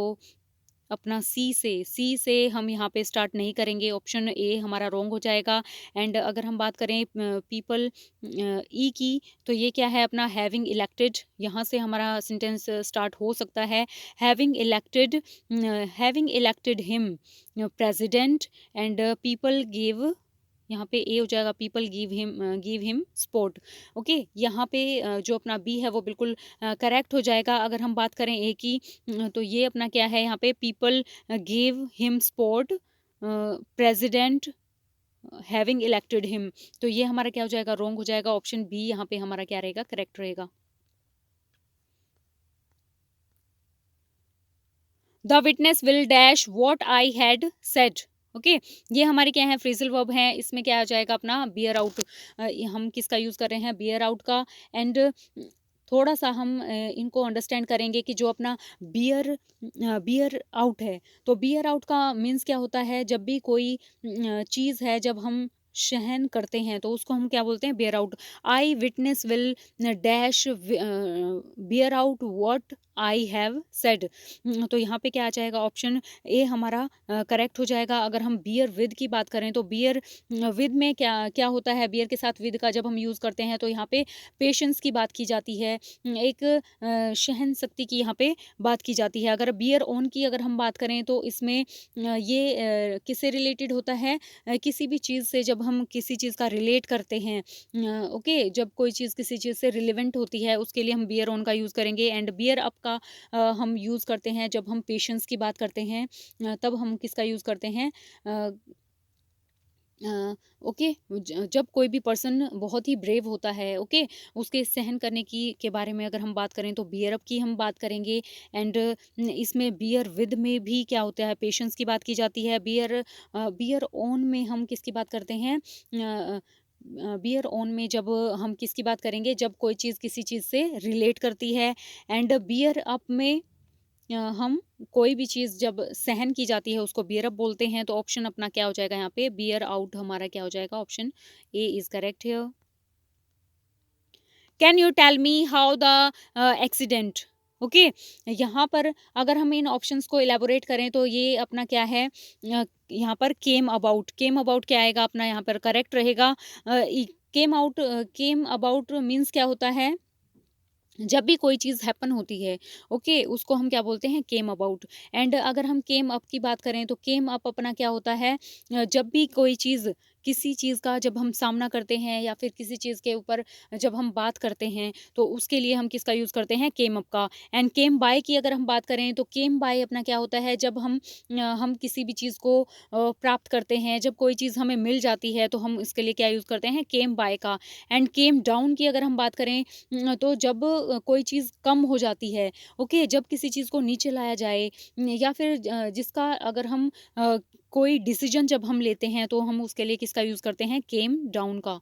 अपना सी से हम यहाँ पे स्टार्ट नहीं करेंगे, ऑप्शन ए हमारा रॉन्ग हो जाएगा। एंड अगर हम बात करें पीपल ई की, तो ये क्या है अपना हैविंग इलेक्टेड, यहाँ से हमारा सेंटेंस स्टार्ट हो सकता है, having elected him president and people give, यहाँ पे ए हो जाएगा, people give him support. Okay, यहाँ पे जो अपना बी है वो बिल्कुल करेक्ट हो जाएगा। अगर हम बात करें ए की, तो ये अपना क्या है, यहाँ पे people give him support president having elected him, तो ये हमारा क्या हो जाएगा, रॉन्ग हो जाएगा, ऑप्शन बी यहाँ पे हमारा क्या रहेगा, करेक्ट रहेगा। The witness will dash what I had said, okay, ये हमारे क्या है, फ्रेजल वर्ब है, इसमें क्या आ जाएगा अपना बियर आउट, हम किसका यूज कर रहे हैं, बियर आउट का। एंड थोड़ा सा हम इनको अंडरस्टैंड करेंगे कि जो अपना बियर आउट है, तो बियर आउट का मीन्स क्या होता है, जब भी कोई चीज़ है जब हम सहन करते हैं तो उसको हम क्या बोलते हैं, beer out. I witness will dash beer out what I have said, तो यहाँ पे क्या आ जाएगा, ऑप्शन ए हमारा करेक्ट हो जाएगा। अगर हम बियर विद की बात करें तो बियर विद में क्या क्या होता है, बियर के साथ विद का जब हम यूज़ करते हैं तो यहाँ पे पेशेंस की बात की जाती है, एक सहन शक्ति की यहाँ पे बात की जाती है। अगर बियर ऑन की अगर हम बात करें तो इसमें ये किससे रिलेटेड होता है, किसी भी चीज़ से जब हम किसी चीज़ का रिलेट करते हैं, ओके, जब कोई चीज़ किसी चीज़ से रिलेवेंट होती है उसके लिए हम बियर ऑन का यूज़ करेंगे। एंड बियर अप का हम यूज़ करते हैं जब हम पेशेंस की बात करते हैं, तब हम किसका यूज़ करते हैं? अ, ओके, जब कोई भी पर्सन बहुत ही ब्रेव होता है, ओके, उसके सहन करने की के बारे में अगर हम बात करें तो बियर अप की हम बात करेंगे। एंड इसमें बियर विद में भी क्या होता है, पेशेंस की बात की जाती है। बियर ऑन में हम किसकी बात करते हैं? बियर ऑन में जब हम किसकी बात करेंगे, जब कोई चीज़ किसी चीज़ से रिलेट करती है। एंड बियर अप में हम कोई भी चीज़ जब सहन की जाती है उसको बियर अप बोलते हैं। तो ऑप्शन अपना क्या हो जाएगा यहाँ पे? बियर आउट हमारा क्या हो जाएगा? Option A is correct here. Can you tell me how the accident? Okay, यहाँ पर अगर हम इन ऑप्शंस को इलेबोरेट करें तो ये अपना क्या है? यहाँ पर केम अबाउट क्या आएगा अपना? यहाँ पर करेक्ट रहेगा। केम अबाउट मीन्स क्या होता है? जब भी कोई चीज़ हैपन होती है, ओके, उसको हम क्या बोलते हैं? Came about. एंड अगर हम केम अप की बात करें तो केम अप अपना क्या होता है? जब भी कोई चीज़, किसी चीज़ का जब हम सामना करते हैं या फिर किसी चीज़ के ऊपर जब हम बात करते हैं तो उसके लिए हम किसका यूज़ करते हैं? केम अप का। एंड केम बाय की अगर हम बात करें तो केम बाय अपना क्या होता है? जब हम किसी भी चीज़ को प्राप्त करते हैं, जब कोई चीज़ हमें मिल जाती है तो हम इसके लिए क्या यूज़ करते हैं? केम बाय का। एंड केम डाउन की अगर हम बात करें, तो जब कोई चीज़ कम हो जाती है, ओके, जब किसी चीज़ को नीचे लाया जाए, या फिर जिसका अगर हम कोई डिसीजन जब हम लेते हैं तो हम उसके लिए किसका यूज़ करते हैं? केम डाउन का।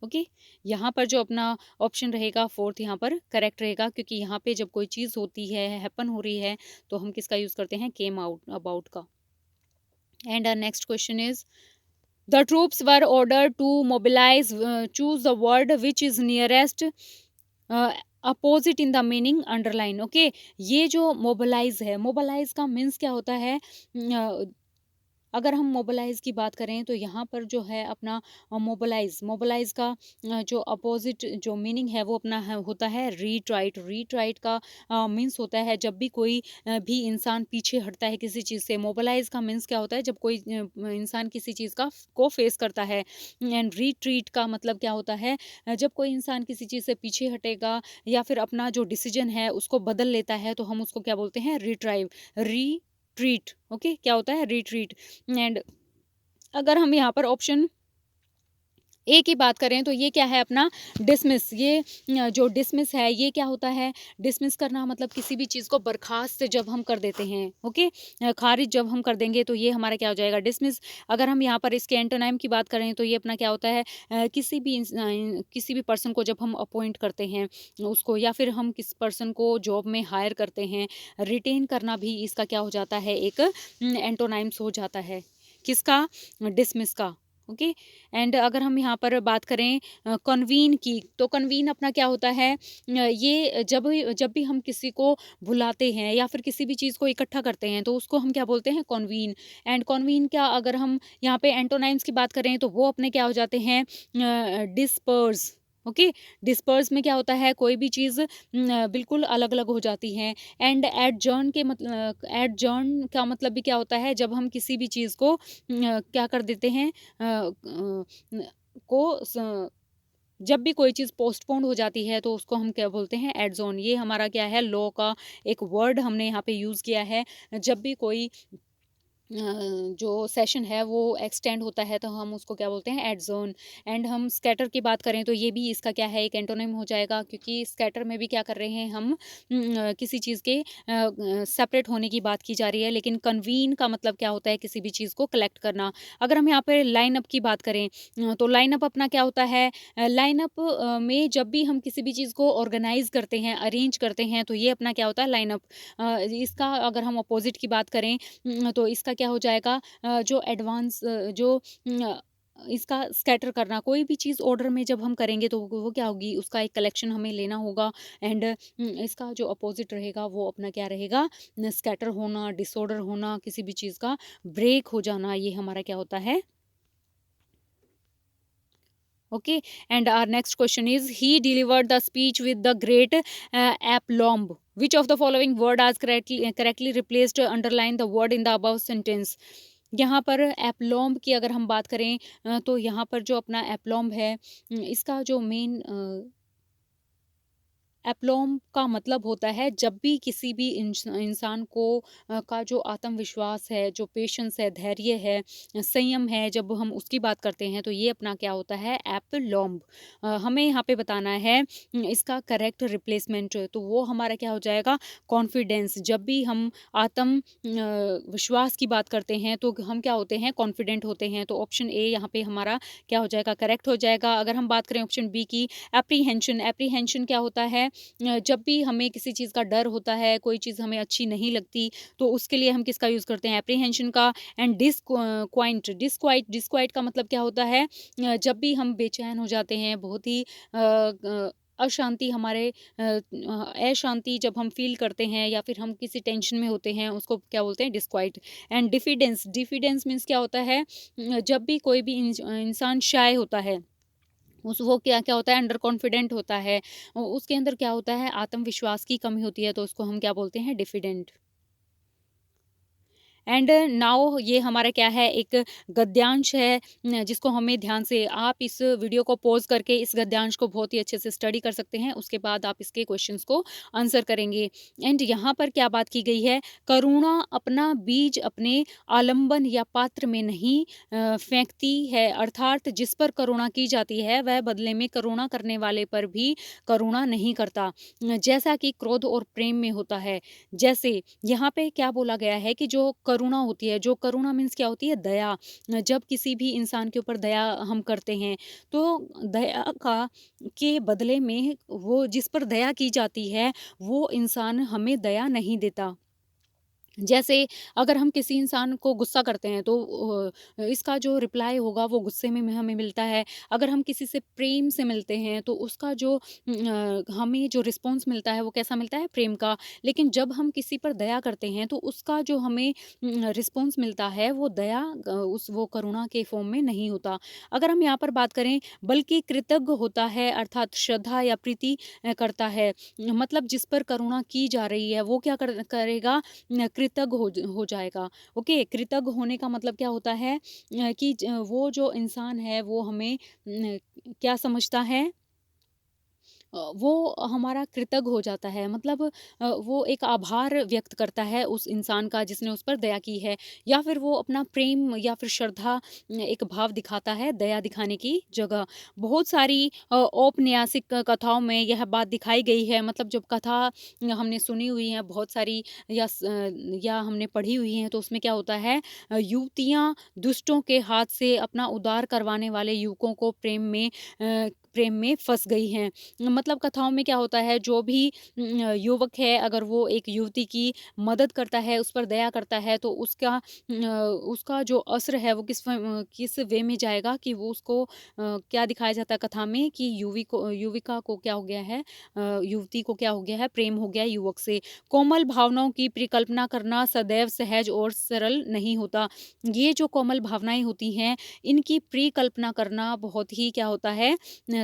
ओके, यहाँ पर जो अपना ऑप्शन रहेगा फोर्थ यहाँ पर करेक्ट रहेगा, क्योंकि यहाँ पे जब कोई चीज़ होती है, हैपन हो रही है, तो हम किसका यूज़ करते हैं? केम आउट अबाउट का। And next question is the troops were order to mobilize, choose the word which is nearest opposite in the meaning underline. Okay, ये जो मोबिलाइज है, मोबिलाइज का मीन्स क्या होता है? अगर हम मोबिलाइज की बात करें तो यहाँ पर जो है अपना मोबिलाइज, मोबिलाइज का जो अपोजिट जो मीनिंग है वो अपना होता है रीट्राइट। रीट्राइट का मीन्स होता है जब भी कोई भी इंसान पीछे हटता है किसी चीज़ से। मोबिलाइज का मीन्स क्या होता है? जब कोई इंसान किसी चीज़ का को फेस करता है। एंड रीट्रीट का मतलब क्या होता है? जब कोई इंसान किसी चीज़ से पीछे हटेगा या फिर अपना जो डिसीजन है उसको बदल लेता है तो हम उसको क्या बोलते हैं? Retrieve, retreat. ओके, क्या होता है? रिट्रीट। एंड अगर हम यहाँ पर ऑप्शन ए की बात करें तो ये क्या है अपना? डिसमिस। ये जो डिसमिस है ये क्या होता है? डिसमिस करना मतलब किसी भी चीज़ को बर्खास्त जब हम कर देते हैं, ओके, खारिज जब हम कर देंगे तो ये हमारा क्या हो जाएगा? डिसमिस। अगर हम यहाँ पर इसके एंटोनाइम की बात करें तो ये अपना क्या होता है? किसी भी पर्सन को जब हम अपॉइंट करते हैं उसको, या फिर हम किस पर्सन को जॉब में हायर करते हैं, रिटेन करना भी इसका क्या हो जाता है? एक एंटोनाइम्स हो जाता है। किसका? डिसमिस का। ओके। एंड अगर हम यहाँ पर बात करें कन्वीन की, तो कन्वीन अपना क्या होता है? ये जब भी हम किसी को बुलाते हैं या फिर किसी भी चीज़ को इकट्ठा करते हैं तो उसको हम क्या बोलते हैं? कन्वीन। एंड कन्वीन का अगर हम यहाँ पे एंटोनाइम्स की बात करें तो वो अपने क्या हो जाते हैं? डिस्पर्स। ओके, डिस्पर्स में क्या होता है? कोई भी चीज़ बिल्कुल अलग अलग हो जाती है। एंड एडजर्न के मतलब, एडजर्न का मतलब भी क्या होता है? जब हम किसी भी चीज़ को क्या कर देते हैं? अ, न को स जब भी कोई चीज़ पोस्टपोन्ड हो जाती है तो उसको हम क्या बोलते हैं? एड-जोन। ये हमारा क्या है? लॉ का एक वर्ड हमने यहाँ पे यूज़ किया है। जब भी कोई जो सेशन है वो एक्सटेंड होता है तो हम उसको क्या बोलते हैं? Adjourn. एंड हम स्कैटर की बात करें तो ये भी इसका क्या है? एक एंटोनिम हो जाएगा, क्योंकि स्कैटर में भी क्या कर रहे हैं हम? किसी चीज़ के सेपरेट होने की बात की जा रही है, लेकिन कन्वीन का मतलब क्या होता है? किसी भी चीज़ को कलेक्ट करना। अगर हम यहाँ पे लाइन अप की बात करें तो लाइन अप अपना क्या होता है? लाइन अप में जब भी हम किसी भी चीज़ को ऑर्गेनाइज करते हैं, अरेंज करते हैं, तो ये अपना क्या होता है? Line up. इसका अगर हम अपोजिट की बात करें तो इसका क्या हो जाएगा? जो एडवांस इसका स्कैटर करना। कोई भी चीज़ ऑर्डर में जब हम करेंगे तो वो क्या होगी? उसका एक कलेक्शन हमें लेना होगा। एंड इसका जो अपोजिट रहेगा वो अपना क्या रहेगा? स्कैटर होना, डिसऑर्डर होना, किसी भी चीज़ का ब्रेक हो जाना, ये हमारा क्या होता है? Okay, and our next question is he delivered the speech with the great aplomb. Which of the following word has correctly replaced underline the word in the above sentence? यहाँ पर एप्लॉम्ब की अगर हम बात करें तो यहाँ पर जो अपना एप्लॉम्ब है, इसका जो मेन एप्लॉम का मतलब होता है जब भी किसी भी इंसान को का जो आत्मविश्वास है, जो पेशेंस है, धैर्य है, संयम है, जब हम उसकी बात करते हैं तो ये अपना क्या होता है एप्लॉम्ब। हमें यहाँ पे बताना है इसका करेक्ट रिप्लेसमेंट, तो वो हमारा क्या हो जाएगा कॉन्फिडेंस। जब भी हम आत्म विश्वास की बात करते हैं तो हम क्या होते हैं कॉन्फिडेंट होते हैं, तो ऑप्शन ए यहाँ पे हमारा क्या हो जाएगा करेक्ट हो जाएगा। अगर हम बात करें ऑप्शन बी की एप्रीहेंशन, एप्रीहेंशन क्या होता है जब भी हमें किसी चीज़ का डर होता है, कोई चीज़ हमें अच्छी नहीं लगती, तो उसके लिए हम किसका यूज़ करते हैं एप्रीहेंशन का। एंड डिसक्वाइंट, डिसक्वाइट का मतलब क्या होता है जब भी हम बेचैन हो जाते हैं, बहुत ही अशांति हमारे अशांति जब हम फील करते हैं या फिर हम किसी टेंशन में होते हैं, उसको क्या बोलते हैं disquiet. And diffidence, diffidence means क्या होता है जब भी कोई भी इंसान शाय होता है, उस वो क्या क्या होता है अंडर कॉन्फिडेंट होता है, उसके अंदर क्या होता है आत्मविश्वास की कमी होती है, तो उसको हम क्या बोलते हैं डिफिडेंट। एंड नाउ ये हमारा क्या है एक गद्यांश है जिसको हमें ध्यान से आप इस वीडियो को पॉज करके इस गद्यांश को बहुत ही अच्छे से स्टडी कर सकते हैं, उसके बाद आप इसके क्वेश्चंस को आंसर करेंगे। एंड यहाँ पर क्या बात की गई है, करुणा अपना बीज अपने आलंबन या पात्र में नहीं फेंकती है, अर्थात जिस पर करुणा की जाती है वह बदले में करुणा करने वाले पर भी करुणा नहीं करता, जैसा कि क्रोध और प्रेम में होता है। जैसे यहाँ पे क्या बोला गया है कि जो करुणा होती है, जो करुणा मीन्स क्या होती है दया, जब किसी भी इंसान के ऊपर दया हम करते हैं तो दया का के बदले में वो जिस पर दया की जाती है वो इंसान हमें दया नहीं देता। जैसे अगर हम किसी इंसान को गुस्सा करते हैं तो इसका जो रिप्लाई होगा वो गुस्से में हमें मिलता है। अगर हम किसी से प्रेम से मिलते हैं तो उसका जो हमें जो रिस्पॉन्स मिलता है वो कैसा मिलता है प्रेम का। लेकिन जब हम किसी पर दया करते हैं तो उसका जो हमें रिस्पॉन्स मिलता है वो दया उस वो करुणा के फॉर्म में नहीं होता। अगर हम यहाँ पर बात करें बल्कि कृतज्ञ होता है, अर्थात श्रद्धा या प्रीति करता है, मतलब जिस पर करुणा की जा रही है वो क्या करेगा कृतज्ञ हो जाएगा। ओके, कृतज्ञ होने का मतलब क्या होता है कि वो जो इंसान है वो हमें क्या समझता है वो हमारा कृतज्ञ हो जाता है, मतलब वो एक आभार व्यक्त करता है उस इंसान का जिसने उस पर दया की है, या फिर वो अपना प्रेम या फिर श्रद्धा एक भाव दिखाता है दया दिखाने की जगह। बहुत सारी औपन्यासिक कथाओं में यह बात दिखाई गई है, मतलब जब कथा हमने सुनी हुई है बहुत सारी या हमने पढ़ी हुई हैं तो उसमें क्या होता है युवतियाँ दुष्टों के हाथ से अपना उद्धार करवाने वाले युवकों को प्रेम में फंस गई हैं। मतलब कथाओं में क्या होता है जो भी युवक है अगर वो एक युवती की मदद करता है, उस पर दया करता है, तो उसका जो असर है वो किस वे में जाएगा कि वो उसको क्या दिखाया जाता है कथा में कि युविका को क्या हो गया है युवती को क्या हो गया है प्रेम हो गया है युवक से। कोमल भावनाओं की परिकल्पना करना सदैव सहज और सरल नहीं होता। ये जो कोमल भावनाएं होती हैं इनकी परिकल्पना करना बहुत ही क्या होता है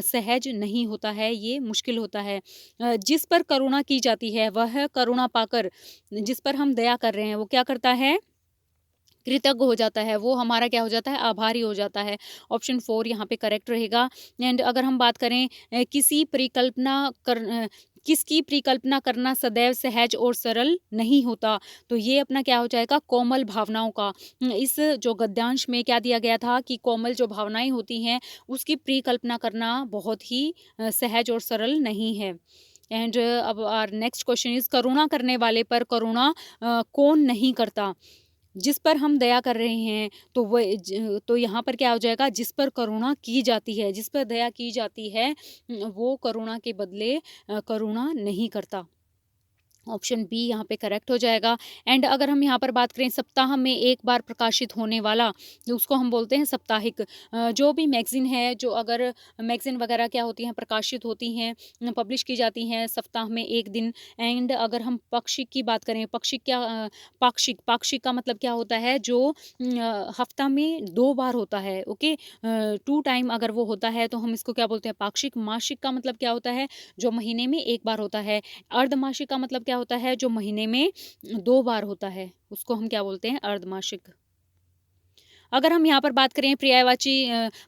सहज नहीं होता है, ये मुश्किल होता है। जिस पर करुणा की जाती है वह करुणा पाकर जिस पर हम दया कर रहे हैं वो क्या करता है कृतज्ञ हो जाता है, वो हमारा क्या हो जाता है आभारी हो जाता है। ऑप्शन 4 यहाँ पे करेक्ट रहेगा। एंड अगर हम बात करें किसकी परिकल्पना करना सदैव सहज और सरल नहीं होता, तो ये अपना क्या हो जाएगा कोमल भावनाओं का। इस जो गद्यांश में क्या दिया गया था कि कोमल जो भावनाएं होती हैं उसकी परिकल्पना करना बहुत ही सहज और सरल नहीं है। एंड अब आर नेक्स्ट क्वेश्चन इज करुणा करने वाले पर करुणा कौन नहीं करता। जिस पर हम दया कर रहे हैं तो तो यहाँ पर क्या हो जाएगा जिस पर करुणा की जाती है, जिस पर दया की जाती है वो करुणा के बदले करुणा नहीं करता। ऑप्शन बी यहाँ पे करेक्ट हो जाएगा। एंड अगर हम यहाँ पर बात करें सप्ताह में एक बार प्रकाशित होने वाला, जो उसको हम बोलते हैं साप्ताहिक, जो भी मैगज़ीन है, जो अगर मैगज़ीन वगैरह क्या होती हैं प्रकाशित होती हैं, पब्लिश की जाती हैं सप्ताह में एक दिन। एंड अगर हम पाक्षिक की बात करें, पाक्षिक पाक्षिक का मतलब क्या होता है जो हफ्ता में 2 बार होता है। ओके, 2 टाइम अगर वो होता है तो हम इसको क्या बोलते हैं पाक्षिक। मासिक का मतलब क्या होता है जो महीने में 1 बार होता है। अर्धमासिक का मतलब क्या होता है जो महीने में 2 बार होता है, उसको हम क्या बोलते हैं अर्धमासिक। अगर हम यहाँ पर बात करें पर्यायवाची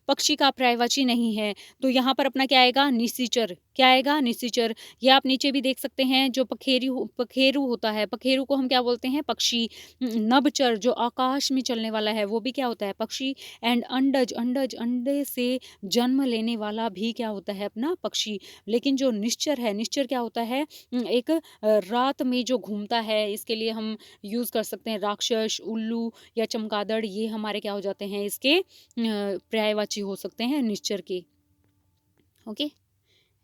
पक्षी का पर्यायवाची नहीं है तो यहाँ पर अपना क्या आएगा निशाचर। क्या आएगा? निशाचर। या आप नीचे भी देख सकते हैं, जो पखेरु होता है, पखेरु को हम क्या बोलते हैं? पक्षी। नभचर जो आकाश में चलने वाला है, वो भी क्या होता है? पक्षी। एंड अंडज, अंडज अंडे से जन्म लेने वाला भी क्या होता है? अपना पक्षी। लेकिन जो निश्चर है, निश्चर क्या होता है? एक रात में जो घूमता है, इसके लिए हम यूज़ कर सकते हैं राक्षस, उल्लू या चमगादड़, ये हमारे क्या हो जाते हैं? इसके पर्यायवाची हो सकते हैं निश्चर के। Okay.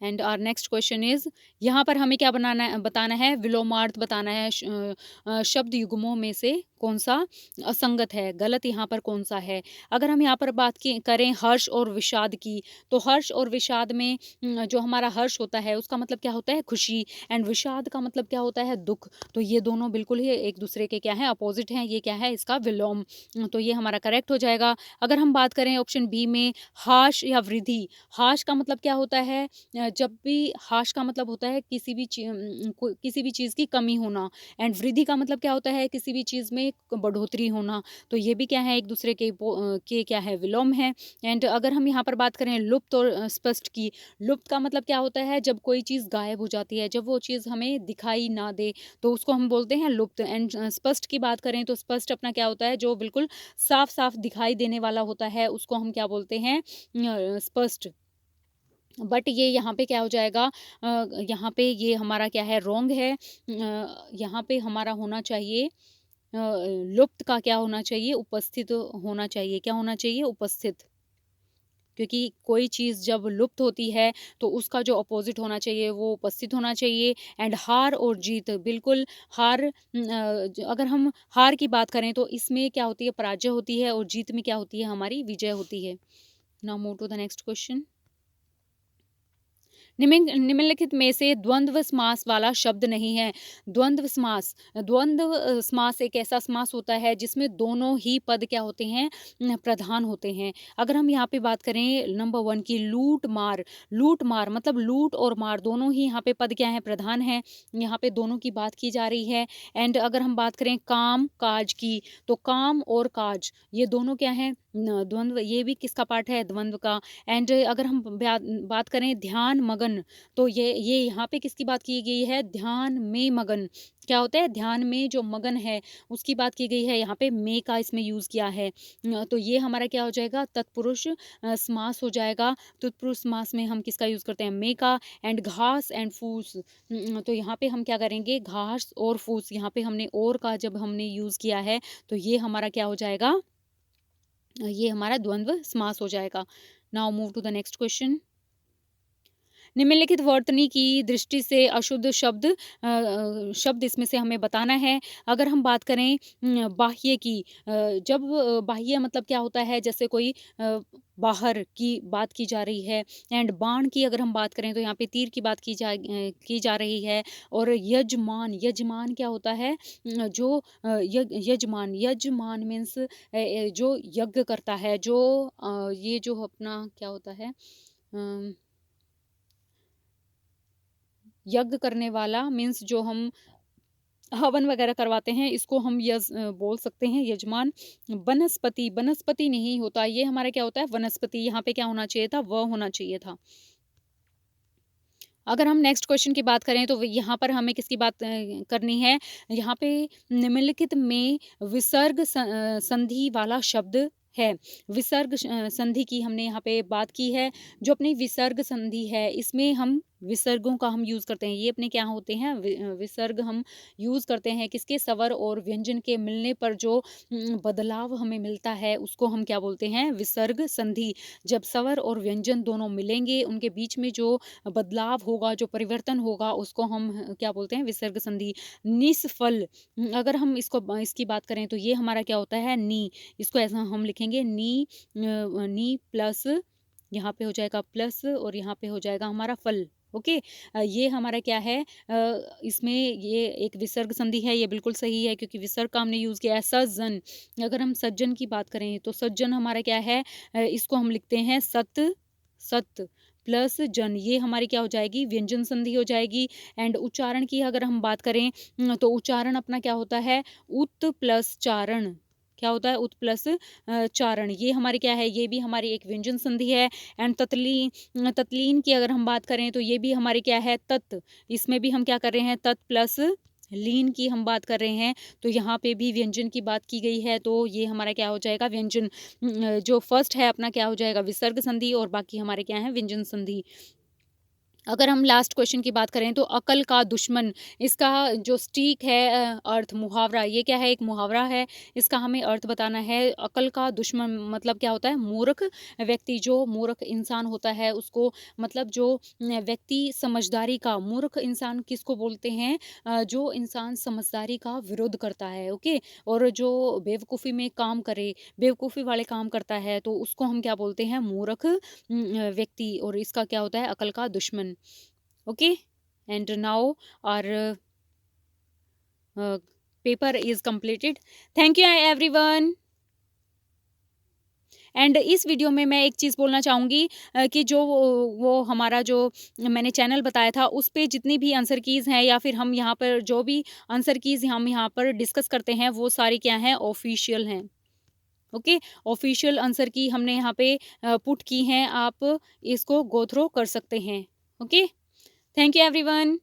And our next question is, यहाँ पर हमें क्या बताना है? विलोमार्थ बताना है। शब्द युग्मों में से कौन सा असंगत है, गलत यहाँ पर कौन सा है? अगर हम यहाँ पर बात की करें हर्ष और विषाद की, तो हर्ष और विषाद में जो हमारा हर्ष होता है उसका मतलब क्या होता है? खुशी। एंड विषाद का मतलब क्या होता है? दुख। तो ये दोनों बिल्कुल ही एक दूसरे के क्या है? अपोजिट हैं। ये क्या है? इसका विलोम। तो ये हमारा करेक्ट हो जाएगा। अगर हम बात करें ऑप्शन बी में, हाश या वृद्धि। हाश का मतलब क्या होता है? जब भी हाश का मतलब होता है किसी भी किसी भी चीज़ की कमी होना। एंड वृद्धि का मतलब क्या होता है? किसी भी चीज़ में बढ़ोतरी होना। तो ये भी क्या है? एक दूसरे के क्या है? विलोम है। एंड अगर हम यहाँ पर बात करें लुप्त और स्पष्ट की, लुप्त का मतलब क्या होता है? जब कोई चीज़ गायब हो जाती है, जब वो चीज़ हमें दिखाई ना दे, तो उसको हम बोलते हैं लुप्त। एंड स्पष्ट की बात करें तो स्पष्ट अपना क्या होता है? जो बिल्कुल साफ साफ दिखाई देने वाला होता है, उसको हम क्या बोलते हैं? स्पष्ट। बट ये यहाँ पे क्या हो जाएगा? यहाँ पे ये हमारा क्या है? रॉन्ग है। यहाँ पे हमारा होना चाहिए लुप्त का क्या होना चाहिए? उपस्थित होना चाहिए। क्या होना चाहिए? उपस्थित। क्योंकि कोई चीज़ जब लुप्त होती है तो उसका जो अपोजिट होना चाहिए वो उपस्थित होना चाहिए। एंड हार और जीत, बिल्कुल हार अगर हम हार की बात करें तो इसमें क्या होती है? पराजय होती है, और जीत में क्या होती है? हमारी विजय होती है। Now move to the next question. निम्नलिखित में से द्वंद्व समास वाला शब्द नहीं है। द्वंद्व समास एक ऐसा समास होता है जिसमें दोनों ही पद क्या होते हैं? प्रधान होते हैं। अगर हम यहाँ पे बात करें नंबर 1 की, लूट मार। लूट मार मतलब लूट और मार दोनों ही यहाँ पे पद क्या है? प्रधान है। यहाँ पे दोनों की बात की जा रही है। एंड अगर हम बात करें काम काज की, तो काम और काज ये दोनों क्या है? द्वंद्व। ये भी किसका पार्ट है? द्वंद्व का। एंड अगर हम बात करें ध्यान मगन, तो ये यहाँ पे किसकी बात की गई है? ध्यान में मगन। क्या होता है? ध्यान में जो मगन है उसकी बात की गई है। यहाँ पे में का इसमें यूज किया है। तो ये हमारा क्या हो जाएगा? तत्पुरुष समास हो जाएगा। तत्पुरुष समास में हम किसका यूज करते हैं? में का। एंड घास एंड फूस, तो यहाँ पे हम क्या करेंगे? घास और फूस। यहाँ पे हमने और का जब हमने यूज किया है तो ये हमारा क्या हो जाएगा? ये हमारा द्वंद्व समास हो जाएगा। Now move to the next question. निम्नलिखित वर्तनी की दृष्टि से अशुद्ध शब्द इसमें से हमें बताना है। अगर हम बात करें बाह्य की, जब बाह्य मतलब क्या होता है? जैसे कोई बाहर की बात की जा रही है। एंड बाण की अगर हम बात करें तो यहाँ पे तीर की बात की जा रही है। और यजमान, यजमान क्या होता है? जो यजमान, यजमान मीन्स जो यज्ञ करता है, जो ये जो अपना क्या होता है? यज्ञ करने वाला मीन्स जो हम हवन वगैरह करवाते हैं, इसको हम बोल सकते हैं यजमान। वनस्पति, वनस्पति नहीं होता, ये हमारा क्या होता है? वनस्पति। यहाँ पे क्या होना चाहिए था? व होना चाहिए था। अगर हम नेक्स्ट क्वेश्चन की बात करें तो यहाँ पर हमें किसकी बात करनी है? यहाँ पे निम्नलिखित में विसर्ग संधि वाला शब्द है। विसर्ग संधि की हमने यहाँ पे बात की है। जो अपनी विसर्ग संधि है इसमें हम विसर्गों का हम यूज करते हैं। ये अपने क्या होते हैं? विसर्ग हम यूज करते हैं किसके? स्वर और व्यंजन के मिलने पर जो बदलाव हमें मिलता है उसको हम क्या बोलते हैं? विसर्ग संधि। जब स्वर और व्यंजन दोनों मिलेंगे, उनके बीच में जो बदलाव होगा, जो परिवर्तन होगा, उसको हम क्या बोलते हैं? विसर्ग संधि। निष्फल, अगर हम इसकी बात करें तो ये हमारा क्या होता है? नी। इसको ऐसा हम लिखेंगे नी प्लस, यहाँ पे हो जाएगा प्लस और यहाँ पे हो जाएगा हमारा फल। ओके। ये हमारा क्या है? इसमें ये एक विसर्ग संधि है, ये बिल्कुल सही है क्योंकि विसर्ग का हमने यूज किया है। सज्जन, अगर हम सज्जन की बात करें तो सज्जन हमारा क्या है? इसको हम लिखते हैं सत प्लस जन, ये हमारी क्या हो जाएगी? व्यंजन संधि हो जाएगी। एंड उच्चारण की अगर हम बात करें तो उच्चारण अपना क्या होता है? उत प्लस चारण। क्या होता है उत प्लस चारण, ये हमारी क्या है, ये भी हमारी एक व्यंजन संधि है। एंड तत्लीन की अगर हम बात करें तो ये भी हमारी क्या है, तत्, इसमें भी हम क्या कर रहे हैं, तत् प्लस लीन की हम बात कर रहे हैं, तो यहाँ पे भी व्यंजन की बात की गई है, तो ये हमारा क्या हो जाएगा, व्यंजन। जो फर्स्ट है अपना क्या हो जाएगा, विसर्ग संधि, और बाकी हमारे क्या है, व्यंजन संधि। अगर हम लास्ट क्वेश्चन की बात करें तो अकल का दुश्मन, इसका जो स्टीक है अर्थ मुहावरा, ये क्या है, एक मुहावरा है। इसका हमें अर्थ बताना है। अकल का दुश्मन मतलब क्या होता है, मूर्ख व्यक्ति, जो मूर्ख इंसान होता है उसको, मतलब जो व्यक्ति समझदारी का, मूर्ख इंसान किसको बोलते हैं, जो इंसान समझदारी का विरोध करता है, ओके। और जो बेवकूफ़ी में काम करे, बेवकूफ़ी वाले काम करता है, तो उसको हम क्या बोलते हैं, मूर्ख व्यक्ति, और इसका क्या होता है, अकल का दुश्मन। Okay, and now our paper is completed. Thank you everyone. And इस वीडियो में मैं एक चीज़ बोलना चाहूँगी कि जो वो हमारा जो मैंने चैनल बताया था उस पे जितनी भी आंसर कीज़ हैं, या फिर हम यहाँ पर जो भी आंसर कीज़ हम यहाँ पर डिस्कस करते हैं, वो सारी क्या हैं, ऑफिशियल हैं। ओके, ऑफिशियल आंसर की हमने यहाँ पे पुट की हैं, आप इसको गो थ्रू कर सकते हैं। Okay, thank you everyone.